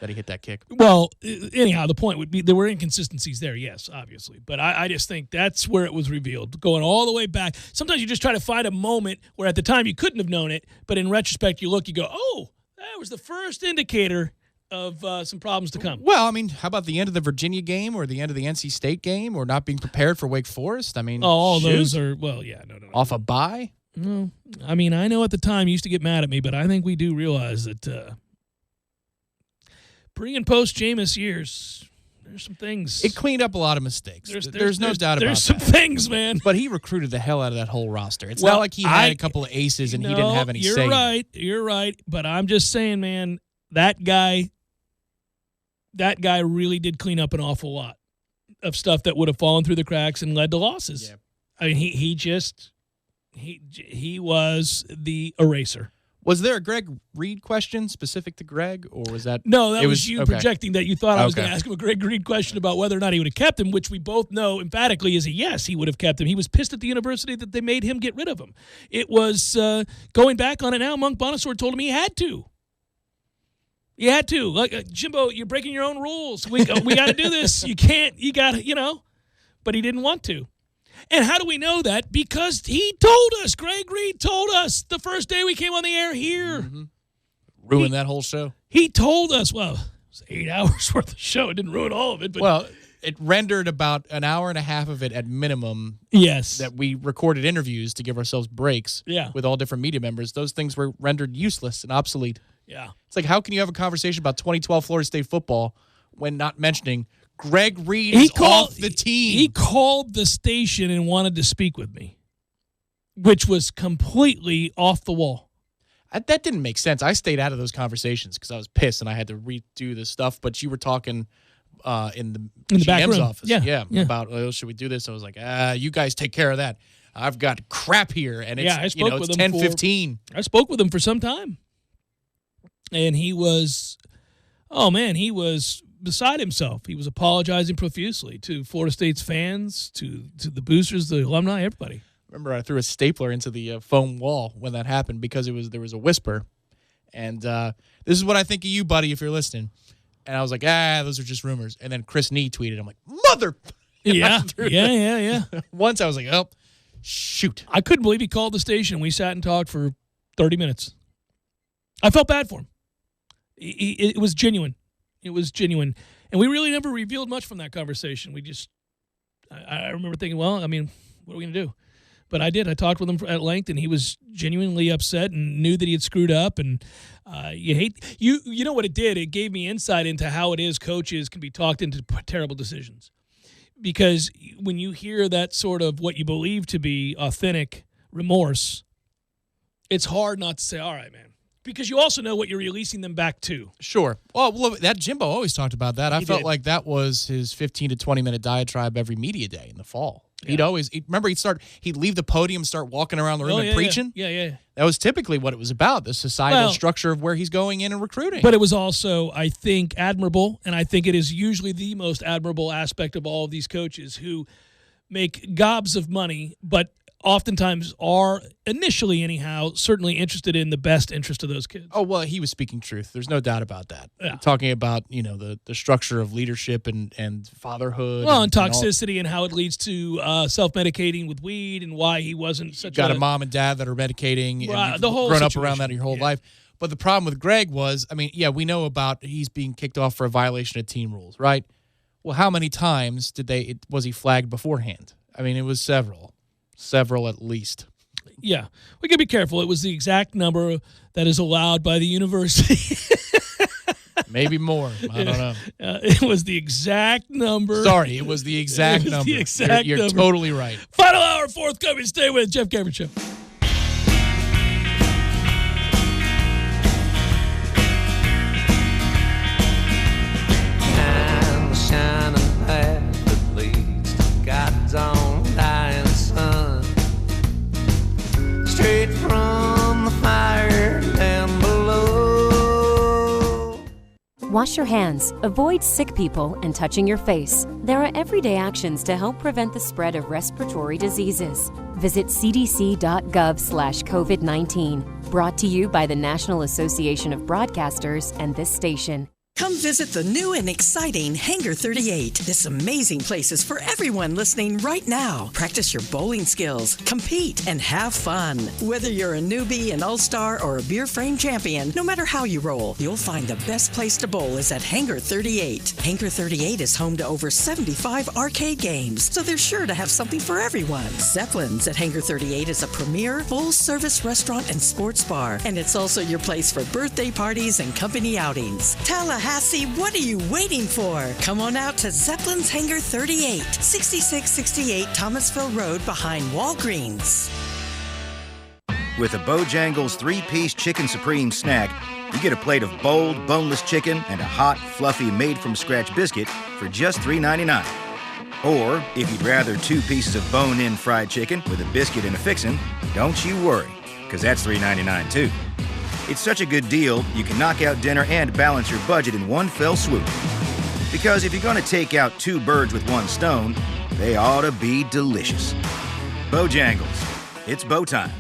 That he hit that kick. Well, anyhow, the point would be there were inconsistencies there, yes, obviously. But I just think that's where it was revealed, going all the way back. Sometimes you just try to find a moment where at the time you couldn't have known it, but in retrospect you look, you go, oh, that was the first indicator of some problems to come. Well, I mean, how about the end of the Virginia game or the end of the NC State game or not being prepared for Wake Forest? I mean, all those are, well, yeah, no. Off a bye? No. I mean, I know at the time you used to get mad at me, but I think we do realize that pre- and post-Jameis years, there's some things. It cleaned up a lot of mistakes. There's no doubt about that. There's some things, man. But he recruited the hell out of that whole roster. It's not like he had a couple of aces and he didn't have any say. You're right. But I'm just saying, man, that guy really did clean up an awful lot of stuff that would have fallen through the cracks and led to losses. Yeah. I mean, he was the eraser. Was there a Greg Reed question specific to Greg, or was that? No, that was you projecting that you thought I was going to ask him a Greg Reed question about whether or not he would have kept him, which we both know emphatically is a yes, he would have kept him. He was pissed at the university that they made him get rid of him. It was going back on it now. Monk Bonassor told him he had to. You had to. Like, Jimbo, you're breaking your own rules. We got to do this. You can't. You got to, But he didn't want to. And how do we know that? Because he told us. Greg Reed told us the first day we came on the air here. Mm-hmm. Ruined that whole show. He told us, well, it was 8 hours worth of show. It didn't ruin all of it. But well, it rendered about an hour and a half of it at minimum. Yes. That we recorded interviews to give ourselves breaks with all different media members. Those things were rendered useless and obsolete. Yeah. It's like, how can you have a conversation about 2012 Florida State football when not mentioning Greg Reed is off the team? He called the station and wanted to speak with me, which was completely off the wall. That didn't make sense. I stayed out of those conversations because I was pissed and I had to redo the stuff. But you were talking in the back room. office. Yeah. About, should we do this? I was like, you guys take care of that. I've got crap here. And it's, I spoke with him 10:15. I spoke with him for some time. And he was, he was beside himself. He was apologizing profusely to Florida State's fans, to the boosters, the alumni, everybody. Remember, I threw a stapler into the foam wall when that happened because there was a whisper. And this is what I think of you, buddy, if you're listening. And I was like, those are just rumors. And then Chris Nee tweeted, I'm like, mother. Yeah. Once I was like, oh, shoot. I couldn't believe he called the station. We sat and talked for 30 minutes. I felt bad for him. It was genuine. It was genuine. And we really never revealed much from that conversation. I remember thinking, well, I mean, what are we going to do? But I did. I talked with him at length, and he was genuinely upset and knew that he had screwed up. And you know what it did? It gave me insight into how it is coaches can be talked into terrible decisions. Because when you hear that sort of what you believe to be authentic remorse, it's hard not to say, all right, man. Because you also know what you're releasing them back to. Sure. Well, look, that Jimbo always talked about that. I felt like that was his 15 to 20-minute diatribe every media day in the fall. Yeah. He'd leave the podium, start walking around the room and preaching. Yeah. That was typically what it was about, the societal structure of where he's going in and recruiting. But it was also, I think, admirable, and I think it is usually the most admirable aspect of all of these coaches who make gobs of money, but oftentimes are, initially anyhow, certainly interested in the best interest of those kids. Oh, well, he was speaking truth. There's no doubt about that. Yeah. Talking about, the structure of leadership and fatherhood. Well, and toxicity and how it leads to self-medicating with weed and why he wasn't such a mom and dad that are medicating and the whole grown situation. up around that your whole life. But the problem with Greg was, we know about he's being kicked off for a violation of team rules, right? Well, how many times was he flagged beforehand? It was several at least. Yeah. We can be careful. It was the exact number that is allowed by the university. Maybe more. I don't know. It was the exact number. Sorry, it was the exact number. You're totally right. Final hour, forthcoming. Stay with Jeff Cameron Show. And the shining path that leads to God's own dying sun, straight from the fire down below. Wash your hands, avoid sick people, and touching your face. There are everyday actions to help prevent the spread of respiratory diseases. Visit cdc.gov/COVID-19. Brought to you by the National Association of Broadcasters and this station. Come visit the new and exciting Hangar 38. This amazing place is for everyone listening right now. Practice your bowling skills, compete, and have fun. Whether you're a newbie, an all-star, or a beer frame champion, no matter how you roll, you'll find the best place to bowl is at Hangar 38. Hangar 38 is home to over 75 arcade games, so they're sure to have something for everyone. Zeppelin's at Hangar 38 is a premier full-service restaurant and sports bar, and it's also your place for birthday parties and company outings. Tallahassee, what are you waiting for? Come on out to Zeppelin's Hangar 38, 6668 Thomasville Road behind Walgreens. With a Bojangles 3-piece Chicken Supreme snack, you get a plate of bold, boneless chicken and a hot, fluffy, made-from-scratch biscuit for just $3.99. Or, if you'd rather 2 pieces of bone-in fried chicken with a biscuit and a fixin', don't you worry, because that's $3.99 too. It's such a good deal, you can knock out dinner and balance your budget in one fell swoop. Because if you're going to take out 2 birds with 1 stone, they ought to be delicious. Bojangles. It's bow time.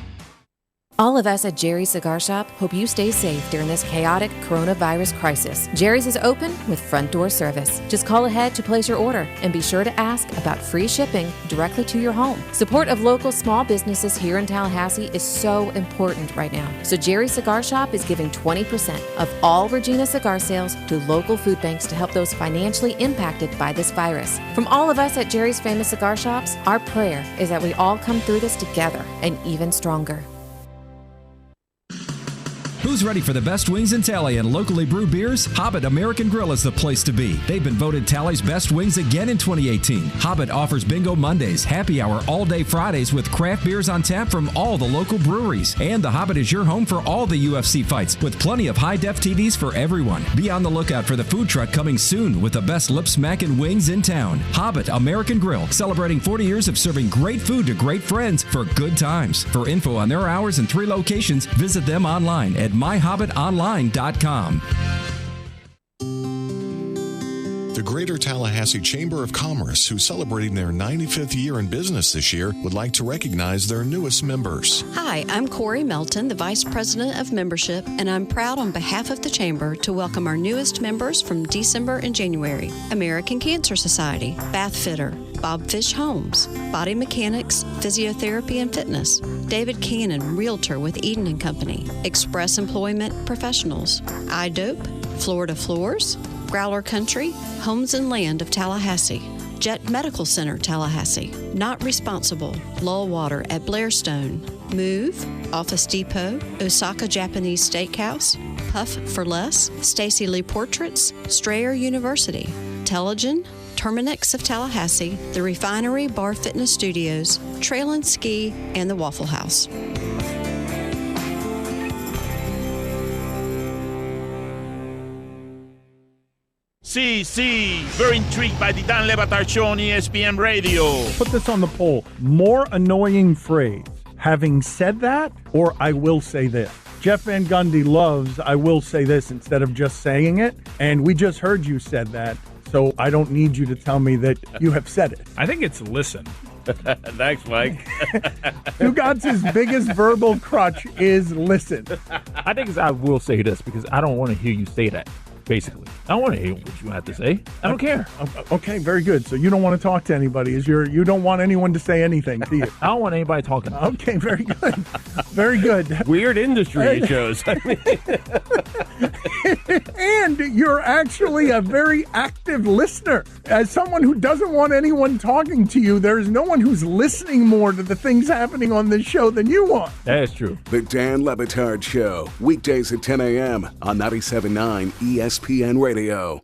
All of us at Jerry's Cigar Shop hope you stay safe during this chaotic coronavirus crisis. Jerry's is open with front door service. Just call ahead to place your order and be sure to ask about free shipping directly to your home. Support of local small businesses here in Tallahassee is so important right now. So Jerry's Cigar Shop is giving 20% of all Regina cigar sales to local food banks to help those financially impacted by this virus. From all of us at Jerry's Famous Cigar Shops, our prayer is that we all come through this together and even stronger. Who's ready for the best wings in Tally and locally brewed beers? Hobbit American Grill is the place to be. They've been voted Tally's best wings again in 2018. Hobbit offers Bingo Mondays, happy hour all-day Fridays with craft beers on tap from all the local breweries. And the Hobbit is your home for all the UFC fights with plenty of high-def TVs for everyone. Be on the lookout for the food truck coming soon with the best lip-smacking wings in town. Hobbit American Grill, celebrating 40 years of serving great food to great friends for good times. For info on their hours and 3 locations, visit them online at myhobbitonline.com. The Greater Tallahassee Chamber of Commerce, who's celebrating their 95th year in business this year, would like to recognize their newest members. Hi, I'm Corey Melton, the Vice President of Membership, and I'm proud on behalf of the Chamber to welcome our newest members from December and January. American Cancer Society, Bath Fitter, Bob Fish Homes, Body Mechanics, Physiotherapy and Fitness, David Cannon, Realtor with Eden & Company, Express Employment Professionals, iDope, Florida Floors, Growler Country, Homes and Land of Tallahassee, Jet Medical Center, Tallahassee, Not Responsible, Lull Water at Blairstone, Move, Office Depot, Osaka Japanese Steakhouse, Puff for Less, Stacy Lee Portraits, Strayer University, Telegen, Terminix of Tallahassee, The Refinery Bar Fitness Studios, Trail and Ski, and the Waffle House. See, very intrigued by the Dan Le Batard Show on ESPN Radio. Put this on the poll. More annoying phrase, having said that, or I will say this. Jeff Van Gundy loves I will say this instead of just saying it, and we just heard you said that, so I don't need you to tell me that you have said it. I think it's listen. Thanks, Mike. Dugat's biggest verbal crutch is listen. I think it's I will say this because I don't want to hear you say that. Basically, I don't want to hear what you have to say. I don't care. Okay, very good. So you don't want to talk to anybody. You don't want anyone to say anything, do you? I don't want anybody talking. Okay, very good. Very good. Weird industry, it shows. And you're actually a very active listener. As someone who doesn't want anyone talking to you, there is no one who's listening more to the things happening on this show than you are. That is true. The Dan Le Batard Show, weekdays at 10 a.m. on 97.9 ESPN Radio.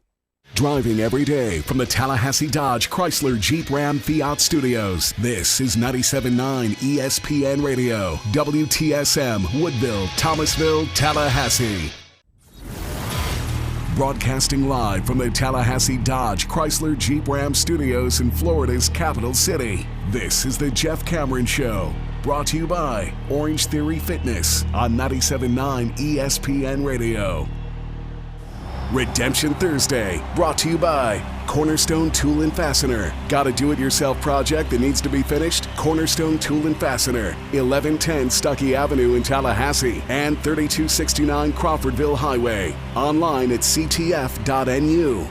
Driving every day from the Tallahassee Dodge Chrysler Jeep Ram Fiat Studios, this is 97.9 ESPN Radio, WTSM, Woodville, Thomasville, Tallahassee. Broadcasting live from the Tallahassee Dodge Chrysler Jeep Ram Studios in Florida's capital city. This is the Jeff Cameron Show, brought to you by Orange Theory Fitness on 97.9 ESPN Radio. Redemption Thursday, brought to you by Cornerstone Tool and Fastener. Got a do-it-yourself project that needs to be finished? Cornerstone Tool and Fastener, 1110 Stuckey Avenue in Tallahassee and 3269 Crawfordville Highway. Online at ctf.nu.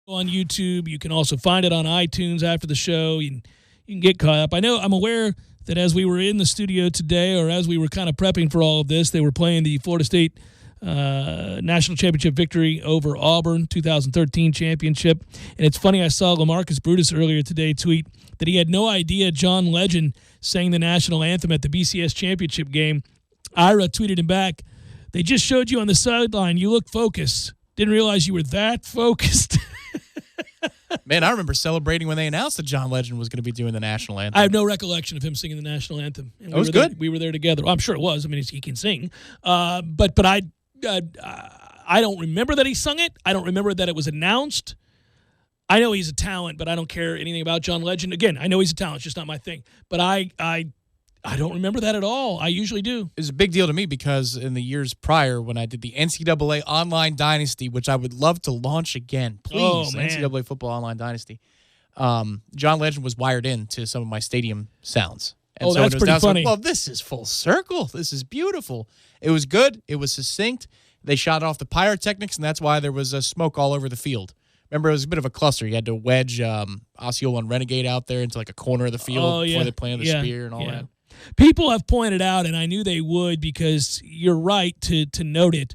On YouTube. You can also find it on iTunes after the show. You can get caught up. I'm aware that as we were in the studio today, or as we were kind of prepping for all of this, they were playing the Florida State national championship victory over Auburn, 2013 championship. And it's funny, I saw LaMarcus Brutus earlier today tweet that he had no idea John Legend sang the national anthem at the BCS championship game. Ira tweeted him back, "They just showed you on the sideline. You look focused. Didn't realize you were that focused." Man, I remember celebrating when they announced that John Legend was going to be doing the national anthem. I have no recollection of him singing the national anthem. And it was good. We were there together. I'm sure it was. I mean, he can sing. But I don't remember that he sung it. I don't remember that it was announced. I know he's a talent, but I don't care anything about John Legend. Again, I know he's a talent. It's just not my thing. But I don't remember that at all. I usually do. It was a big deal to me because in the years prior when I did the NCAA Online Dynasty, which I would love to launch again, please, NCAA Football Online Dynasty, John Legend was wired in to some of my stadium sounds. And so that's pretty funny. Like, well, this is full circle. This is beautiful. It was good. It was succinct. They shot off the pyrotechnics, and that's why there was smoke all over the field. Remember, it was a bit of a cluster. You had to wedge Osceola and Renegade out there into like a corner of the field before they planted the spear and all that. People have pointed out, and I knew they would because you're right to note it,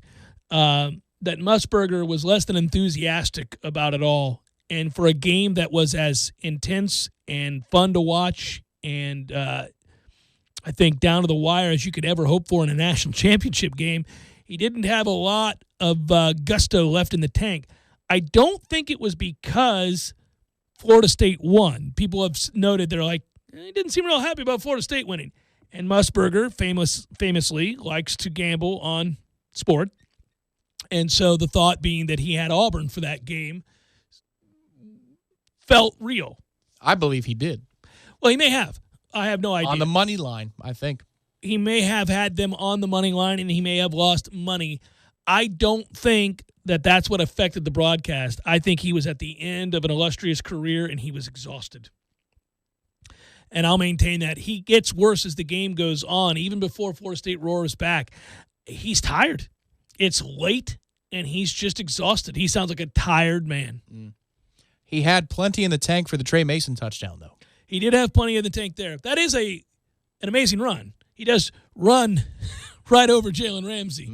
that Musburger was less than enthusiastic about it all. And for a game that was as intense and fun to watch and I think down to the wire as you could ever hope for in a national championship game, he didn't have a lot of gusto left in the tank. I don't think it was because Florida State won. People have noted they're like, he didn't seem real happy about Florida State winning. And Musburger famously likes to gamble on sport. And so the thought being that he had Auburn for that game felt real. I believe he did. Well, he may have. I have no idea. On the money line, I think. He may have had them on the money line, and he may have lost money. I don't think that that's what affected the broadcast. I think he was at the end of an illustrious career, and he was exhausted. And I'll maintain that. He gets worse as the game goes on. Even before Florida State roars back, he's tired. It's late, and he's just exhausted. He sounds like a tired man. He had plenty in the tank for the Trey Mason touchdown, though. He did have plenty in the tank there. That is an amazing run. He does run right over Jalen Ramsey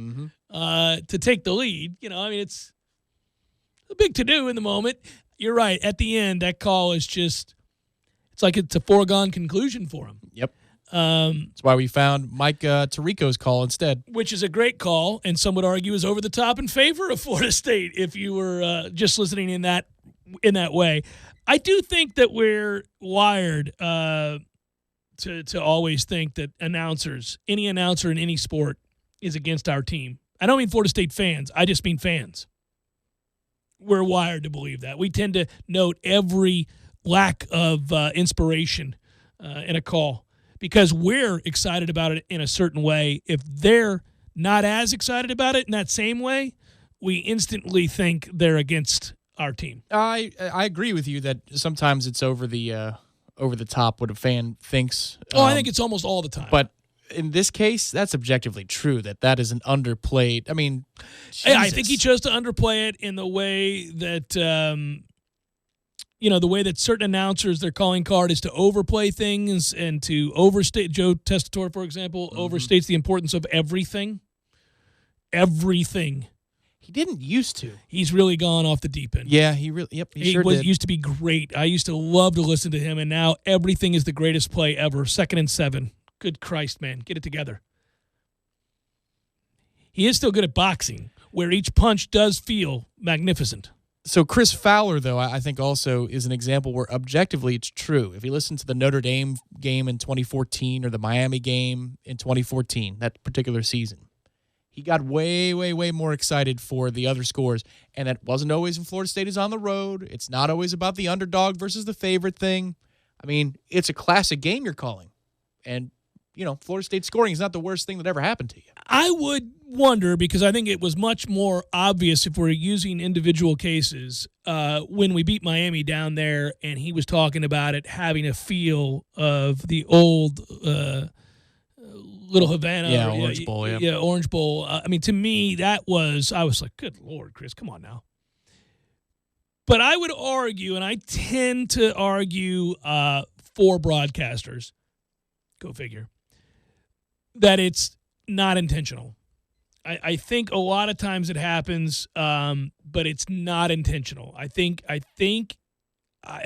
to take the lead. You know, I mean, it's a big to-do in the moment. You're right. At the end, that call is just – it's like it's a foregone conclusion for him. Yep. That's why we found Mike Tirico's call instead. Which is a great call, and some would argue is over the top in favor of Florida State if you were just listening in that way. I do think that we're wired to always think that any announcer in any sport is against our team. I don't mean Florida State fans. I just mean fans. We're wired to believe that. We tend to note every lack of inspiration in a call because we're excited about it in a certain way. If they're not as excited about it in that same way, we instantly think they're against our team. I agree with you that sometimes it's over the top what a fan thinks. I think it's almost all the time. But in this case, that's objectively true. That is an underplayed. I mean, I think he chose to underplay it in the way that the way that certain announcers, their calling card is to overplay things and to overstate. Joe Tessitore, for example, overstates the importance of everything. Everything. He didn't used to. He's really gone off the deep end. Yeah, he sure did. Used to be great. I used to love to listen to him, and now everything is the greatest play ever. 2nd and 7. Good Christ, man. Get it together. He is still good at boxing, where each punch does feel magnificent. So Chris Fowler, though, I think also is an example where objectively it's true. If you listen to the Notre Dame game in 2014 or the Miami game in 2014, that particular season, he got way, way, way more excited for the other scores, and that wasn't always when Florida State is on the road. It's not always about the underdog versus the favorite thing. I mean, it's a classic game you're calling, and Florida State scoring is not the worst thing that ever happened to you. I would wonder, because I think it was much more obvious if we're using individual cases, when we beat Miami down there and he was talking about it having a feel of the old Little Havana. Yeah, Orange Bowl. Yeah. Yeah, Orange Bowl. I mean, to me, I was like, good Lord, Chris, come on now. But I would argue, and I tend to argue for broadcasters, go figure, that it's not intentional. I think a lot of times it happens, but it's not intentional. I think I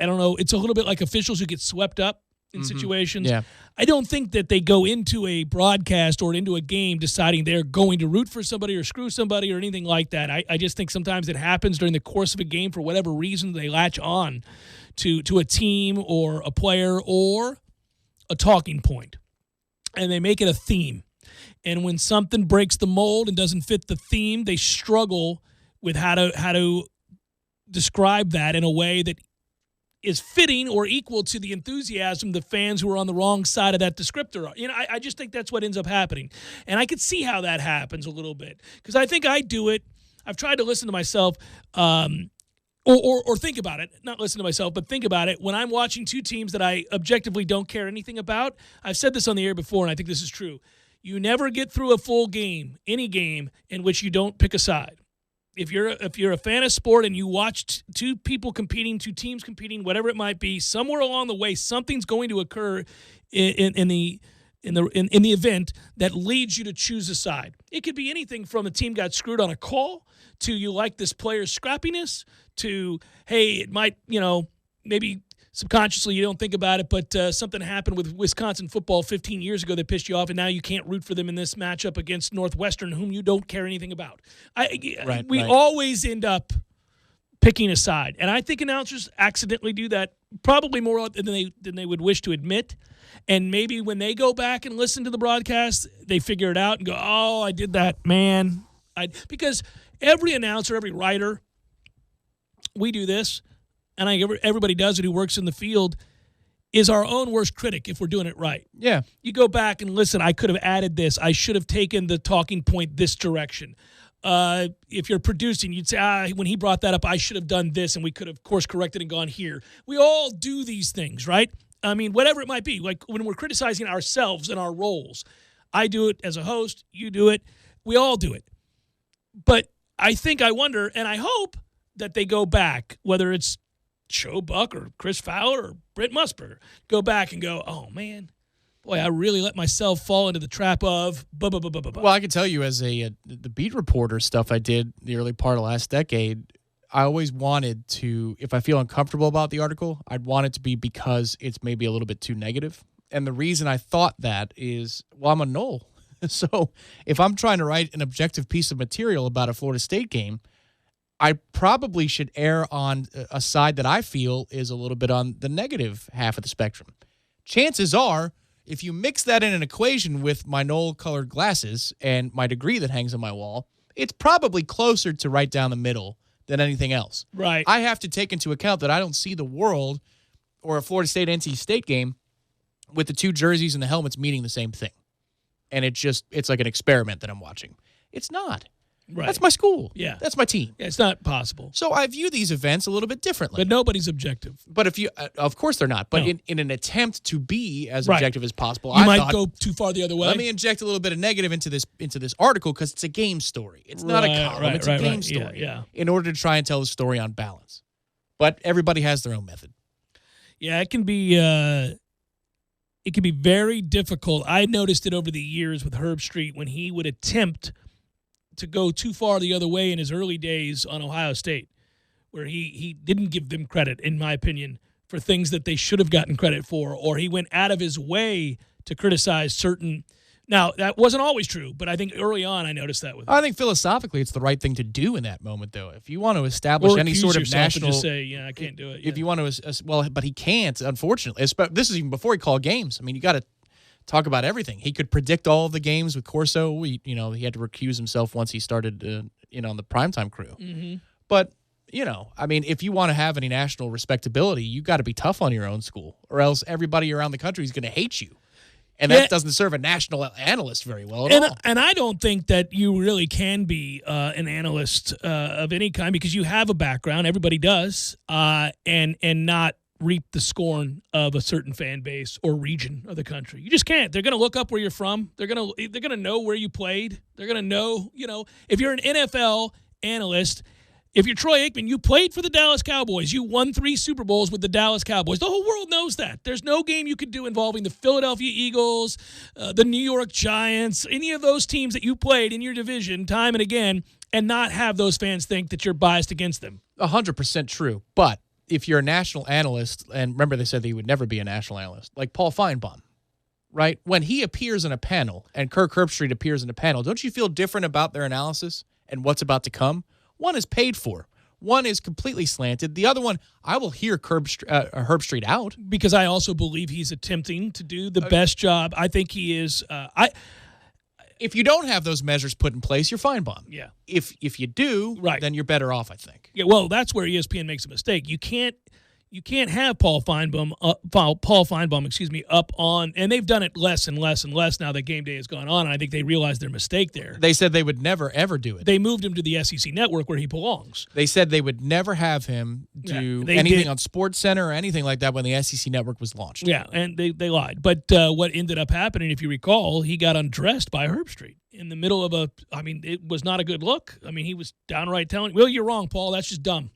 don't know, it's a little bit like officials who get swept up in situations. Yeah. I don't think that they go into a broadcast or into a game deciding they're going to root for somebody or screw somebody or anything like that. I just think sometimes it happens during the course of a game for whatever reason. They latch on to a team or a player or a talking point, and they make it a theme. And when something breaks the mold and doesn't fit the theme, they struggle with how to describe that in a way that is fitting or equal to the enthusiasm the fans who are on the wrong side of that descriptor are. I just think that's what ends up happening. And I could see how that happens a little bit, because I think I do it. I've tried to listen to myself or think about it. Not listen to myself, but think about it. When I'm watching two teams that I objectively don't care anything about, I've said this on the air before, and I think this is true. You never get through a full game, any game, in which you don't pick a side. If you're a fan of sport and you watch two people competing, two teams competing, whatever it might be, somewhere along the way, something's going to occur in the event that leads you to choose a side. It could be anything from the team got screwed on a call to you like this player's scrappiness to, hey, it might, maybe subconsciously you don't think about it, but something happened with Wisconsin football 15 years ago that pissed you off, and now you can't root for them in this matchup against Northwestern, whom you don't care anything about. We always end up picking a side, and I think announcers accidentally do that probably more than they would wish to admit. And maybe when they go back and listen to the broadcast, they figure it out and go, "Oh, I did that, man." Because every announcer, every writer, we do this. And everybody does it who works in the field, is our own worst critic if we're doing it right. Yeah. You go back and listen, I could have added this. I should have taken the talking point this direction. If you're producing, you'd say, when he brought that up, I should have done this, and we could have course corrected and gone here. We all do these things, right? I mean, whatever it might be. Like when we're criticizing ourselves and our roles, I do it as a host, you do it, we all do it. But I wonder, and I hope that they go back, whether it's Joe Buck or Chris Fowler or Brent Musburger, go back and go, oh, man, boy, I really let myself fall into the trap of blah, blah, blah, blah, blah. Well, I can tell you as the beat reporter stuff I did the early part of last decade, I always wanted to, if I feel uncomfortable about the article, I'd want it to be because it's maybe a little bit too negative. And the reason I thought that is, well, I'm a Nole. So if I'm trying to write an objective piece of material about a Florida State game, I probably should err on a side that I feel is a little bit on the negative half of the spectrum. Chances are, if you mix that in an equation with my Nole-colored glasses and my degree that hangs on my wall, it's probably closer to right down the middle than anything else. Right. I have to take into account that I don't see the world or a Florida State-NC State game with the two jerseys and the helmets meaning the same thing. And it's like an experiment that I'm watching. It's not. Right. That's my school. Yeah. That's my team. Yeah, it's not possible. So I view these events a little bit differently. But nobody's objective. But if you, of course they're not. But in an attempt to be as objective as possible, you I might thought, go too far the other way. Let me inject a little bit of negative into this article because it's a game story. It's not a column. It's a game story. Yeah. In order to try and tell the story on balance. But everybody has their own method. Yeah, it can be very difficult. I noticed it over the years with Herb Street when he would attempt to go too far the other way in his early days on Ohio State, where he didn't give them credit, in my opinion, for things that they should have gotten credit for, or he went out of his way to criticize certain. Now, that wasn't always true, but I think early on I noticed that with him. I think philosophically it's the right thing to do in that moment, though. If you want to establish any sort of national, just say, I can't do it. If you want to, but he can't, unfortunately. This is even before he called games. I mean, you got to talk about everything. He could predict all of the games with Corso. He had to recuse himself once he started, on the primetime crew. Mm-hmm. But I mean, if you want to have any national respectability, you got to be tough on your own school, or else everybody around the country is going to hate you. And that doesn't serve a national analyst very well at all. And I don't think that you really can be an analyst of any kind, because you have a background. Everybody does. And not reap the scorn of a certain fan base or region of the country. You just can't. They're going to look up where you're from. They're going to know where you played. They're going to know, if you're an NFL analyst, if you're Troy Aikman, you played for the Dallas Cowboys. You won 3 Super Bowls with the Dallas Cowboys. The whole world knows that. There's no game you could do involving the Philadelphia Eagles, the New York Giants, any of those teams that you played in your division time and again, and not have those fans think that you're biased against them. 100% true. But if you're a national analyst, and remember they said that he would never be a national analyst, like Paul Feinbaum, right? When he appears in a panel and Kirk Herbstreit appears in a panel, don't you feel different about their analysis and what's about to come? One is paid for. One is completely slanted. The other one, I will hear Herbstreit out. Because I also believe he's attempting to do the best job. I think he is. If you don't have those measures put in place, you're Feinbaum. Yeah. If you do, then you're better off, I think. Yeah. Well, that's where ESPN makes a mistake. You can't have Paul Feinbaum, up on, and they've done it less and less and less now that game day has gone on, and I think they realized their mistake there. They said they would never, ever do it. They moved him to the SEC network where he belongs. They said they would never have him do anything on SportsCenter or anything like that when the SEC network was launched. Yeah, and they lied. But what ended up happening, if you recall, he got undressed by Herbstreit in the middle of it was not a good look. I mean, he was downright telling, well, you're wrong, Paul. That's just dumb.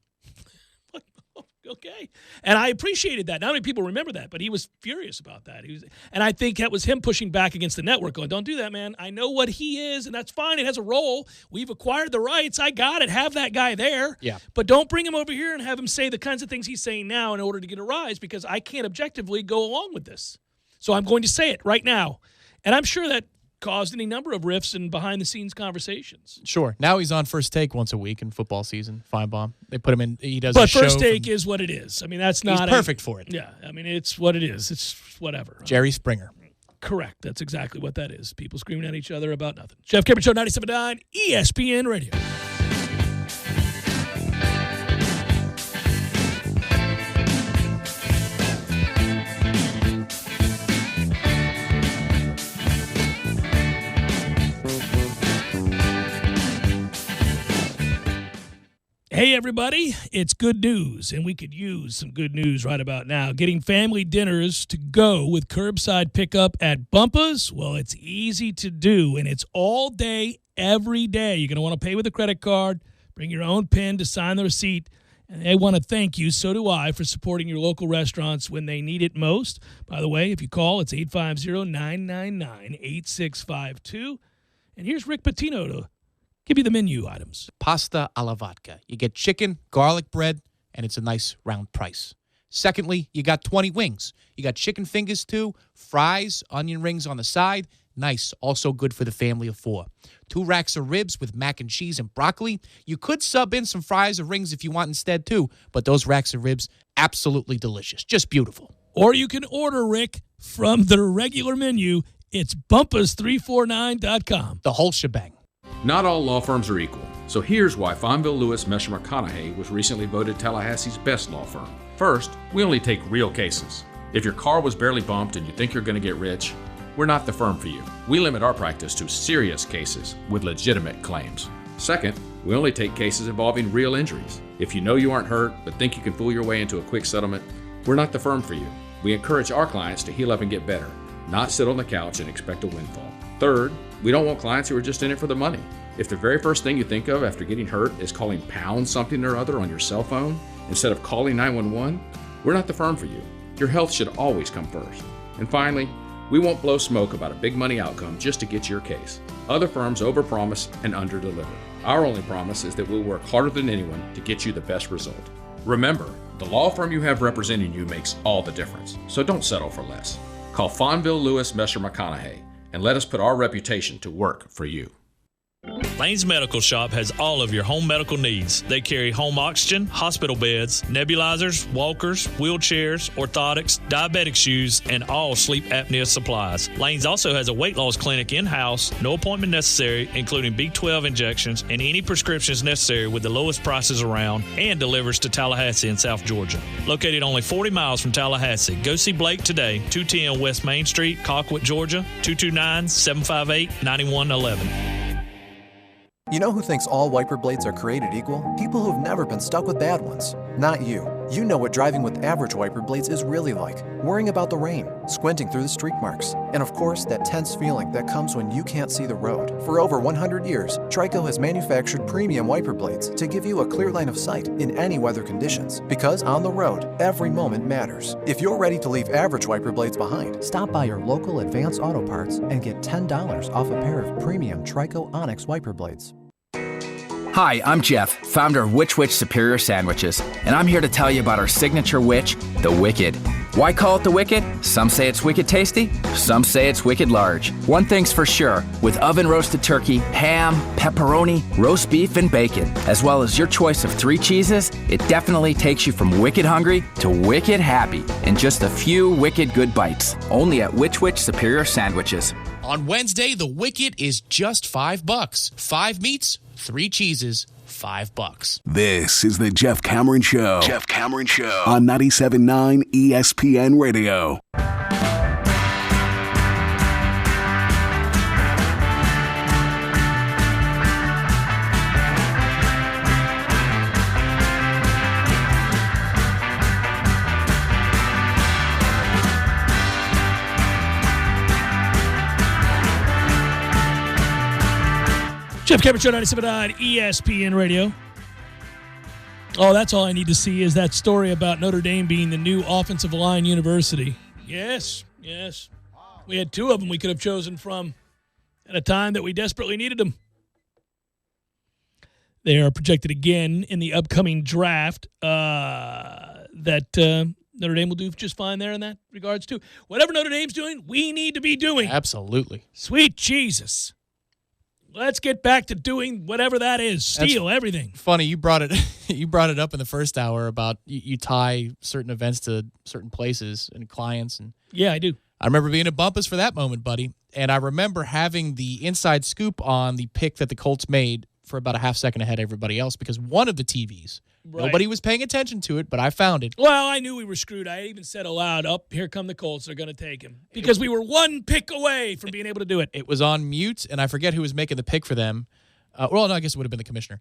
Okay. And I appreciated that. Not many people remember that, but he was furious about that. And I think that was him pushing back against the network, going, don't do that, man. I know what he is, and that's fine. It has a role. We've acquired the rights. I got it. Have that guy there. Yeah. But don't bring him over here and have him say the kinds of things he's saying now in order to get a rise, because I can't objectively go along with this. So I'm going to say it right now. And I'm sure that caused any number of riffs and behind-the-scenes conversations. Sure. Now he's on First Take once a week in football season. Feinbaum. They put him in. He does. But First Take is what it is. I mean, that's not. He's perfect for it. Yeah. I mean, it's what it is. It's whatever. Jerry Springer. Correct. That's exactly what that is. People screaming at each other about nothing. Jeff Cameron Show, 97.9 ESPN Radio. Hey, everybody, it's good news, and we could use some good news right about now. Getting family dinners to go with curbside pickup at Bumpa's, well, it's easy to do, and it's all day, every day. You're going to want to pay with a credit card, bring your own PIN to sign the receipt, and they want to thank you, so do I, for supporting your local restaurants when they need it most. By the way, if you call, it's 850-999-8652. And here's Rick Pitino to give you the menu items. Pasta alla vodka. You get chicken, garlic bread, and it's a nice round price. Secondly, you got 20 wings. You got chicken fingers too, fries, onion rings on the side. Nice, also good for the family of 4. 2 racks of ribs with mac and cheese and broccoli. You could sub in some fries or rings if you want instead too, but those racks of ribs, absolutely delicious. Just beautiful. Or you can order, Rick, from the regular menu. It's bumpus349.com. The whole shebang. Not all law firms are equal, so here's why Fonville Lewis Mesher McConaughey was recently voted Tallahassee's best law firm. First, we only take real cases. If your car was barely bumped and you think you're going to get rich, we're not the firm for you. We limit our practice to serious cases with legitimate claims. Second, we only take cases involving real injuries. If you know you aren't hurt but think you can fool your way into a quick settlement, we're not the firm for you. We encourage our clients to heal up and get better, not sit on the couch and expect a windfall. Third, we don't want clients who are just in it for the money. If the very first thing you think of after getting hurt is calling pound something or other on your cell phone, Instead of calling 911, we're not the firm for you. Your health should always come first. And finally, we won't blow smoke about a big money outcome just to get your case. Other firms overpromise and underdeliver. Our only promise is that we'll work harder than anyone to get you the best result. Remember, the law firm you have representing you makes all the difference, so don't settle for less. Call Fonville, Lewis, Messer, McConaughey, and let us put our reputation to work for you. Lane's Medical Shop has all of your home medical needs. They carry home oxygen, hospital beds, nebulizers, walkers, wheelchairs, orthotics, diabetic shoes, and all sleep apnea supplies. Lane's also has a weight loss clinic in-house, no appointment necessary, including B12 injections and any prescriptions necessary with the lowest prices around, and delivers to Tallahassee in South Georgia. Located only 40 miles from Tallahassee, go see Blake today, 210 West Main Street, Colquitt, Georgia, 229-758-9111. You know who thinks all wiper blades are created equal? People who've never been stuck with bad ones. Not you. You know what driving with average wiper blades is really like. Worrying about the rain, squinting through the streak marks, and of course, that tense feeling that comes when you can't see the road. For over 100 years, Trico has manufactured premium wiper blades to give you a clear line of sight in any weather conditions. Because on the road, every moment matters. If you're ready to leave average wiper blades behind, stop by your local Advance Auto Parts and get $10 off a pair of premium Trico Onyx wiper blades. Hi, I'm Jeff, founder of Which Wich Superior Sandwiches, and I'm here to tell you about our signature witch, the Wicked. Why call it the Wicked? Some say it's wicked tasty, some say it's wicked large. One thing's for sure, with oven-roasted turkey, ham, pepperoni, roast beef, and bacon, as well as your choice of 3 cheeses, it definitely takes you from wicked hungry to wicked happy in just a few wicked good bites. Only at Which Wich Superior Sandwiches. On Wednesday, the Wicked is just $5. 5 meats, 3 cheeses, $5. This is the Jeff Cameron Show. Jeff Cameron Show on 97.9 ESPN Radio. Jeff Cameron Show, 97.9 ESPN Radio. Oh, that's all I need to see is that story about Notre Dame being the new offensive line university. Yes. We had 2 of them we could have chosen from at a time that we desperately needed them. They are projected again in the upcoming draft that Notre Dame will do just fine there in that regards too. Whatever Notre Dame's doing, we need to be doing. Absolutely. Sweet Jesus. Let's get back to doing whatever that is. Steal everything. Funny, you brought it up in the first hour about you tie certain events to certain places and clients. And yeah, I do. I remember being at Bumpus for that moment, buddy. And I remember having the inside scoop on the pick that the Colts made for about a half second ahead of everybody else because one of the TVs, nobody was paying attention to it, but I found it. Well, I knew we were screwed. I even said aloud, here come the Colts. They're going to take him. Because we were 1 pick away from being able to do it. It was on mute, and I forget who was making the pick for them. Well, no, I guess it would have been the commissioner.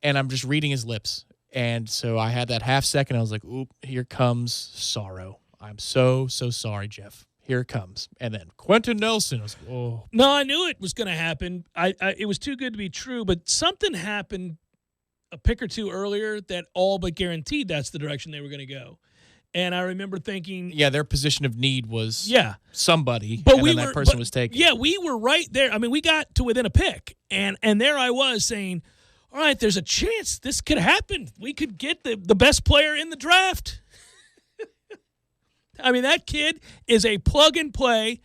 And I'm just reading his lips. And so I had that half second. I was like, oop, here comes sorrow. I'm so sorry, Jeff. Here it comes. And then Quentin Nelson. I was like, oh. No, I knew it was going to happen. It was too good to be true, but something happened a pick or 2 earlier that all but guaranteed that's the direction they were going to go. And I remember thinking... Yeah, their position of need was somebody, but that person was taken. Yeah, we were right there. I mean, we got to within a pick, and there I was saying, all right, there's a chance this could happen. We could get the best player in the draft. I mean, that kid is a plug-and-play,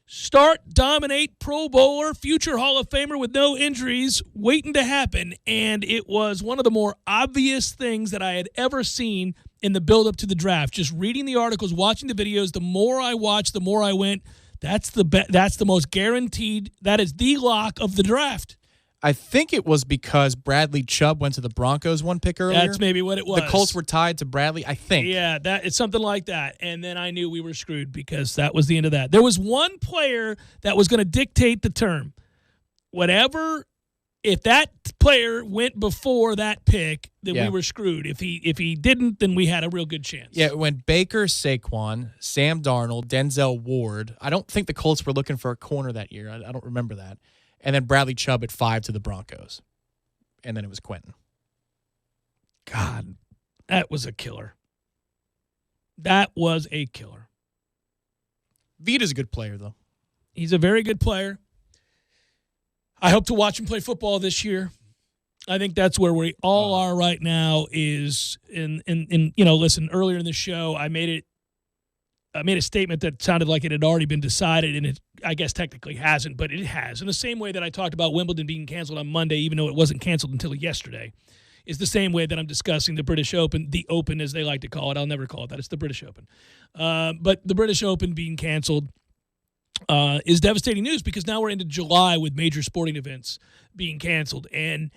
start, dominate, Pro Bowler, future Hall of Famer with no injuries waiting to happen. And it was one of the more obvious things that I had ever seen in the build-up to the draft. Just reading the articles, watching the videos, the more I watched, the more I went, that's the most guaranteed, that is the lock of the draft. I think it was because Bradley Chubb went to the Broncos 1 pick earlier. That's maybe what it was. The Colts were tied to Bradley, I think. Yeah, it's something like that. And then I knew we were screwed because that was the end of that. There was one player that was going to dictate the term. If that player went before that pick, then we were screwed. If he didn't, then we had a real good chance. Yeah, it went Baker, Saquon, Sam Darnold, Denzel Ward. I don't think the Colts were looking for a corner that year. I don't remember that. And then Bradley Chubb at 5 to the Broncos. And then it was Quentin. God, That was a killer. That was a killer. Vita's a good player, though. He's a very good player. I hope to watch him play football this year. I think that's where we all are right now is in listen, earlier in the show, I made a statement that sounded like it had already been decided, and it, I guess, technically hasn't, but it has. In the same way that I talked about Wimbledon being canceled on Monday, even though it wasn't canceled until yesterday, is the same way that I'm discussing the British Open, the Open as they like to call it. I'll never call it that. It's the British Open. But the British Open being canceled is devastating news because now we're into July with major sporting events being canceled. And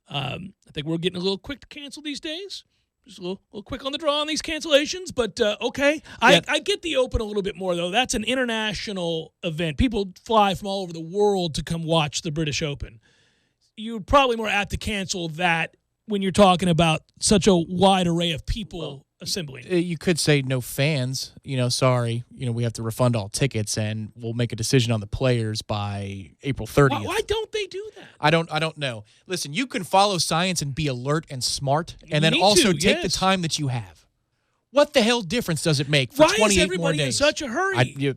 I think we're getting a little quick to cancel these days. Just a little quick on the draw on these cancellations, but okay. Yeah. I get the Open a little bit more, though. That's an international event. People fly from all over the world to come watch the British Open. You're probably more apt to cancel that when you're talking about such a wide array of people assembling. You could say no fans, sorry, we have to refund all tickets and we'll make a decision on the players by April 30th. Why don't they do that? I don't know. Listen, you can follow science and be alert and smart and then also take the time that you have. What the hell difference does it make for 28 more days? Why is everybody in such a hurry?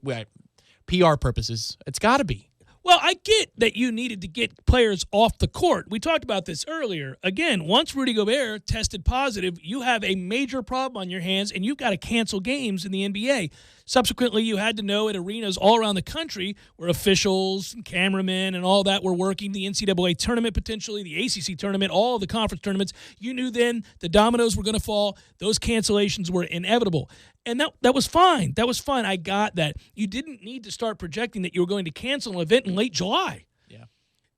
PR purposes. It's got to be. Well, I get that you needed to get players off the court. We talked about this earlier. Again, once Rudy Gobert tested positive, you have a major problem on your hands, and you've got to cancel games in the NBA. Subsequently, you had to know at arenas all around the country where officials and cameramen and all that were working, the NCAA tournament potentially, the ACC tournament, all of the conference tournaments. You knew then the dominoes were going to fall. Those cancellations were inevitable. And that was fine. That was fine. I got that. You didn't need to start projecting that you were going to cancel an event in late July. Yeah.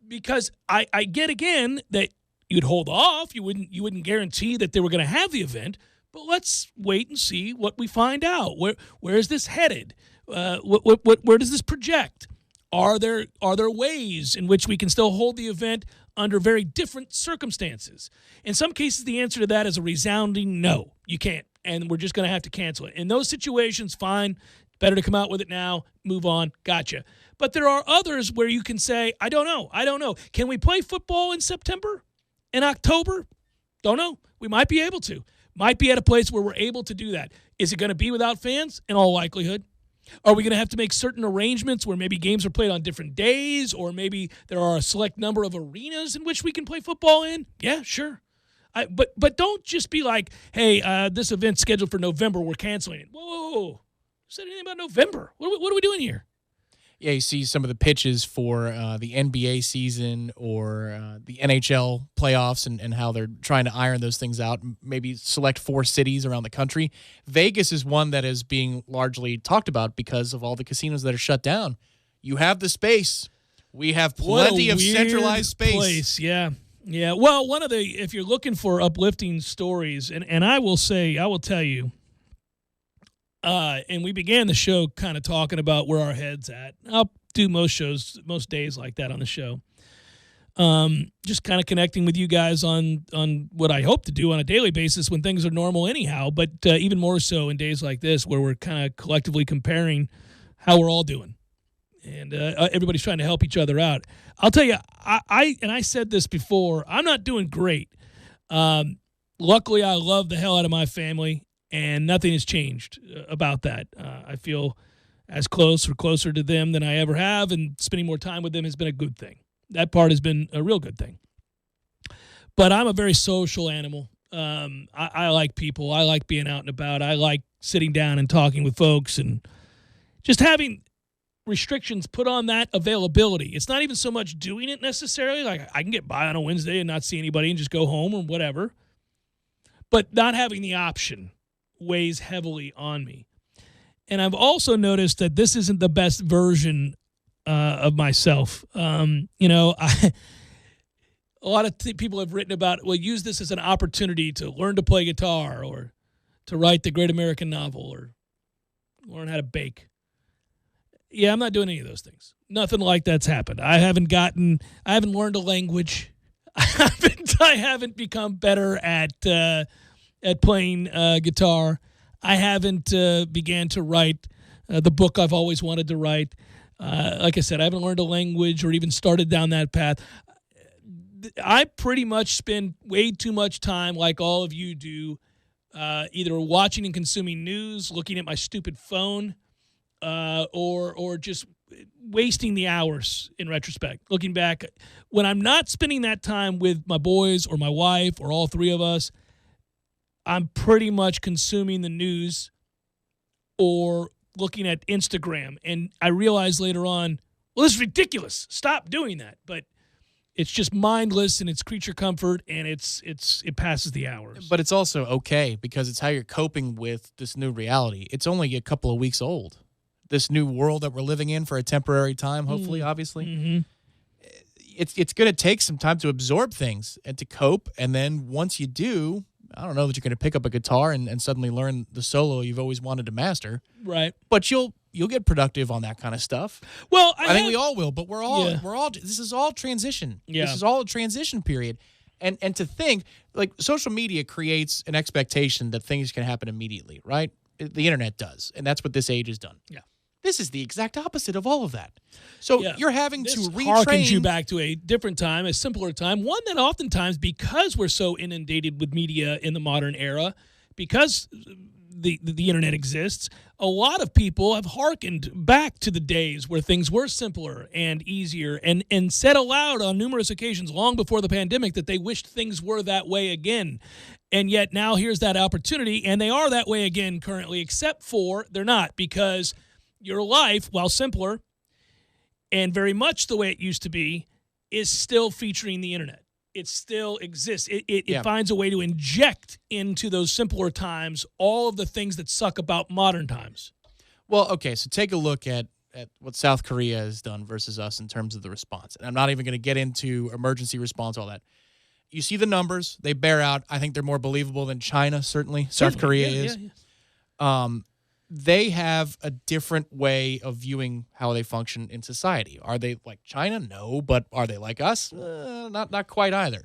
Because I get, again, that you'd hold off. You wouldn't guarantee that they were going to have the event. But let's wait and see what we find out. Where is this headed? Where does this project? Are there ways in which we can still hold the event under very different circumstances? In some cases, the answer to that is a resounding no. You can't, and we're just going to have to cancel it. In those situations, fine. Better to come out with it now, move on, gotcha. But there are others where you can say, I don't know. Can we play football in September? In October? Don't know. We might be able to. Might be at a place where we're able to do that. Is it going to be without fans? In all likelihood. Are we going to have to make certain arrangements where maybe games are played on different days, or maybe there are a select number of arenas in which we can play football in? Yeah, sure. But don't just be like, hey, this event's scheduled for November, we're canceling it. Whoa. Who said anything about November? What are we doing here? Yeah, you see some of the pitches for the NBA season or the NHL playoffs and how they're trying to iron those things out, maybe select 4 cities around the country. Vegas is one that is being largely talked about because of all the casinos that are shut down. You have the space. We have plenty of centralized space. Place. Yeah. Well, if you're looking for uplifting stories, and I will tell you, and we began the show kind of talking about where our head's at. I'll do most days like that on the show. Just kind of connecting with you guys on what I hope to do on a daily basis when things are normal anyhow, but even more so in days like this where we're kind of collectively comparing how we're all doing. And everybody's trying to help each other out. I'll tell you, I said this before, I'm not doing great. Luckily, I love the hell out of my family. And nothing has changed about that. I feel as close or closer to them than I ever have, and spending more time with them has been a good thing. That part has been a real good thing. But I'm a very social animal. I like people. I like being out and about. I like sitting down and talking with folks and just having restrictions put on that availability. It's not even so much doing it necessarily. Like I can get by on a Wednesday and not see anybody and just go home or whatever. But not having the option weighs heavily on me. And I've also noticed that this isn't the best version of myself. A lot of people have written about, use this as an opportunity to learn to play guitar or to write the great American novel or learn how to bake. Yeah, I'm not doing any of those things. Nothing like that's happened. I haven't learned a language. I haven't become better at playing guitar. I haven't began to write the book I've always wanted to write. Like I said, I haven't learned a language or even started down that path. I pretty much spend way too much time, like all of you do, either watching and consuming news, looking at my stupid phone, or just wasting the hours in retrospect. Looking back, when I'm not spending that time with my boys or my wife or all three of us, I'm pretty much consuming the news or looking at Instagram. And I realized later on, well, this is ridiculous. Stop doing that. But it's just mindless and it's creature comfort and it passes the hours. But it's also okay because it's how you're coping with this new reality. It's only a couple of weeks old. This new world that we're living in for a temporary time, hopefully, obviously. Mm-hmm. It's going to take some time to absorb things and to cope. And then once you do, I don't know that you're going to pick up a guitar and suddenly learn the solo you've always wanted to master. Right. But you'll get productive on that kind of stuff. Well, I think we all will, but we're all this is all transition. Yeah. This is all a transition period. And to think, like, social media creates an expectation that things can happen immediately, right? The internet does, and that's what this age has done. Yeah. This is the exact opposite of all of that. So you're having this to retrain. harkens you back to a different time, a simpler time, one that oftentimes, because we're so inundated with media in the modern era, because the internet exists, a lot of people have hearkened back to the days where things were simpler and easier and said aloud on numerous occasions long before the pandemic that they wished things were that way again. And yet now here's that opportunity, and they are that way again currently, except for they're not, because your life, while simpler and very much the way it used to be, is still featuring the internet. It still exists. It finds a way to inject into those simpler times all of the things that suck about modern times. Well, okay, so take a look at what South Korea has done versus us in terms of the response. And I'm not even going to get into emergency response, all that. You see the numbers. They bear out. I think they're more believable than China, certainly. South Korea is. Yeah. They have a different way of viewing how they function in society. Are they like China? No. But are they like us? Not quite either.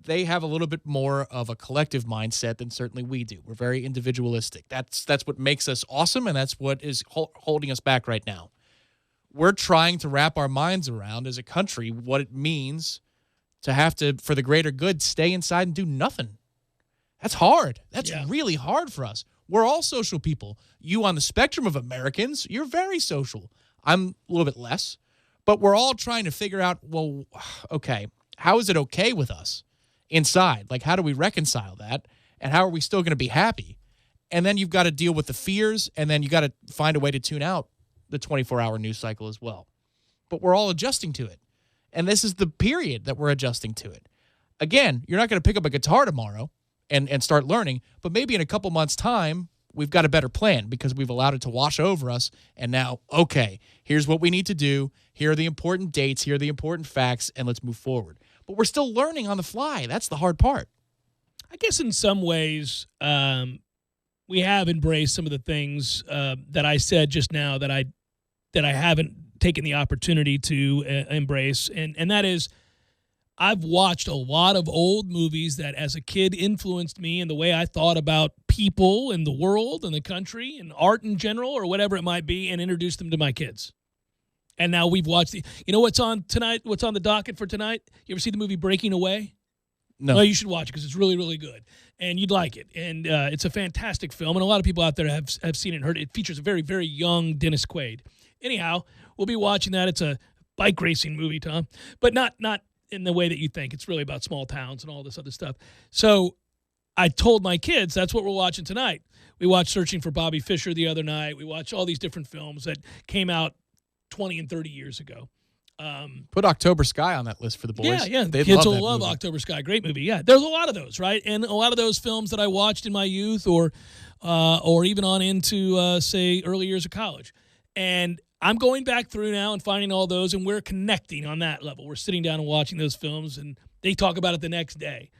They have a little bit more of a collective mindset than certainly we do. We're very individualistic. That's what makes us awesome, and that's what is holding us back right now. We're trying to wrap our minds around, as a country, what it means to have to, for the greater good, stay inside and do nothing. That's hard. That's really hard for us. We're all social people. You on the spectrum of Americans, you're very social. I'm a little bit less. But we're all trying to figure out, well, okay, how is it okay with us inside? Like, how do we reconcile that? And how are we still going to be happy? And then you've got to deal with the fears, and then you got to find a way to tune out the 24-hour news cycle as well. But we're all adjusting to it. And this is the period that we're adjusting to it. Again, you're not going to pick up a guitar tomorrow and start learning, but maybe in a couple months' time, we've got a better plan because we've allowed it to wash over us. And now, okay, here's what we need to do. Here are the important dates. Here are the important facts, and let's move forward. But we're still learning on the fly. That's the hard part. I guess in some ways, we have embraced some of the things that I said just now that I haven't taken the opportunity to embrace, and that is, I've watched a lot of old movies that as a kid influenced me in the way I thought about people and the world and the country and art in general or whatever it might be, and introduced them to my kids. And now we've watched you know what's on tonight? What's on the docket for tonight? You ever see the movie Breaking Away? No. Well, you should watch it because it's really, really good. And you'd like it. And it's a fantastic film. And a lot of people out there have seen it and heard it. It features a very, very young Dennis Quaid. Anyhow, we'll be watching that. It's a bike racing movie, Tom. But not in the way that you think. It's really about small towns and all this other stuff. So I told my kids that's what we're watching tonight. We watched Searching for Bobby Fischer the other night. We watched all these different films that came out 20 and 30 years ago. Put October Sky on that list for the boys. Yeah. They'd Kids love will love October Sky. Great movie. Yeah, there's a lot of those, right? And a lot of those films that I watched in my youth or even on into, say, early years of college. And I'm going back through now and finding all those, and we're connecting on that level. We're sitting down and watching those films, and they talk about it the next day.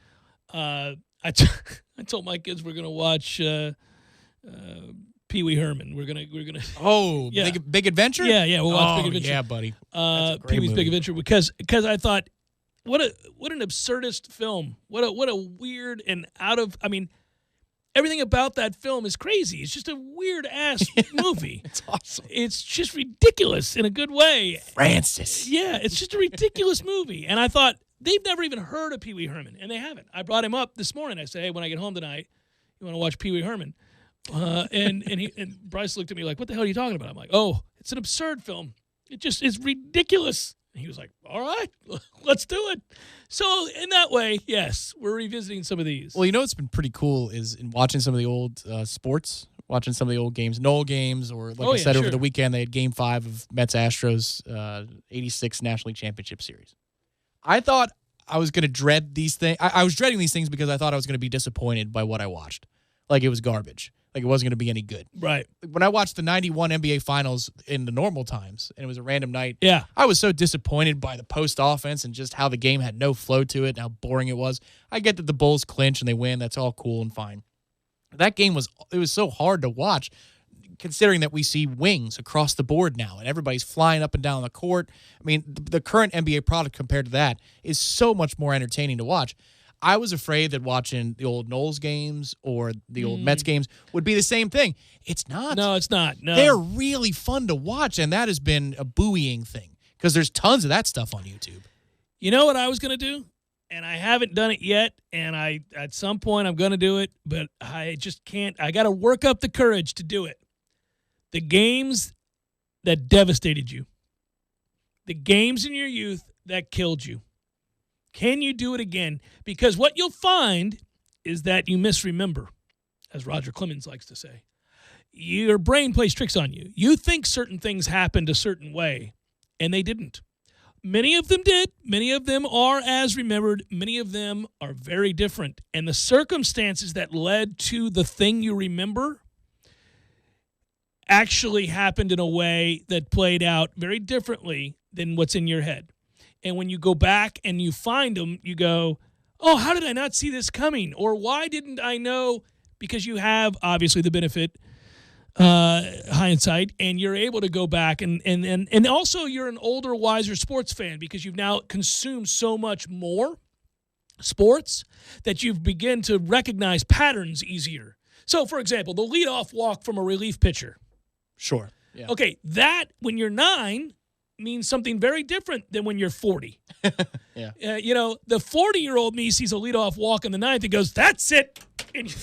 I told my kids we're going to watch Pee Wee Herman. We're gonna. Oh, yeah. Big Adventure. Yeah. We'll watch Big Adventure. Yeah, buddy. Pee Wee's Big Adventure because I thought, what an absurdist film. What a weird and out of. I mean, everything about that film is crazy. It's just a weird ass movie. It's awesome. It's just ridiculous in a good way. Francis. Yeah, it's just a ridiculous movie. And I thought they've never even heard of Pee Wee Herman, and they haven't. I brought him up this morning. I said, hey, when I get home tonight, You want to watch Pee Wee Herman? And Bryce looked at me like, what the hell are you talking about? I'm like, oh, it's an absurd film. It just is ridiculous. And he was like, all right, let's do it. So in that way, yes, we're revisiting some of these. Well, you know what's been pretty cool is in watching some of the old sports, watching some of the old games, Knoll games, or like I said, over the weekend, they had Game 5 of Mets-Astros 86 National League Championship Series. I thought I was going to dread these things. I was dreading these things because I thought I was going to be disappointed by what I watched. Like it was garbage. Like it wasn't going to be any good. Right. When I watched the 91 NBA Finals in the normal times, and it was a random night, yeah, I was so disappointed by the post offense and just how the game had no flow to it and how boring it was. I get that the Bulls clinch and they win. That's all cool and fine. That game was so hard to watch, considering that we see wings across the board now and everybody's flying up and down the court. I mean, the current NBA product compared to that is so much more entertaining to watch. I was afraid that watching the old Knowles games or the old Mets games would be the same thing. It's not. No, it's not. No. They're really fun to watch, and that has been a buoying thing because there's tons of that stuff on YouTube. You know what I was going to do? And I haven't done it yet, and at some point I'm going to do it, but I just can't. I got to work up the courage to do it. The games that devastated you. The games in your youth that killed you. Can you do it again? Because what you'll find is that you misremember, as Roger Clemens likes to say. Your brain plays tricks on you. You think certain things happened a certain way, and they didn't. Many of them did. Many of them are as remembered. Many of them are very different. And the circumstances that led to the thing you remember actually happened in a way that played out very differently than what's in your head. And when you go back and you find them, you go, oh, how did I not see this coming? Or why didn't I know? Because you have, obviously, the benefit, hindsight, and you're able to go back. And also you're an older, wiser sports fan because you've now consumed so much more sports that you've begun to recognize patterns easier. So, for example, the leadoff walk from a relief pitcher. Sure. Yeah. Okay, that, when you're 9, means something very different than when you're 40. Yeah. The 40-year-old me sees a leadoff walk in the 9th and goes, that's it. And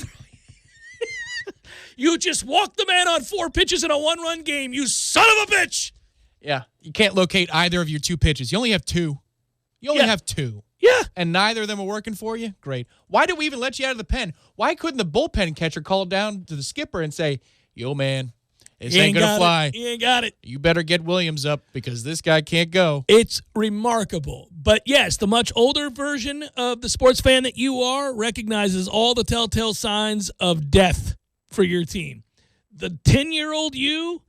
you just walked the man on 4 pitches in a 1-run game, you son of a bitch. Yeah. You can't locate either of your 2 pitches. You only have 2. You only have 2. Yeah. And neither of them are working for you? Great. Why did we even let you out of the pen? Why couldn't the bullpen catcher call down to the skipper and say, yo, man, this ain't going to fly. He ain't got it. You better get Williams up because this guy can't go. It's remarkable. But, yes, the much older version of the sports fan that you are recognizes all the telltale signs of death for your team. The 10-year-old you,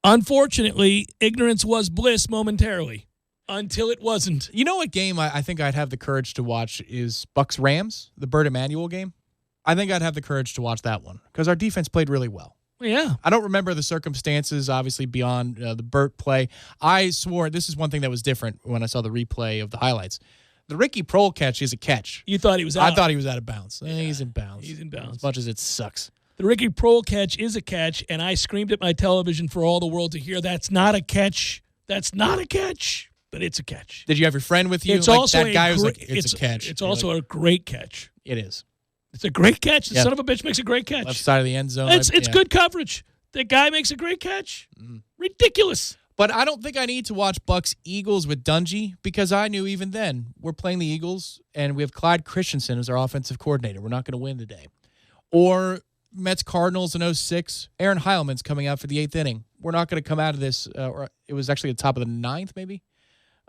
unfortunately, ignorance was bliss momentarily until it wasn't. You know what game I think I'd have the courage to watch is Bucks-Rams, the Burt Emanuel game? I think I'd have the courage to watch that one because our defense played really well. Yeah. I don't remember the circumstances, obviously, beyond the Burt play. I swore this is one thing that was different when I saw the replay of the highlights. The Ricky Prohl catch is a catch. You thought he was out? I thought he was out of bounds. Yeah. He's in bounds. He's in bounds. As much as it sucks. The Ricky Prohl catch is a catch, and I screamed at my television for all the world to hear, that's not a catch. That's not a catch, but it's a catch. Did you have your friend with you? It's also that guy was like, it's a catch. It's also a great catch. It is. It's a great catch. The son of a bitch makes a great catch. Left side of the end zone. It's good coverage. The guy makes a great catch. Ridiculous. But I don't think I need to watch Bucks-Eagles with Dungy because I knew even then we're playing the Eagles and we have Clyde Christensen as our offensive coordinator. We're not going to win today. Or Mets-Cardinals in 06. Aaron Heilman's coming out for the 8th inning. We're not going to come out of this. Or it was actually the top of the 9th maybe.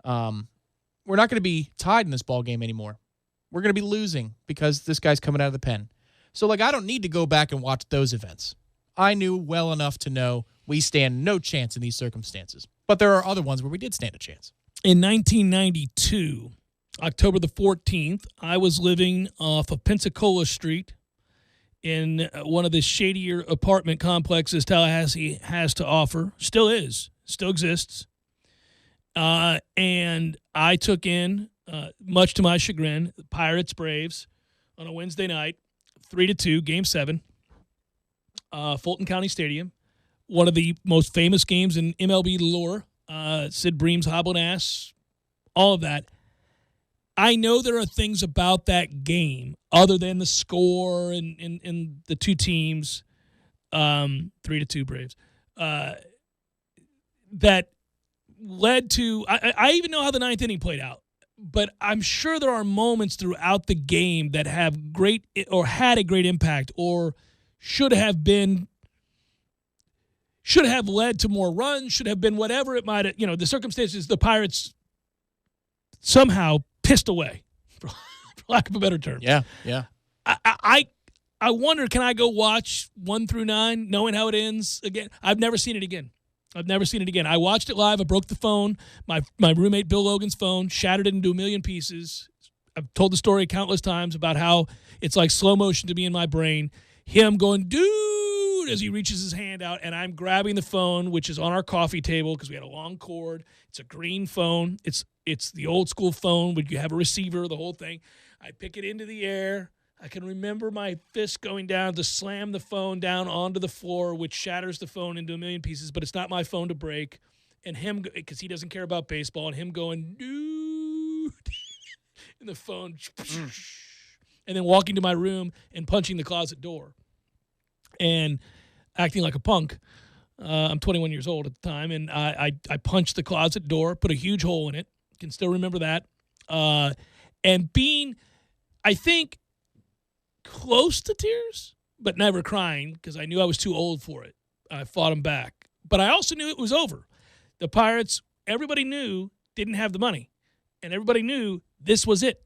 We're not going to be tied in this ball game anymore. We're going to be losing because this guy's coming out of the pen. So, I don't need to go back and watch those events. I knew well enough to know we stand no chance in these circumstances. But there are other ones where we did stand a chance. In 1992, October the 14th, I was living off of Pensacola Street in one of the shadier apartment complexes Tallahassee has to offer. Still exists. And I took in, much to my chagrin, Pirates Braves on a Wednesday night, 3-2, Game 7. Fulton County Stadium, one of the most famous games in MLB lore. Sid Bream's hobbling ass, all of that. I know there are things about that game other than the score and the two teams, 3-2 Braves, that led to. I even know how the ninth inning played out, but I'm sure there are moments throughout the game that have had a great impact or should have led to more runs, should have been whatever it might have, the circumstances the Pirates somehow pissed away, for lack of a better term. Yeah. I wonder, can I go watch 1 through 9 knowing how it ends again? I've never seen it again. I watched it live. I broke the phone. My roommate Bill Logan's phone, shattered it into a million pieces. I've told the story countless times about how it's like slow motion to me in my brain. Him going, dude, as he reaches his hand out, and I'm grabbing the phone, which is on our coffee table because we had a long cord. It's a green phone. It's the old school phone where you have a receiver, the whole thing. I pick it into the air. I can remember my fist going down to slam the phone down onto the floor, which shatters the phone into a million pieces, but it's not my phone to break. And him, because he doesn't care about baseball, and him going, dude, and the phone, and then walking to my room and punching the closet door and acting like a punk. I'm 21 years old at the time, and I punched the closet door, put a huge hole in it. Can still remember that. And being, I think, close to tears, but never crying because I knew I was too old for it. I fought him back. But I also knew it was over. The Pirates, everybody knew, didn't have the money. And everybody knew this was it.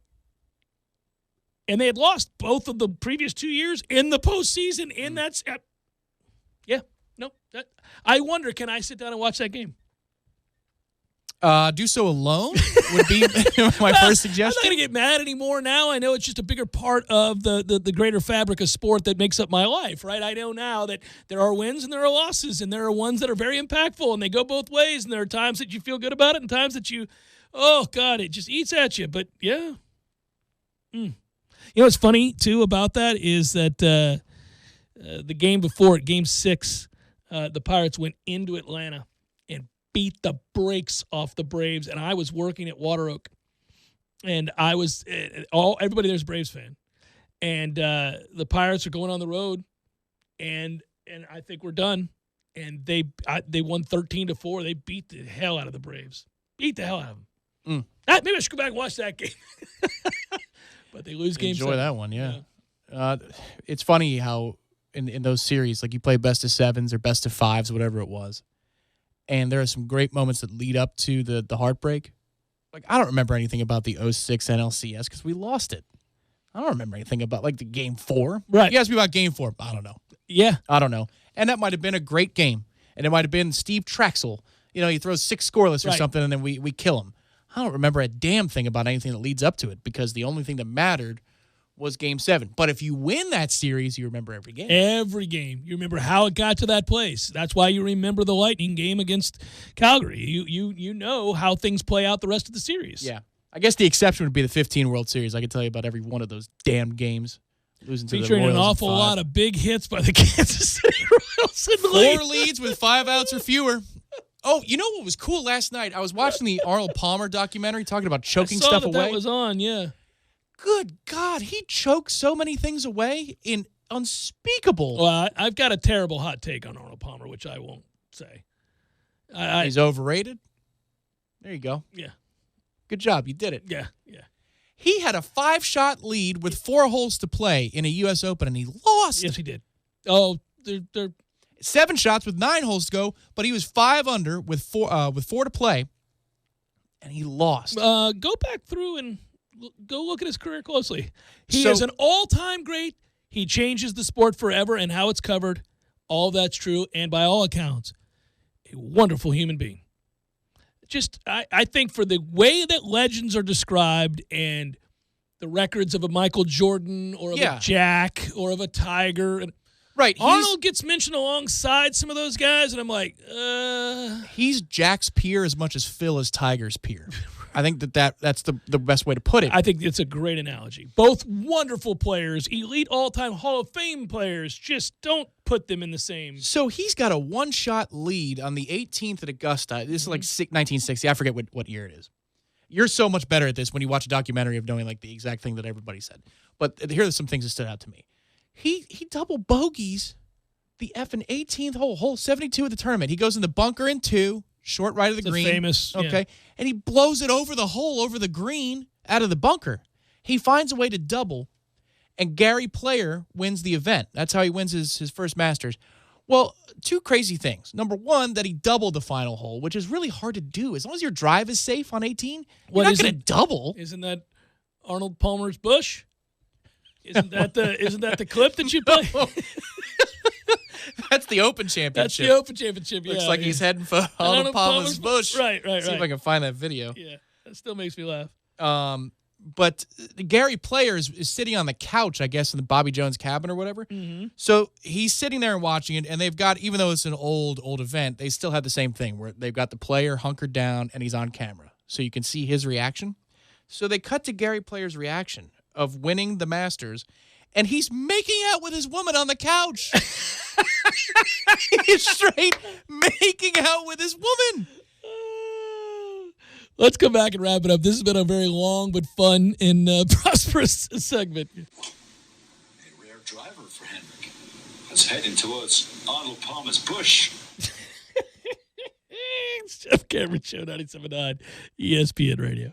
And they had lost both of the previous 2 years in the postseason. In that, I wonder, can I sit down and watch that game? Do so alone would be my first suggestion. I'm not going to get mad anymore now. I know it's just a bigger part of the greater fabric of sport that makes up my life, right? I know now that there are wins and there are losses, and there are ones that are very impactful, and they go both ways, and there are times that you feel good about it and times that you, oh, God, it just eats at you. But, yeah. You know what's funny, too, about that is that the game before it, Game 6, the Pirates went into Atlanta and beat the brakes off the Braves, and I was working at Water Oak, and I was everybody there's a Braves fan, and the Pirates are going on the road, and I think we're done, and they won 13-4. They beat the hell out of the Braves, maybe I should go back and watch that game, but they lose Game 7. Enjoy that one, yeah. It's funny how in those series, like you play best of sevens or best of fives, whatever it was. And there are some great moments that lead up to the heartbreak. Like, I don't remember anything about the 06 NLCS because we lost it. I don't remember anything about, like, the Game 4. Right. You asked me about Game 4. I don't know. Yeah. I don't know. And that might have been a great game. And it might have been Steve Traxel. He throws 6 scoreless or something, and then we kill him. I don't remember a damn thing about anything that leads up to it because the only thing that mattered was Game 7. But if you win that series, you remember every game. Every game. You remember how it got to that place. That's why you remember the Lightning game against Calgary. You know how things play out the rest of the series. Yeah. I guess the exception would be the 15 World Series. I could tell you about every one of those damn games. Losing to featuring the Royals an awful lot of big hits by the Kansas City Royals in the 4 leads with 5 outs or fewer. Oh, you know what was cool last night? I was watching the Arnold Palmer documentary talking about choking stuff away. That was on, yeah. Good God, he choked so many things away in unspeakable. Well, I've got a terrible hot take on Arnold Palmer, which I won't say. He's overrated? There you go. Yeah. Good job. You did it. Yeah. He had a 5-shot lead with 4 holes to play in a U.S. Open, and he lost. Yes, he did. Oh, they're 7 shots with 9 holes to go, but he was 5 under with 4 to play, and he lost. Go back through and go look at his career closely. He is an all-time great. He changes the sport forever and how it's covered. All that's true, and by all accounts, a wonderful human being. Just, I think for the way that legends are described and the records of a Michael Jordan or of a Jack or of a Tiger. Right. Arnold gets mentioned alongside some of those guys, and I'm like, He's Jack's peer as much as Phil is Tiger's peer. I think that's the best way to put it. I think it's a great analogy. Both wonderful players, elite all-time Hall of Fame players. Just don't put them in the same. So he's got a 1-shot lead on the 18th at Augusta. This is like 1960. I forget what year it is. You're so much better at this when you watch a documentary of knowing like the exact thing that everybody said. But here are some things that stood out to me. He double bogeys the effing 18th hole 72 of the tournament. He goes in the bunker in 2, short right of the green. Famous. Okay. Yeah. And he blows it over the hole, over the green, out of the bunker. He finds a way to double, and Gary Player wins the event. That's how he wins his first Masters. Well, 2 crazy things. Number 1, that he doubled the final hole, which is really hard to do. As long as your drive is safe on 18, you're not going to double. Isn't that Arnold Palmer's Bush? Isn't that the clip that you play? That's the Open Championship. That's the Open Championship. Looks like he's heading for Arnold Palmer's Bush. Right. See if I can find that video. Yeah, that still makes me laugh. But Gary Player is sitting on the couch, I guess, in the Bobby Jones cabin or whatever. Mm-hmm. So he's sitting there and watching it, and they've got, even though it's an old event, they still have the same thing where they've got the player hunkered down and he's on camera. So you can see his reaction. So they cut to Gary Player's reaction of winning the Masters, and he's making out with his woman on the couch. He's straight making out with his woman. Let's come back and wrap it up. This has been a very long but fun and prosperous segment. A rare driver for Henrik. Let's head towards Arnold Palmer's Bush. It's Jeff Cameron Show, 97.9 ESPN Radio.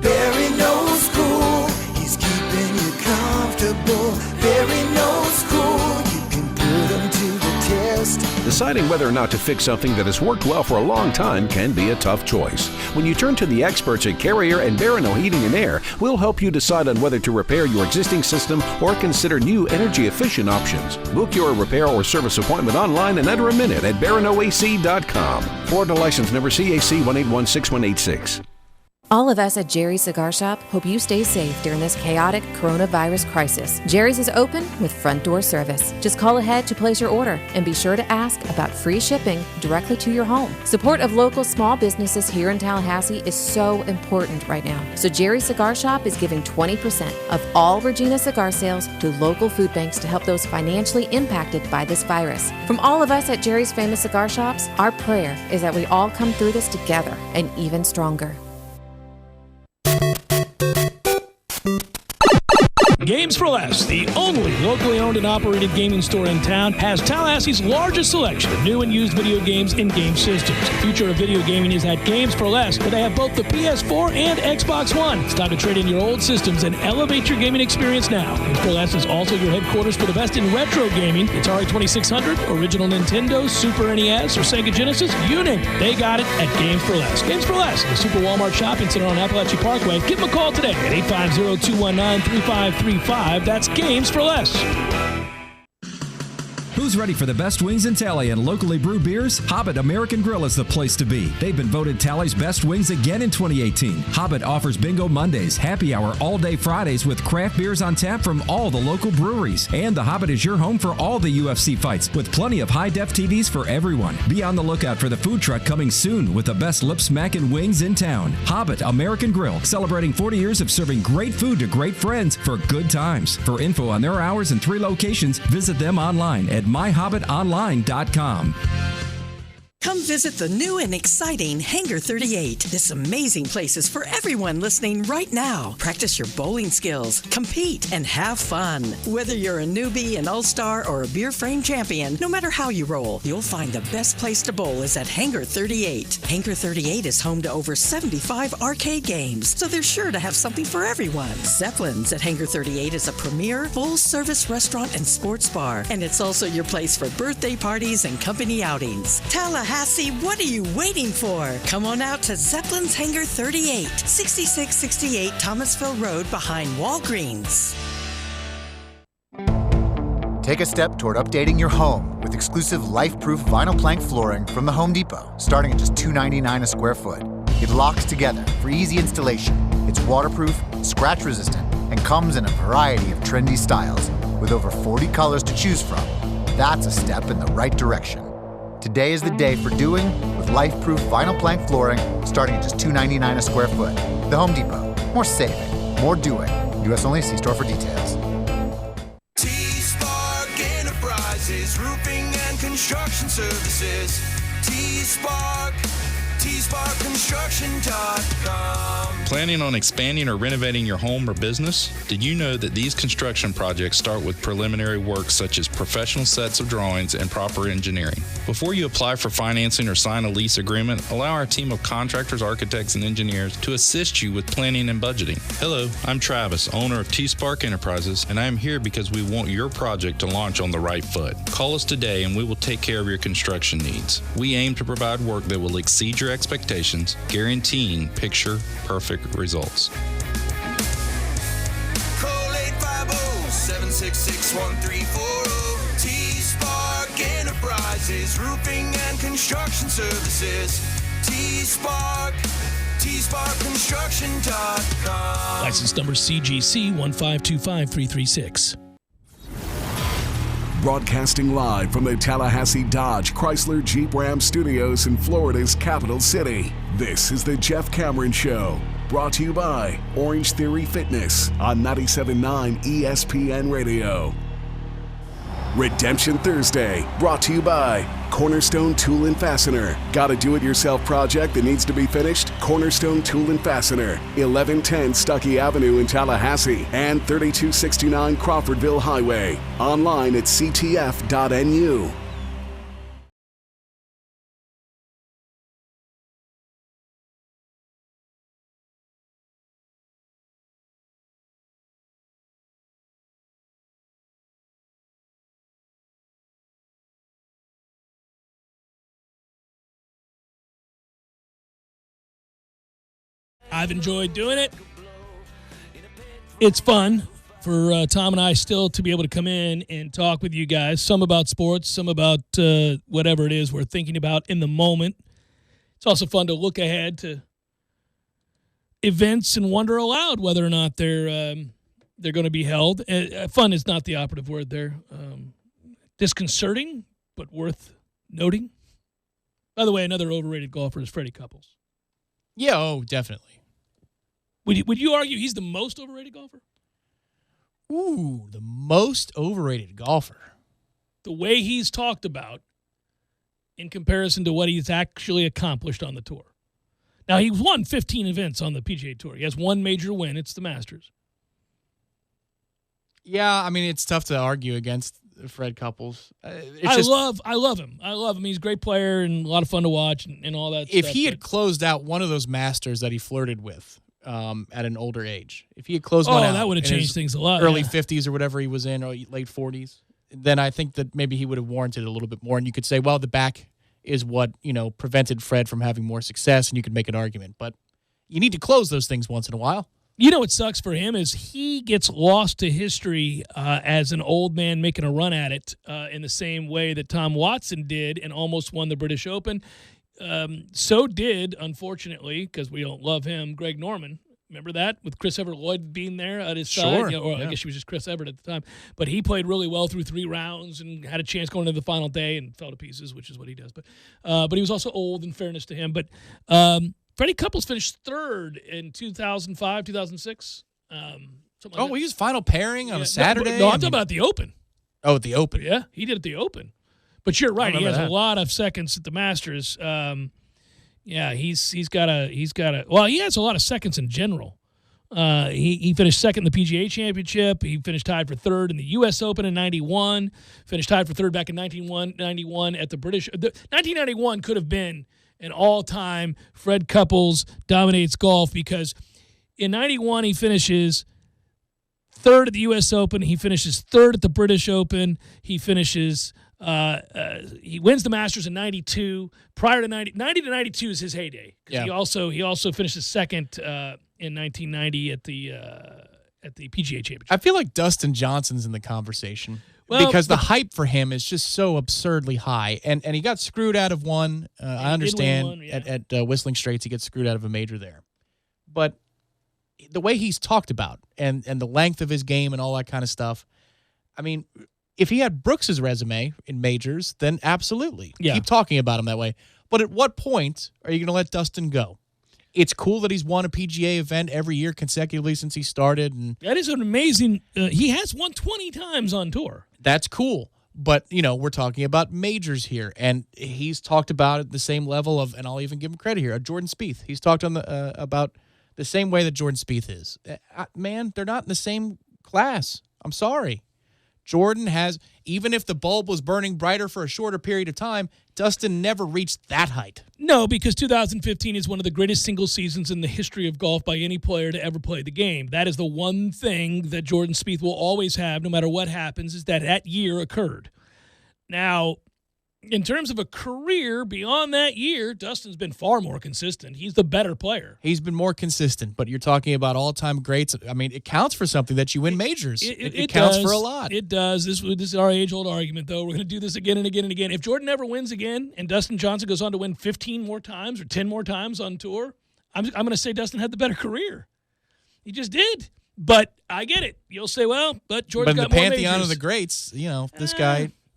Barry knows cool, he's keeping you comfortable. Barry knows cool, you can put him to the test. Deciding whether or not to fix something that has worked well for a long time can be a tough choice. When you turn to the experts at Carrier and Barano Heating and Air, we'll help you decide on whether to repair your existing system or consider new energy-efficient options. Book your repair or service appointment online in under a minute at baranoac.com. Florida license number CAC 1816186. All of us at Jerry's Cigar Shop hope you stay safe during this chaotic coronavirus crisis. Jerry's is open with front door service. Just call ahead to place your order and be sure to ask about free shipping directly to your home. Support of local small businesses here in Tallahassee is so important right now. So Jerry's Cigar Shop is giving 20% of all Regina cigar sales to local food banks to help those financially impacted by this virus. From all of us at Jerry's Famous Cigar Shops, our prayer is that we all come through this together and even stronger. Games for Less, the only locally owned and operated gaming store in town, has Tallahassee's largest selection of new and used video games and game systems. The future of video gaming is at Games for Less, where they have both the PS4 and Xbox One. It's time to trade in your old systems and elevate your gaming experience now. Games for Less is also your headquarters for the best in retro gaming. Atari 2600, original Nintendo, Super NES, or Sega Genesis, you name it. They got it at Games for Less. Games for Less, the Super Walmart Shopping Center on Appalachia Parkway. Give them a call today at 850-219-3535. That's Games for Less. Who's ready for the best wings in Tally and locally brewed beers? Hobbit American Grill is the place to be. They've been voted Tally's best wings again in 2018. Hobbit offers Bingo Mondays, happy hour all-day Fridays with craft beers on tap from all the local breweries. And the Hobbit is your home for all the UFC fights with plenty of high-def TVs for everyone. Be on the lookout for the food truck coming soon with the best lip-smacking wings in town. Hobbit American Grill, celebrating 40 years of serving great food to great friends for good times. For info on their hours and 3 locations, visit them online at myhobbitonline.com. Come visit the new and exciting Hangar 38. This amazing place is for everyone listening right now. Practice your bowling skills, compete, and have fun. Whether you're a newbie, an all-star, or a beer frame champion, no matter how you roll, you'll find the best place to bowl is at Hangar 38. Hangar 38 is home to over 75 arcade games, so they're sure to have something for everyone. Zeppelin's at Hangar 38 is a premier, full-service restaurant and sports bar, and it's also your place for birthday parties and company outings. Tallahassee, what are you waiting for? Come on out to Zeppelin's Hangar 38, 6668 Thomasville Road behind Walgreens. Take a step toward updating your home with exclusive life-proof vinyl plank flooring from the Home Depot, starting at just $2.99 a square foot. It locks together for easy installation. It's waterproof, scratch-resistant, and comes in a variety of trendy styles with over 40 colors to choose from. That's a step in the right direction. Today is the day for doing with life-proof vinyl plank flooring starting at just $2.99 a square foot. The Home Depot. More saving, more doing. U.S. only. See store for details. T-Spark Enterprises, roofing and construction services. T-Spark, TSparkConstruction.com. Planning on expanding or renovating your home or business? Did you know that these construction projects start with preliminary work such as professional sets of drawings and proper engineering? Before you apply for financing or sign a lease agreement, allow our team of contractors, architects, and engineers to assist you with planning and budgeting. Hello, I'm Travis, owner of T-Spark Enterprises, and I am here because we want your project to launch on the right foot. Call us today and we will take care of your construction needs. We aim to provide work that will exceed your expectations, guaranteeing picture-perfect results. Call 850-766-1340. T-Spark Enterprises, roofing and construction services. T-Spark, TSparkConstruction.com. License number CGC 1525336. Broadcasting live from the Tallahassee Dodge Chrysler Jeep Ram Studios in Florida's capital city. This is the Jeff Cameron Show, brought to you by Orange Theory Fitness on 97.9 ESPN Radio. Redemption Thursday, brought to you by Cornerstone Tool and Fastener. Got a do-it-yourself project that needs to be finished? Cornerstone Tool and Fastener, 1110 Stuckey Avenue in Tallahassee and 3269 Crawfordville Highway. Online at ctf.nu. I've enjoyed doing it. It's fun for Tom and I still to be able to come in and talk with you guys, some about sports, some about whatever it is we're thinking about in the moment. It's also fun to look ahead to events and wonder aloud whether or not they're going to be held. Fun is not the operative word there. Disconcerting, but worth noting. By the way, another overrated golfer is Freddie Couples. Yeah, oh, definitely. Would you argue he's the most overrated golfer? Ooh, the most overrated golfer. The way he's talked about in comparison to what he's actually accomplished on the tour. Now, he's won 15 events on the PGA Tour. He has one major win. It's the Masters. Yeah, I mean, it's tough to argue against Fred Couples. I love him. I love him. He's a great player and a lot of fun to watch and all that stuff. If he had closed out one of those Masters that he flirted with at an older age, if he had closed one out, that would have changed things a lot. Early 50s or whatever he was in, or late 40s, then I think that maybe he would have warranted a little bit more. And you could say, well, the back is what, prevented Fred from having more success, and you could make an argument. But you need to close those things once in a while. You know what sucks for him is he gets lost to history as an old man making a run at it in the same way that Tom Watson did and almost won the British Open. So did, unfortunately, because we don't love him, Greg Norman. Remember that? With Chris Evert Lloyd being there at his side? I guess she was just Chris Evert at the time. But he played really well through 3 rounds and had a chance going into the final day and fell to pieces, which is what he does. But he was also old, in fairness to him. But Freddie Couples finished 3rd in 2005, 2006. He was final pairing on a Saturday? No, I'm talking about the Open. Oh, at the Open. Yeah, he did at the Open. But you're right. He has a lot of seconds at the Masters. Yeah, he has a lot of seconds in general. He finished 2nd in the PGA Championship. He finished tied for 3rd in the U.S. Open in 91. Finished tied for 3rd back in 1991 at the British. 1991 could have been an all-time Fred Couples dominates golf because in 91 he finishes 3rd at the U.S. Open. He finishes 3rd at the British Open. He finishes he wins the Masters in 92. Prior to 90 to 92 is his heyday. Yeah. He also finishes 2nd in 1990 at the PGA Championship. I feel like Dustin Johnson's in the conversation. Because the hype for him is just so absurdly high. And he got screwed out of one. I understand at Whistling Straits he gets screwed out of a major there. But the way he's talked about and the length of his game and all that kind of stuff, I mean, If he had Brooks's resume in majors, then absolutely. Yeah. Keep talking about him that way. But at what point are you going to let Dustin go? It's cool that he's won a PGA event every year consecutively since he started. And that is an amazing he has won 20 times on tour. that's cool. But, we're talking about majors here. And he's talked about at the same level of, and I'll even give him credit here, Jordan Spieth. He's talked on about the same way that Jordan Spieth is. Man, they're not in the same class. I'm sorry. Jordan has, even if the bulb was burning brighter for a shorter period of time, Dustin never reached that height. No, because 2015 is one of the greatest single seasons in the history of golf by any player to ever play the game. That is the one thing that Jordan Spieth will always have, no matter what happens, is that year occurred. Now, in terms of a career beyond that year, Dustin's been far more consistent. He's the better player. He's been more consistent, but you're talking about all-time greats. I mean, it counts for something that you win majors. It counts does. for a lot. It does. This is our age-old argument, though. We're going to do this again and again and again. If Jordan ever wins again and Dustin Johnson goes on to win 15 more times or 10 more times on tour, I'm going to say Dustin had the better career. He just did. But I get it. You'll say, well, but Jordan's got more majors. But in the pantheon of the greats,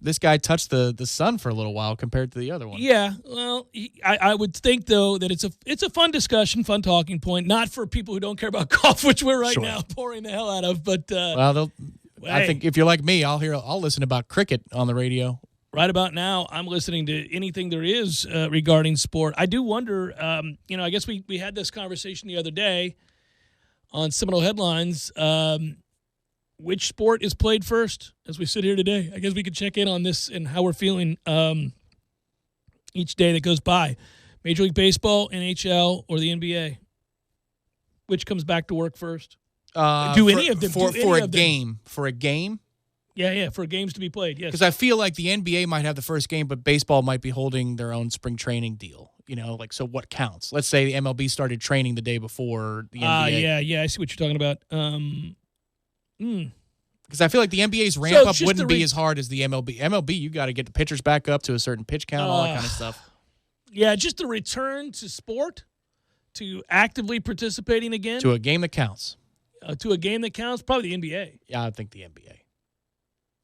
this guy touched the sun for a little while compared to the other one. Yeah, well, I would think, though, that it's a fun discussion, fun talking point, not for people who don't care about golf, which we're right now pouring the hell out of. But I think if you're like me, I'll listen about cricket on the radio. Right about now, I'm listening to anything there is regarding sport. I do wonder, I guess we had this conversation the other day on Seminole Headlines. Which sport is played first as we sit here today? I guess we could check in on this and how we're feeling each day that goes by. Major League Baseball, NHL, or the NBA? Which comes back to work first? Any of them? For a game? For a game? Yeah, for games to be played, yes. Because I feel like the NBA might have the first game, but baseball might be holding their own spring training deal. So what counts? Let's say the MLB started training the day before the NBA. Yeah, I see what you're talking about. Because I feel like the NBA's ramp up wouldn't be as hard as the MLB. MLB, you got to get the pitchers back up to a certain pitch count, all that kind of stuff. Yeah, just the return to sport, to actively participating again. To a game that counts. To a game that counts, probably the NBA. Yeah, I think the NBA.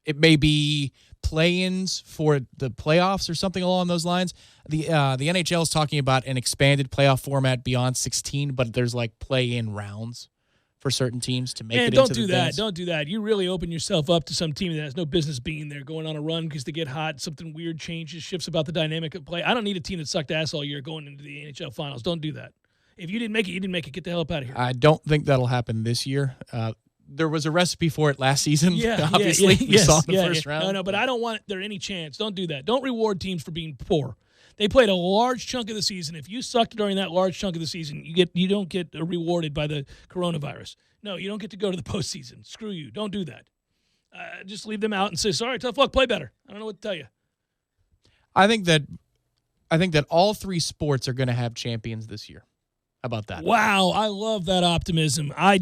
It may be play-ins for the playoffs or something along those lines. The NHL is talking about an expanded playoff format beyond 16, but there's like play-in rounds for certain teams to make it into the things. Don't do that. You really open yourself up to some team that has no business being there, going on a run because they get hot, something weird changes, shifts about the dynamic of play. I don't need a team that sucked ass all year going into the NHL finals. Don't do that. If you didn't make it, you didn't make it. Get the hell up out of here. I don't think that'll happen this year. There was a recipe for it last season. Obviously. We saw in the first round. No, but I don't want there any chance. Don't do that. Don't reward teams for being poor. They played a large chunk of the season. If you sucked during that large chunk of the season, you don't get rewarded by the coronavirus. No, you don't get to go to the postseason. Screw you. Don't do that. Just leave them out and say, sorry, tough luck, play better. I don't know what to tell you. I think that all three sports are going to have champions this year. How about that? Wow, I love that optimism. How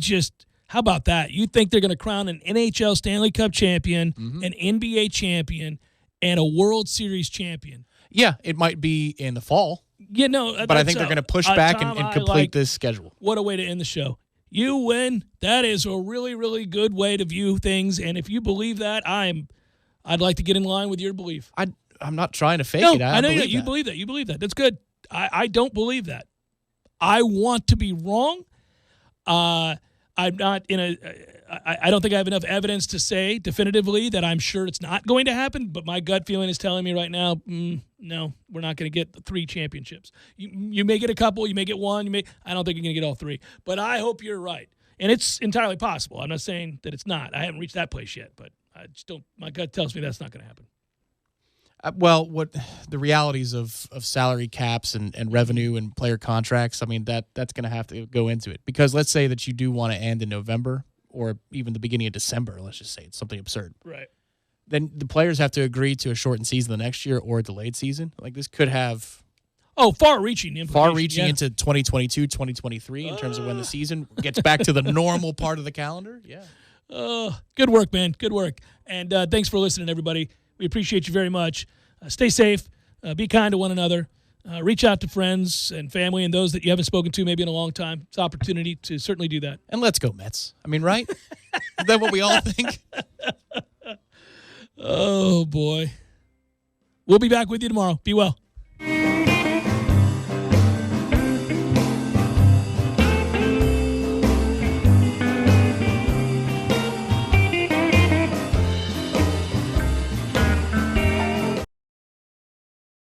about that? You think they're going to crown an NHL Stanley Cup champion, an NBA champion, and a World Series champion? Yeah, it might be in the fall. Yeah, no. But I think they're going to push back Tom, and complete this schedule. What a way to end the show. You win. That is a really, really good way to view things. And if you believe that, I'd like to get in line with your belief. I'm not trying to fake it. I know you believe that. You believe that. That's good. I don't believe that. I want to be wrong. I'm not I don't think I have enough evidence to say definitively that I'm sure it's not going to happen, but my gut feeling is telling me right now, no, we're not going to get the 3 championships. You may get a couple, you may get one, I don't think you're going to get all 3, but I hope you're right. And it's entirely possible. I'm not saying that it's not. I haven't reached that place yet, but I just don't, my gut tells me that's not going to happen. Well, what the realities of salary caps and revenue and player contracts, I mean, that's going to have to go into it. Because let's say that you do want to end in November or even the beginning of December, let's just say it's something absurd. Right. Then the players have to agree to a shortened season the next year or a delayed season. Like this could have far-reaching implications. Far-reaching into 2022, 2023 in terms of when the season gets back to the normal part of the calendar. Yeah. Good work, man. Good work. And thanks for listening, everybody. We appreciate you very much. Stay safe. Be kind to one another. Reach out to friends and family and those that you haven't spoken to maybe in a long time. It's an opportunity to certainly do that. And let's go Mets. I mean, right? Is that what we all think? Oh, boy. We'll be back with you tomorrow. Be well.